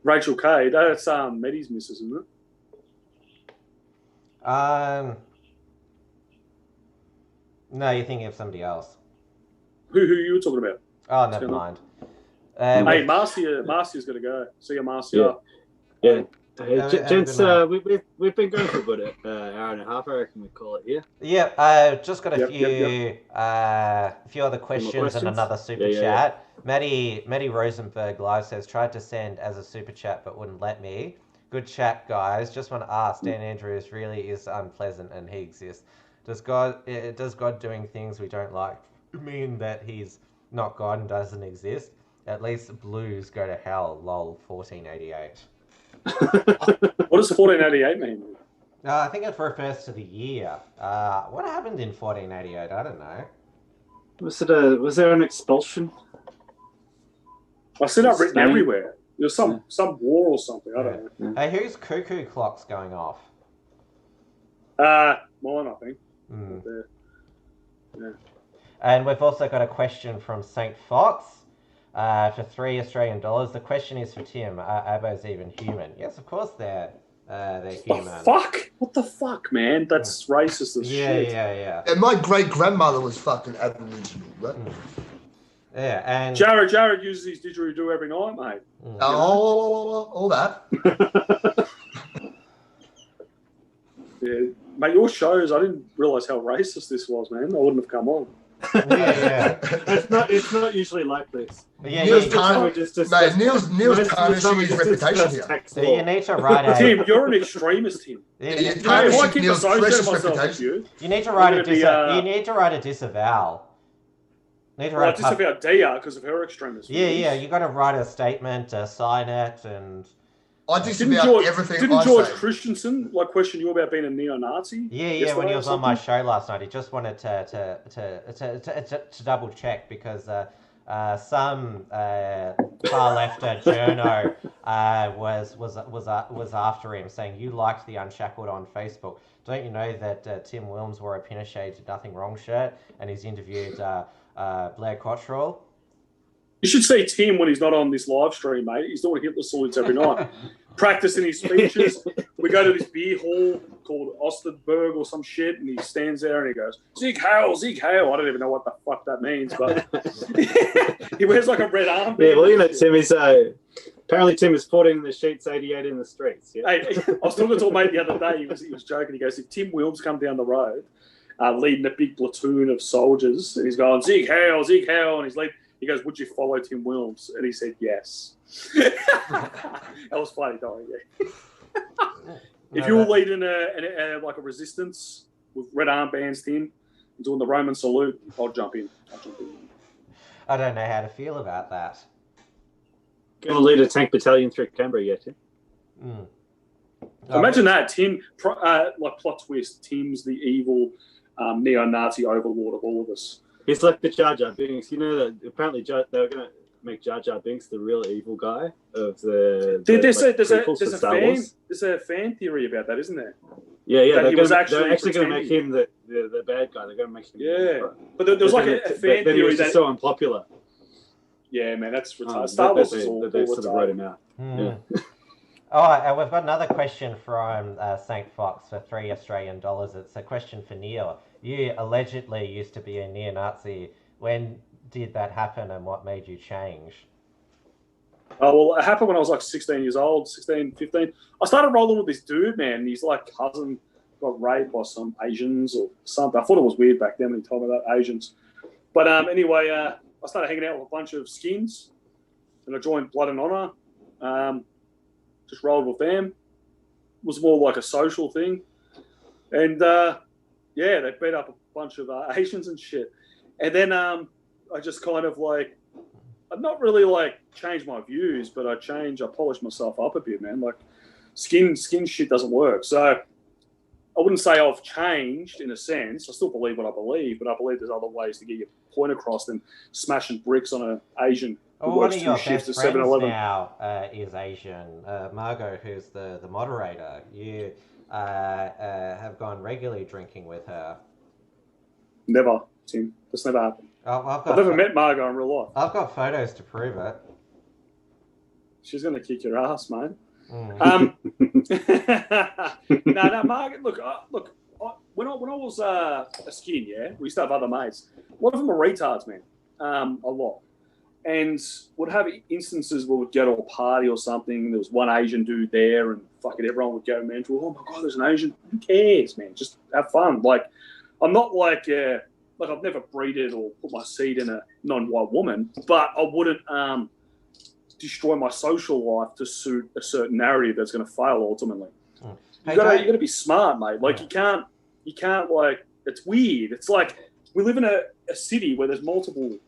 Rachel Kay, that's Matty's missus, isn't it? No, you're thinking of somebody else. Who you were talking about? Oh, never mind. Hey, Marcia's got to go. See you, Marcia. Yeah. Hey, gents, we've been going for about an hour and a half, I reckon we call it here. Yeah, just got a few other questions and another super chat. Matty Rosenberg live says, tried to send as a super chat but wouldn't let me. Good chat, guys. Just want to ask, Dan Andrews really is unpleasant and he exists. Does God doing things we don't like mean that he's not God and doesn't exist? At least blues go to hell, lol, 1488. What does 1488 mean? I think it refers to the year. What happened in 1488? I don't know. Was there an expulsion? I see that written everywhere. There's some war or something. I don't know. Hey, whose cuckoo clock's going off? Mine, I think. Yeah. And we've also got a question from St. Fox. For $3 Australian. The question is for Tim. Are Abos even human? Yes, of course they're human. What the fuck, man? That's racist as shit. Yeah. And my great-grandmother was fucking Aboriginal, right? Yeah, and... Jarrad uses his didgeridoo every night, mate. All that. Yeah, mate, your shows, I didn't realise how racist this was, man. I wouldn't have come on. Yeah. It's not usually like this. Neil's tarnishing his reputation here. So you need to write a... Tim, you're an extremist, Tim. If I keep associating myself with you, you need to write a disavow. Disavow Dia because of her extremism. Yeah. You got to write a statement, sign it, and... I disavow everything. Didn't George Christensen question you about being a neo-Nazi? Yeah. When he was on my show last night, he just wanted to double check because some far left journo was after him, saying you liked the Unshackled on Facebook. Don't you know that Tim Wilms wore a Pinochet did nothing wrong shirt and he's interviewed Blair Cottrell? You should see Tim when he's not on this live stream, mate. He's doing Hitler salutes every night, practicing his speeches. We go to this beer hall called Osterberg or some shit, and he stands there and he goes, Sieg Heil, Sieg Heil. I don't even know what the fuck that means, but he wears like a red armband. Yeah, well, Tim is... apparently Tim is 14 in the sheets, 88 in the streets. Yeah. Hey, I was talking to a mate the other day. He was joking. He goes, if Tim Wilms come down the road leading a big platoon of soldiers, and he's going, Sieg Heil, Sieg Heil, and he's leading... He goes, would you follow Tim Wilms? And he said, yes. That was funny, though, yeah. If you're leading a resistance with red armbands, Tim, and doing the Roman salute, I'll jump in. I don't know how to feel about that. Going to lead a tank battalion through Canberra yet, Tim? Imagine that, Tim, plot twist, Tim's the evil neo-Nazi overlord of all of us. He's like the Jar Jar Binks. You know that apparently they were going to make Jar Jar Binks the real evil guy of the There's prequels for Star Wars. There's a fan theory about that, isn't there? Yeah. They're actually going to make him the bad guy. They're going to make him. Yeah, but there was like a fan theory he was that so unpopular. Yeah, man, that's retarded. Star Wars is all they sort of wrote him out. Yeah. All right, and we've got another question from St. Fox for $3 Australian. It's a question for Neil. You allegedly used to be a neo-Nazi. When did that happen and what made you change? Oh, well, it happened when I was like 16 years old, 16, 15. I started rolling with this dude, man. His like cousin got raped by some Asians or something. I thought it was weird back then when he told me about Asians. But anyway, I started hanging out with a bunch of skins and I joined Blood and Honor. Just rolled with them. It was more like a social thing. And yeah, they beat up a bunch of Asians and shit. And then I just kind of like, I've not really like changed my views, but I polished myself up a bit, man. Like skin shit doesn't work. So I wouldn't say I've changed in a sense. I still believe what I believe, but I believe there's other ways to get your point across than smashing bricks on an Asian. One of your best friends now is Asian. Margot, who's the moderator. You have gone regularly drinking with her. Never, Tim. That's never happened. I've never met Margot in real life. I've got photos to prove it. She's going to kick your ass, mate. Mm. No, Margaret. Look. When I was a skin, we used to have other mates. A lot of them are retards, man. A lot, and would have instances where we'd go to a party or something. There was one Asian dude there, and fucking everyone would go mental. Oh my god, there's an Asian. Who cares, man? Just have fun. Like, I'm not like I've never breeded or put my seed in a non-white woman, but I wouldn't destroy my social life to suit a certain narrative that's going to fail ultimately. You got to be smart, mate. Like you can't like, it's weird. It's like we live in a city where there's multiple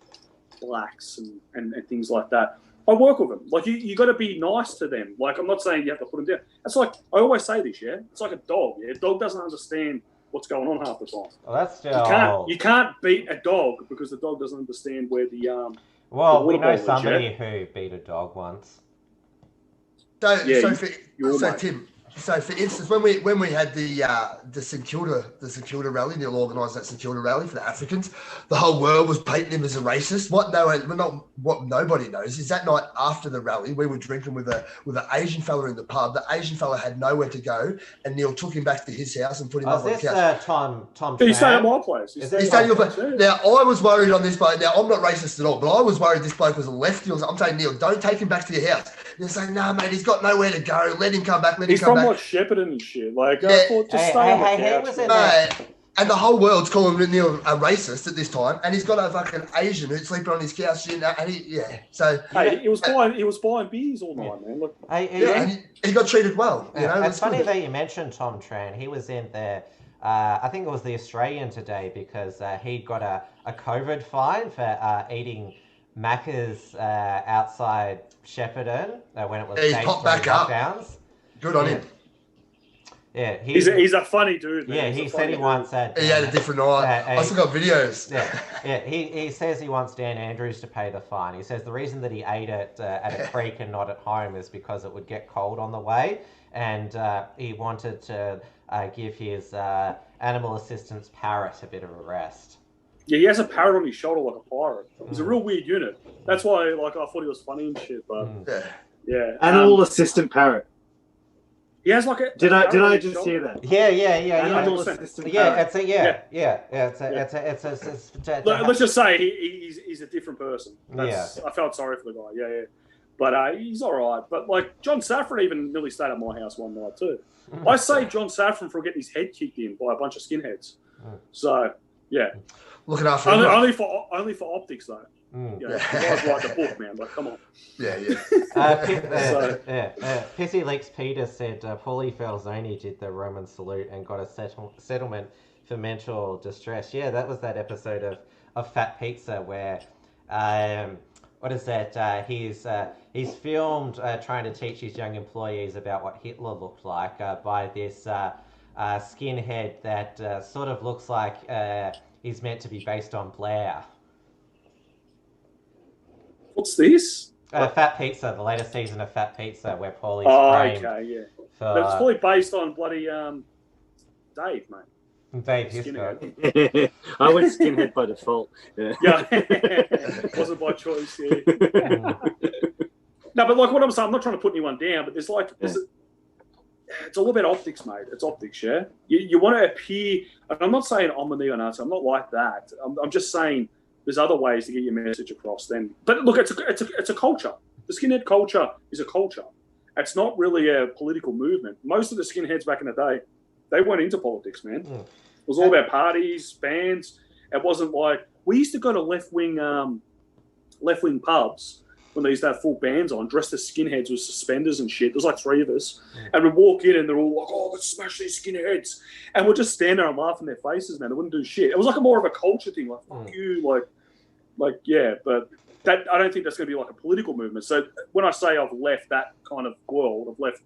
blacks and things like that. I work with them. Like you got to be nice to them. Like I'm not saying you have to put them down. It's like I always say this. Yeah, it's like a dog. Yeah, a dog doesn't understand what's going on half the time. Well, that's still... You can't beat a dog because the dog doesn't understand where the Well, we know somebody who beat a dog once. Tim. So, for instance, when we had the St Kilda rally, Neil organised that St Kilda rally for the Africans, the whole world was painting him as a racist. What nobody knows is that night after the rally, we were drinking with an Asian fella in the pub. The Asian fella had nowhere to go, and Neil took him back to his house and put him up on the couch. Tom he stayed at my place. He stayed at your place. Now, I was worried on this bloke. Now, I'm not racist at all, but I was worried this bloke was a lefty. I'm saying, Neil, don't take him back to your house. You're saying, no, mate, he's got nowhere to go. Let him come back. He's from like Shepparton and shit. Like, I thought, just stay on the couch. And the whole world's calling Neil a racist at this time, and he's got a fucking Asian who's sleeping on his couch, and he was buying beers all night, man. Look, and he got treated well. You know, it's funny that you mentioned Tom Tran. He was in there. I think it was the Australian today because he got a COVID fine for eating Macca's outside Shepparton when it was he's popped back up. Good on him. Yeah, he's a funny dude, man. Yeah, he said he once had... He had a different eye. I still got videos. Yeah. He says he wants Dan Andrews to pay the fine. He says the reason that he ate it at a creek and not at home is because it would get cold on the way, and he wanted to give his animal assistance parrot a bit of a rest. Yeah, he has a parrot on his shoulder like a pirate. He's a real weird unit. That's why, like, I thought he was funny and shit. But yeah, animal assistant parrot. He has like a. Did I just hear that? Yeah. Animal assistant parrot. Let's just say he's a different person. I felt sorry for the guy. Yeah. But he's all right. But like John Safran even nearly stayed at my house one night too. I saved John Safran from getting his head kicked in by a bunch of skinheads. So yeah. Looking after only for optics though. Yeah, you guys write the book, man. But come on. Pissy Leaks Peter said Paulie Falzoni did the Roman salute and got a settlement for mental distress. Yeah, that was that episode of Fat Pizza where what is that? He's filmed trying to teach his young employees about what Hitler looked like by this skinhead that sort of looks like is meant to be based on Blair. What's this? Fat Pizza, the latest season of Fat Pizza, where Paulie's framed. Okay, yeah. For That's probably based on bloody Dave, mate. Dave Skinhead. Hiscox. I went skinhead by default. Yeah. Wasn't by choice. Yeah. No, but like what I'm saying, I'm not trying to put anyone down, but it's all about optics, mate. It's optics, yeah. You want to appear, and I'm not saying I'm a neo-Nazi. I'm not like that. I'm just saying there's other ways to get your message across. But look, it's a culture. The skinhead culture is a culture. It's not really a political movement. Most of the skinheads back in the day, they weren't into politics, man. It was all about parties, bands. It wasn't like we used to go to left-wing pubs when they used to have full bands on, dressed as skinheads with suspenders and shit. There's like 3 of us. And we'd walk in and they're all like, oh, let's smash these skinheads. And we'd just stand there and laugh in their faces, man. They wouldn't do shit. It was like more of a culture thing, like, fuck you, like, yeah. But that I don't think that's going to be like a political movement. So when I say I've left that kind of world, I've left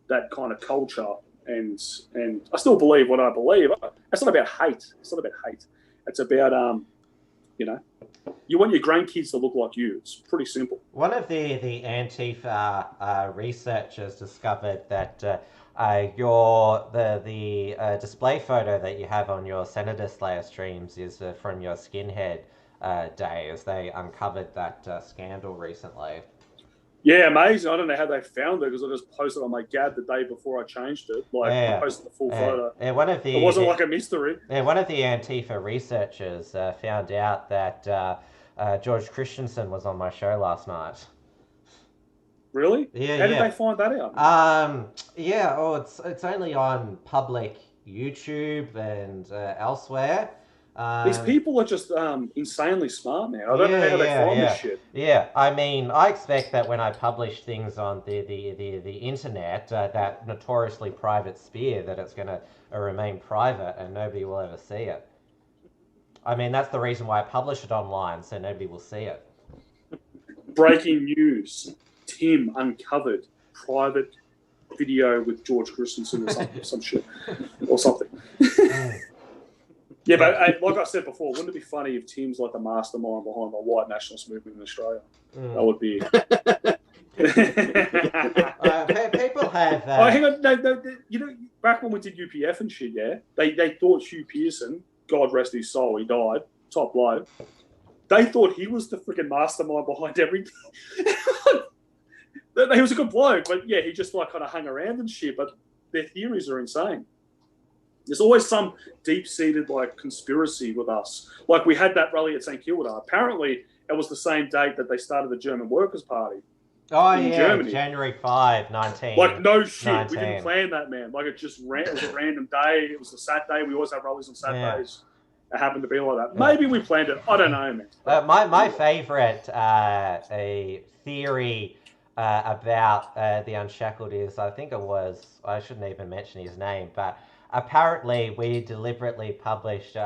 that kind of culture, and I still believe what I believe. It's not about hate. It's not about hate. It's about, you want your grandkids to look like you. It's pretty simple. One of the Antifa researchers discovered that the display photo that you have on your Senator Slayer streams is from your skinhead days. They uncovered that scandal recently. Yeah, amazing. I don't know how they found it because I just posted on my Gab the day before I changed it. I posted the full photo. It wasn't like a mystery. One of the Antifa researchers found out that George Christensen was on my show last night. Really? Yeah. How did they find that out? It's only on public YouTube and elsewhere. These people are just insanely smart, man. I don't know how they find this shit. Yeah, I mean, I expect that when I publish things on the internet, that notoriously private sphere, that it's going to remain private and nobody will ever see it. I mean, that's the reason why I publish it online, so nobody will see it. Breaking news. Tim uncovered private video with George Christensen or something, some shit. Or something. Yeah, but like I said before, wouldn't it be funny if Tim's like the mastermind behind the white nationalist movement in Australia? That would be. People have. Hang on, no. You know, back when we did UPF and shit, yeah, they thought Hugh Pearson, God rest his soul, he died, top low. They thought he was the freaking mastermind behind everything. He was a good bloke, but yeah, he just like kind of hung around and shit. But their theories are insane. There's always some deep-seated like conspiracy with us. Like we had that rally at St Kilda. Apparently, it was the same date that they started the German Workers' Party. Oh yeah, Germany. January 5, 19. Like no shit, 19. We didn't plan that, man. Like it was a random day. It was a Saturday. We always have rallies on Saturdays. Yeah. It happened to be like that. Yeah. Maybe we planned it. I don't know, man. My favorite theory about the Unshackled is, I think it was, I shouldn't even mention his name, but apparently we deliberately published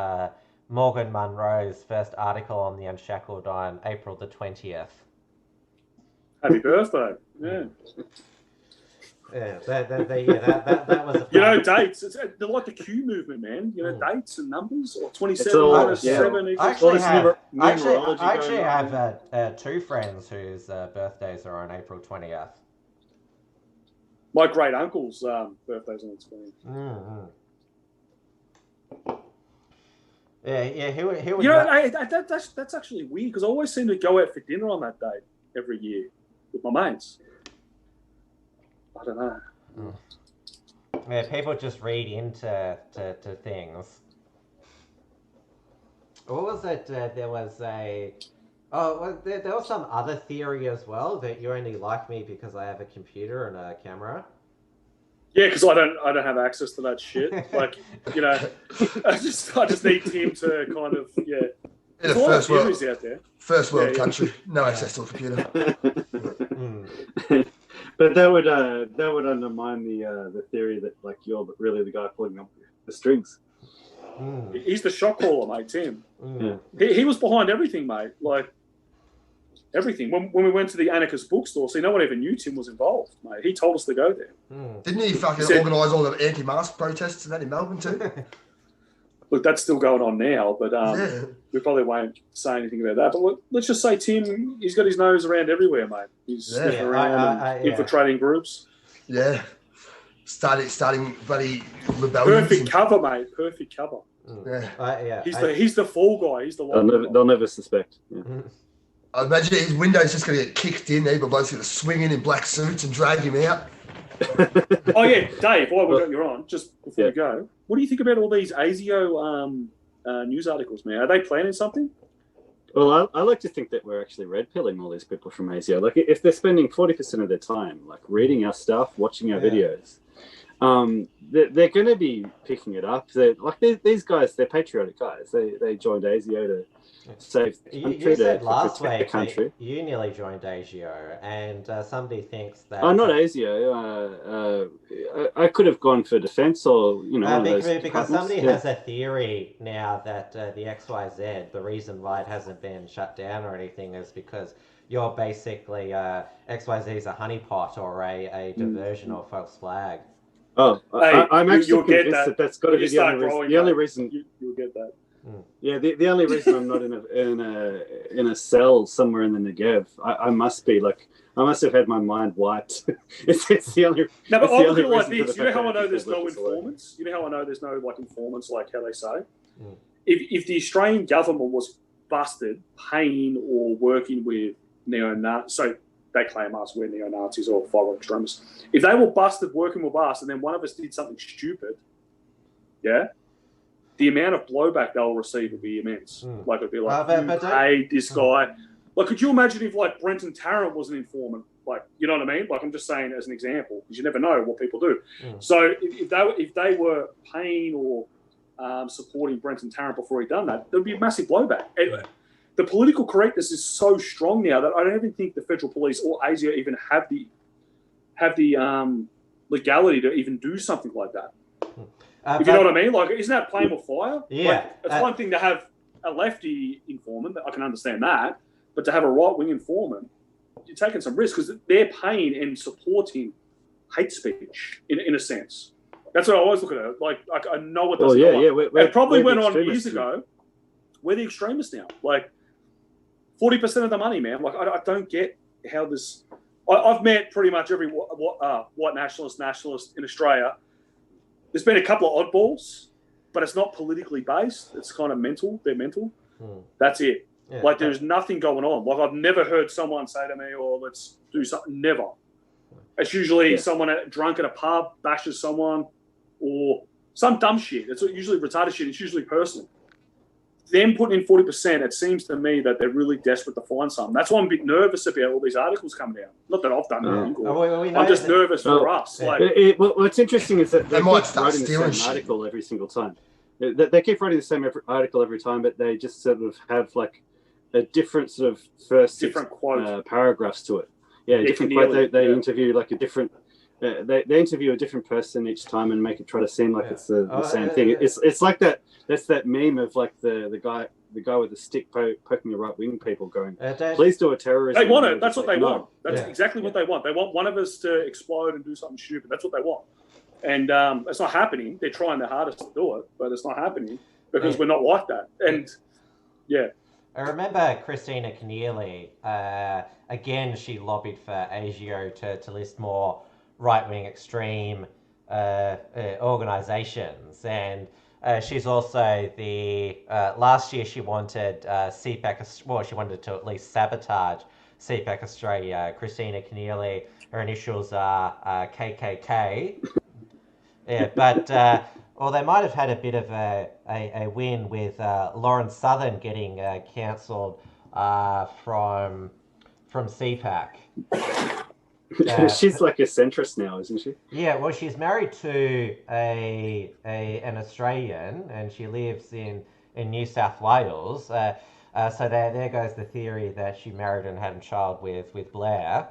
Morgan Munro's first article on the Unshackled on April the 20th. Happy birthday. Yeah. Yeah, that was a dates. They're like the Q movement, man. Dates and numbers, or 27 minus 7. I actually have 2 friends whose birthdays are on April 20th. My great uncle's birthday's on the 20th. Yeah. He would. That's actually weird because I always seem to go out for dinner on that day every year with my mates. I don't know. Yeah, people just read into to things. What was it? There was there was some other theory as well that you only like me because I have a computer and a camera. Yeah, because I don't have access to that shit. Like, I just need Tim to kind of In a first world country, no access to a computer. But that would undermine the theory that like you're really the guy pulling up the strings. He's the shot caller, mate, Tim. He was behind everything, mate. Like everything. When we went to the anarchist bookstore, no one even knew Tim was involved, mate. He told us to go there. Didn't he fucking organise all the anti-mask protests and that in Melbourne too? look, that's still going on now, but Yeah. we probably won't say anything about that. But look, let's just say Tim, he's got his nose around everywhere, mate. He's sniffing around and infiltrating groups. Yeah. Starting bloody rebellions. Perfect cover, mate. Perfect cover. Yeah. He's the fall guy. He's the one. They'll never suspect. Yeah. I imagine his window's just going to get kicked in. They're both going to swing in black suits and drag him out. Oh yeah, Dave. While we got you on, just before we go, what do you think about all these ASIO news articles, man? Are they planning something? Well, I like to think that we're actually red pilling all these people from ASIO. Like, if they're spending 40% of their time like reading our stuff, watching our videos, they're going to be picking it up. These guys, they're patriotic guys. They joined ASIO to save the country. You said last protect week the country. you nearly joined ASIO, and somebody thinks that. Oh, not ASIO. I could have gone for defence or one of those because somebody has a theory now that the XYZ, the reason why it hasn't been shut down or anything, is because you're basically XYZ is a honeypot or a diversion or false flag. Oh, I'm actually convinced that's got to be the only reason. You'll get that. Yeah, the only reason I'm not in a cell somewhere in the Negev, I must have had my mind wiped. it's the only. No, but I look at it like this. You know how I know there's no informants? You know how I know there's no informants, like how they say? If the Australian government was busted paying or working with neo-Nazis, so they claim us, we're neo-Nazis or foreign extremists. If they were busted working with us and then one of us did something stupid, the amount of blowback they'll receive would be immense. Like, it'd be like, you paid this guy. Like, could you imagine if, like, Brenton Tarrant was an informant? Like, you know what I mean? Like, I'm just saying as an example, because you never know what people do. So if they were paying or supporting Brenton Tarrant before he'd done that, there'd be a massive blowback. And the political correctness is so strong now that I don't even think the federal police or ASIO even have the legality to even do something like that. If you know what I mean? Like, isn't that playing with fire? Yeah. Like, it's one thing to have a lefty informant, I can understand that, but to have a right-wing informant, you're taking some risks because they're paying and supporting hate speech in a sense. That's what I always look at it. Like I know what doesn't go on. It probably went on years ago. We're the extremists now. Like, 40% of the money, man. Like, I don't get how this... I've met pretty much every white nationalist in Australia. There's been a couple of oddballs, but it's not politically based. It's kind of mental. They're mental. That's it. Yeah, like, there's nothing going on. Like, I've never heard someone say to me, "Oh, let's do something." Never. It's usually someone drunk at a pub bashes someone, or some dumb shit. It's usually retarded shit. It's usually personal. Them putting in 40%, it seems to me that they're really desperate to find something. That's why I'm a bit nervous about all these articles coming out. Not that I've done anything. I'm just nervous for us. Like, what's interesting is that they might keep start writing stealing the same article every single time. They keep writing the same article every time, but they just sort of have like a different sort of first quote paragraphs to it. Yeah, different quote. They interview like a different. They interview a different person each time and make it try to seem like it's the same thing. It's like that. That's that meme of like the guy with the stick poking the right wing people going, please do a terrorism. They want it. That's what they want. That's exactly what they want. They want one of us to explode and do something stupid. That's what they want. And it's not happening. They're trying their hardest to do it, but it's not happening because we're not like that. And I remember Christina Keneally, again, she lobbied for ASIO to list more right-wing extreme organisations, and she's also the last year she wanted CPAC. Well, she wanted to at least sabotage CPAC Australia. Christina Keneally, her initials are KKK. But they might have had a bit of a win with Lauren Southern getting cancelled from CPAC. She's like a centrist now, isn't she? Yeah, well, she's married to an Australian, and she lives in New South Wales. So there goes the theory that she married and had a child with Blair.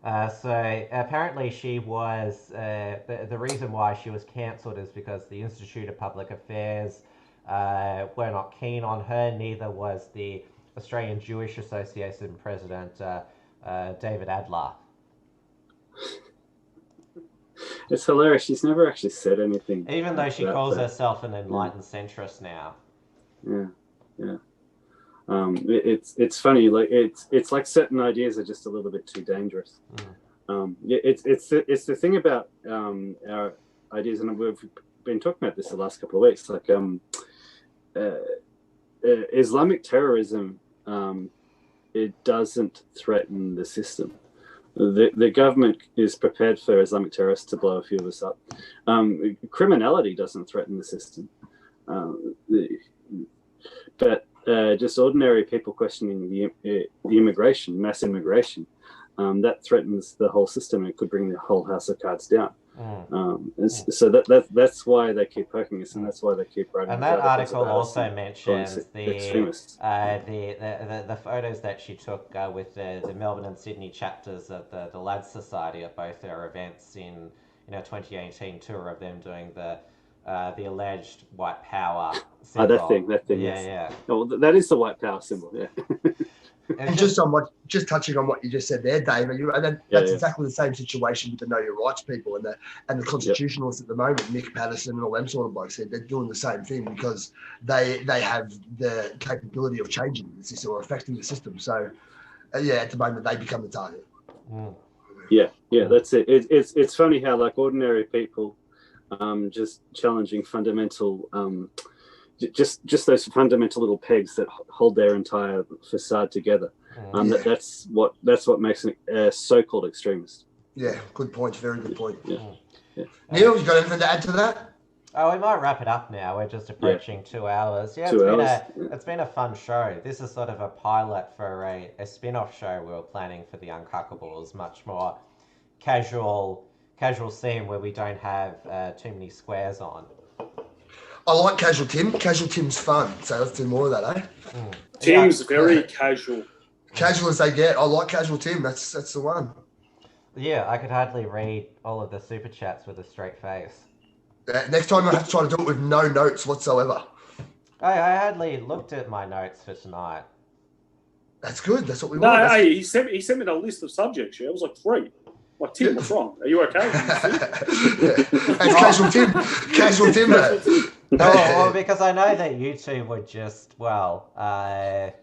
So apparently she was the reason why she was cancelled is because the Institute of Public Affairs were not keen on her. Neither was the Australian Jewish Association president. David Adler. It's hilarious. She's never actually said anything. Even though she like calls that. herself an enlightened centrist now. Yeah. It's funny. Like it's like certain ideas are just a little bit too dangerous. It's the thing about our ideas, and we've been talking about this the last couple of weeks. Like Islamic terrorism, it doesn't threaten the system. The government is prepared for Islamic terrorists to blow a few of us up. Criminality doesn't threaten the system, but just ordinary people questioning the immigration, mass immigration, that threatens the whole system and it could bring the whole house of cards down. So that's why they keep poking us, and that's why they keep writing. And that article also mentions extremists. the photos that she took with the Melbourne and Sydney chapters of the Lads Society at both their events in 2018 tour of them doing the alleged white power symbol. That thing. Yeah. Oh, that is the white power symbol. Yeah. And just touching on what you just said there, Dave, that's exactly the same situation with the Know Your Rights people and the constitutionalists at the moment, Nick Patterson and all them sort of blokes. They're doing the same thing because they have the capability of changing the system or affecting the system. So, at the moment they become the target. Yeah, that's it. It's funny how like ordinary people, just challenging fundamental. Just those fundamental little pegs that hold their entire facade together. That's what makes a so-called extremist. Yeah, good point. Very good point. Yeah. Neil, you got anything to add to that? Oh, we might wrap it up now. We're just approaching 2 hours. Yeah, it's been a fun show. This is sort of a pilot for a spin-off show we were planning for the Uncuckables, much more casual scene where we don't have too many squares on. I like Casual Tim. Casual Tim's fun, so let's do more of that, eh? Tim's very casual. Casual as they get. I like Casual Tim. That's the one. Yeah, I could hardly read all of the super chats with a straight face. Next time I have to try to do it with no notes whatsoever. I hardly looked at my notes for tonight. That's good. That's what we want. No, he sent me a list of subjects. Yeah, it was like 3. Like, Tim, what's wrong? Are you okay? It's Casual Tim. Casual Tim, mate. Well, because I know that you two would just, talk about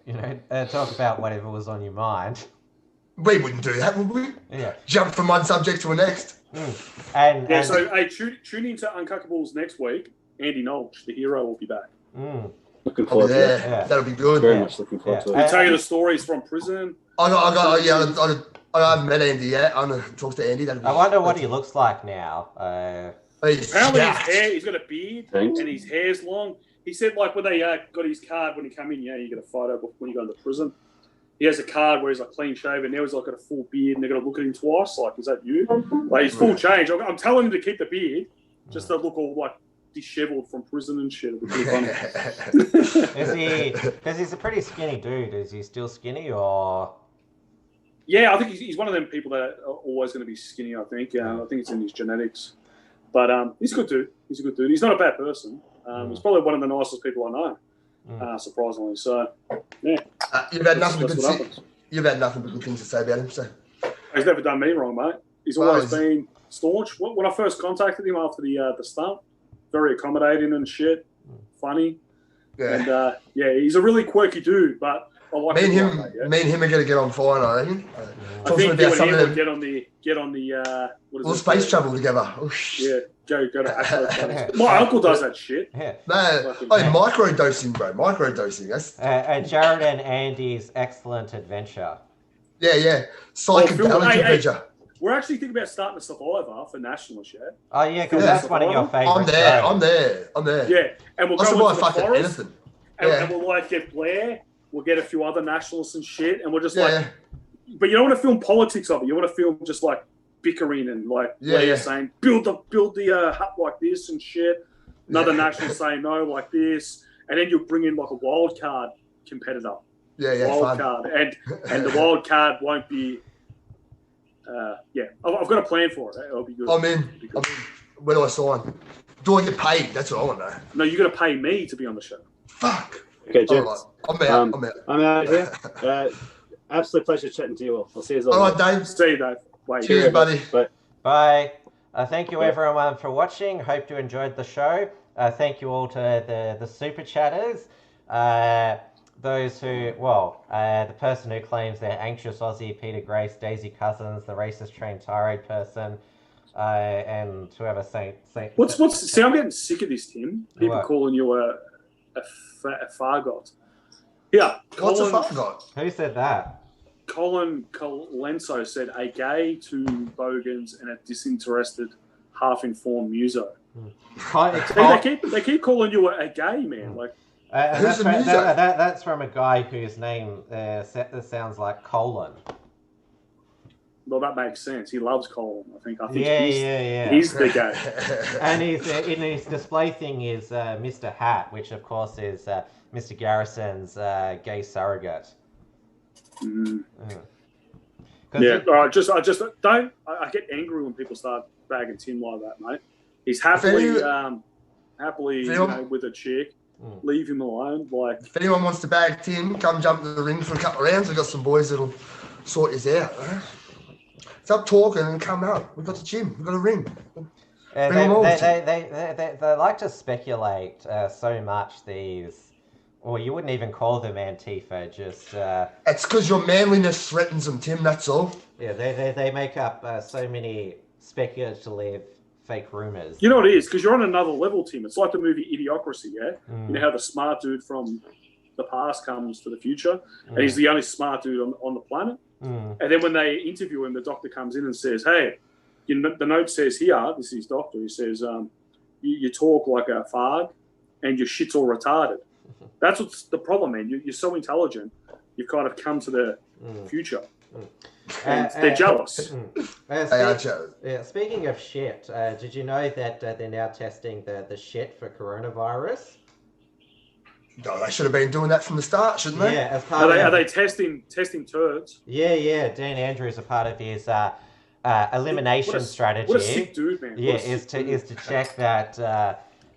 whatever was on your mind. We wouldn't do that, would we? Yeah. Jump from one subject to the next. So, hey, tune into Uncuckables next week. Andy Knowles, the hero, will be back. Looking forward to that. Yeah, that'll be good. Very much looking forward to it. He'll tell you the stories from prison. I haven't met Andy yet. I'm going to talk to Andy. I wonder what he looks like now. Apparently he's got a beard and his hair's long. He said, like, when they got his card when he come in, you get a photo when you go into prison. He has a card where he's like clean shaven. Now he's like got a full beard and they're going to look at him twice. Like, is that you? Like, he's full change. I'm telling him to keep the beard just to look all like disheveled from prison and shit. It'll be funny. Because he's a pretty skinny dude. Is he still skinny or... Yeah, I think he's one of them people that are always going to be skinny, I think. I think it's in his genetics. But he's a good dude. He's not a bad person. He's probably one of the nicest people I know, surprisingly. So, yeah. You've had nothing but good things to say about him. So he's never done me wrong, mate. He's always been staunch. When I first contacted him after the stunt, very accommodating and shit, funny. Yeah. And, he's a really quirky dude, but... Me and him are going to get on fine, I reckon. I think you and him will get on the space travel together. Yeah, go to Astro. My uncle does that shit. Yeah. Micro-dosing, bro. Micro-dosing. That's... Jarrad and Andy's excellent adventure. Yeah. Psychedelic adventure. We're actually thinking about starting a Survivor for Nationalist, yeah? Oh, yeah, because that's one of your favourite shows. I'm there. Yeah, and we'll go into the forest. Anything. And we'll like get Blair. We'll get a few other nationalists and shit, and we'll just but you don't want to film politics of it. You want to film just like bickering and like saying build the hut like this and shit. Another nationalist saying no like this, and then you'll bring in like a wild card competitor. Wild card, and the wild card won't be. I've got a plan for it. It'll be good. I'm in. Where do I sign? Do I get paid? That's what I want to know. No, you got to pay me to be on the show. Fuck. Okay, gents. I'm out. I'm out here. Absolute pleasure chatting to you all. I'll see you all. All right, Dave. See you, Dave. Bye. Cheers, buddy. Bye. Bye. Thank you everyone for watching. Hope you enjoyed the show. Thank you all to the super chatters. Those who, the person who claims they're anxious Aussie, Peter Grace, Daisy Cousins, the racist trained tirade person, and whoever Saint. See, I'm getting sick of this, Tim. People calling you a fargot. Yeah. What's a fargot? Who said that? Colin Colenso said a gay, two bogans, and a disinterested, half-informed muso. They keep calling you a gay man. Like, who's a muso? That's from a guy whose name sounds like Colin. Well, that makes sense. He loves Colin. I think yeah. He's the gay. And in his display thing is Mr. Hat, which of course is Mr. Garrison's gay surrogate. Yeah, I just don't. I get angry when people start bagging Tim like that, mate. He's happily with a chick. Leave him alone. Like, if anyone wants to bag Tim, come jump in the ring for a couple of rounds. We've got some boys that'll sort you out. Stop talking and come out. We've got the gym. We've got a ring. They like to speculate so much these. Or you wouldn't even call them Antifa, just... It's because your manliness threatens them, Tim, that's all. Yeah, they make up so many speculative fake rumours. You know what it is? Because you're on another level, Tim. It's like the movie Idiocracy, yeah? You know how the smart dude from the past comes to the future, and he's the only smart dude on the planet? And then when they interview him, the doctor comes in and says, hey, the note says here, this is his doctor, he says, you talk like a fag, and your shit's all retarded. That's what's the problem, man. You're so intelligent. You've kind of come to the future. And they're jealous. They are jealous. Speaking of shit, did you know that they're now testing the shit for coronavirus? No, they should have been doing that from the start, shouldn't they? Yeah. Are they testing turds? Yeah. Dan Andrews, a part of his elimination strategy. What a sick dude, man. Yeah, is to check that.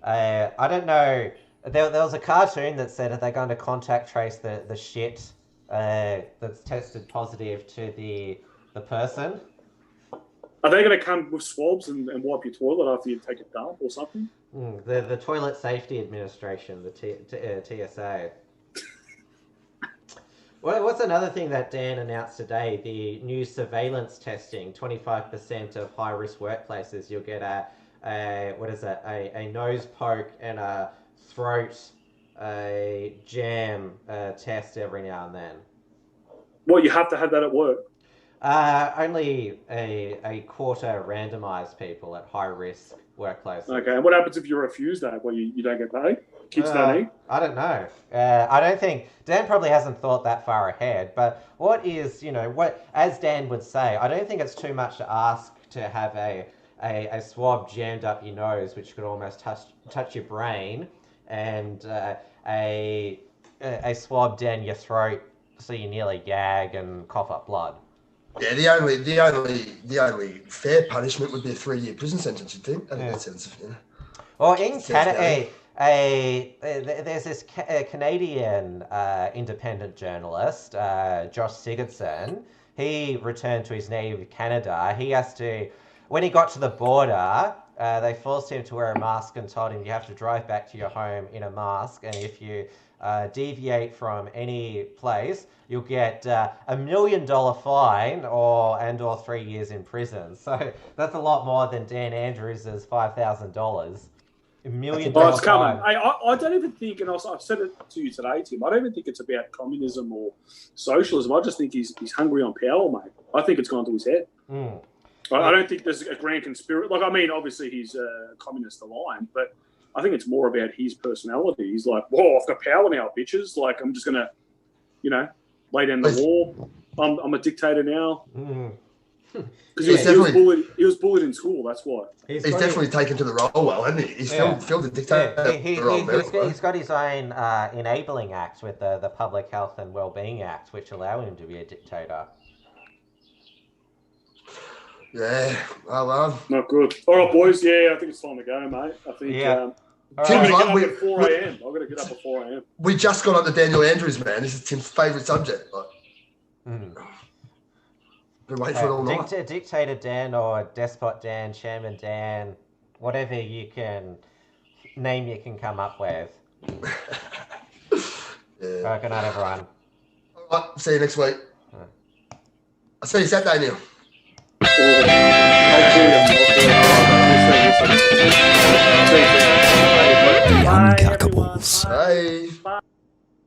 I don't know. There was a cartoon that said that they're going to contact trace the shit that's tested positive to the person. Are they going to come with swabs and wipe your toilet after you take a dump or something? The Toilet Safety Administration, the TSA. What's another thing that Dan announced today? The new surveillance testing. 25% of high-risk workplaces, you'll get a nose poke and a throat jam test every now and then. Well, you have to have that at work. Only a quarter randomised people at high risk workplaces. Okay, and what happens if you refuse that? Well, you don't get paid? Kids don't eat? I don't know. I don't think Dan probably hasn't thought that far ahead. But what is, as Dan would say, I don't think it's too much to ask to have a swab jammed up your nose, which could almost touch your brain, and a swab down your throat so you nearly gag and cough up blood. Yeah, the only fair punishment would be a 3-year prison sentence, you'd think. I think that sounds, Well, in Canada, there's this Canadian independent journalist, Josh Sigurdsson. He returned to his native Canada. He has to, when he got to the border, they forced him to wear a mask and told him you have to drive back to your home in a mask, and if you deviate from any place, you'll get $1 million fine or 3 years in prison. So that's a lot more than Dan Andrews' $5,000. $1 million it's coming. fine. I don't even think, and I've said it to you today, Tim, I don't even think it's about communism or socialism. I just think he's hungry on power, mate. I think it's gone to his head. I don't think there's a grand conspiracy. Like, I mean, obviously he's communist aligned, but I think it's more about his personality. He's like, whoa, I've got power now, bitches. Like, I'm just going to, lay down the law. I'm a dictator now. Because he was bullied in school, that's why. He's definitely taken to the role well, hasn't he? He's filled the dictator role. He's got his own enabling act with the Public Health and Wellbeing Act, which allow him to be a dictator. Yeah, well. Not good. All right, boys. Yeah, I think it's time to go, mate. I think... I'm going to get up at 4 a.m. I'm going to get up at 4 a.m. We just got on to Daniel Andrews, man. This is Tim's favourite subject. Been waiting for it all night. Dictator Dan or Despot Dan, Chairman Dan, whatever you can name you can come up with. Yeah. Good night, everyone. All right, see you next week. I'll see you Saturday, Neil. Uncuckables. Bye. Bye.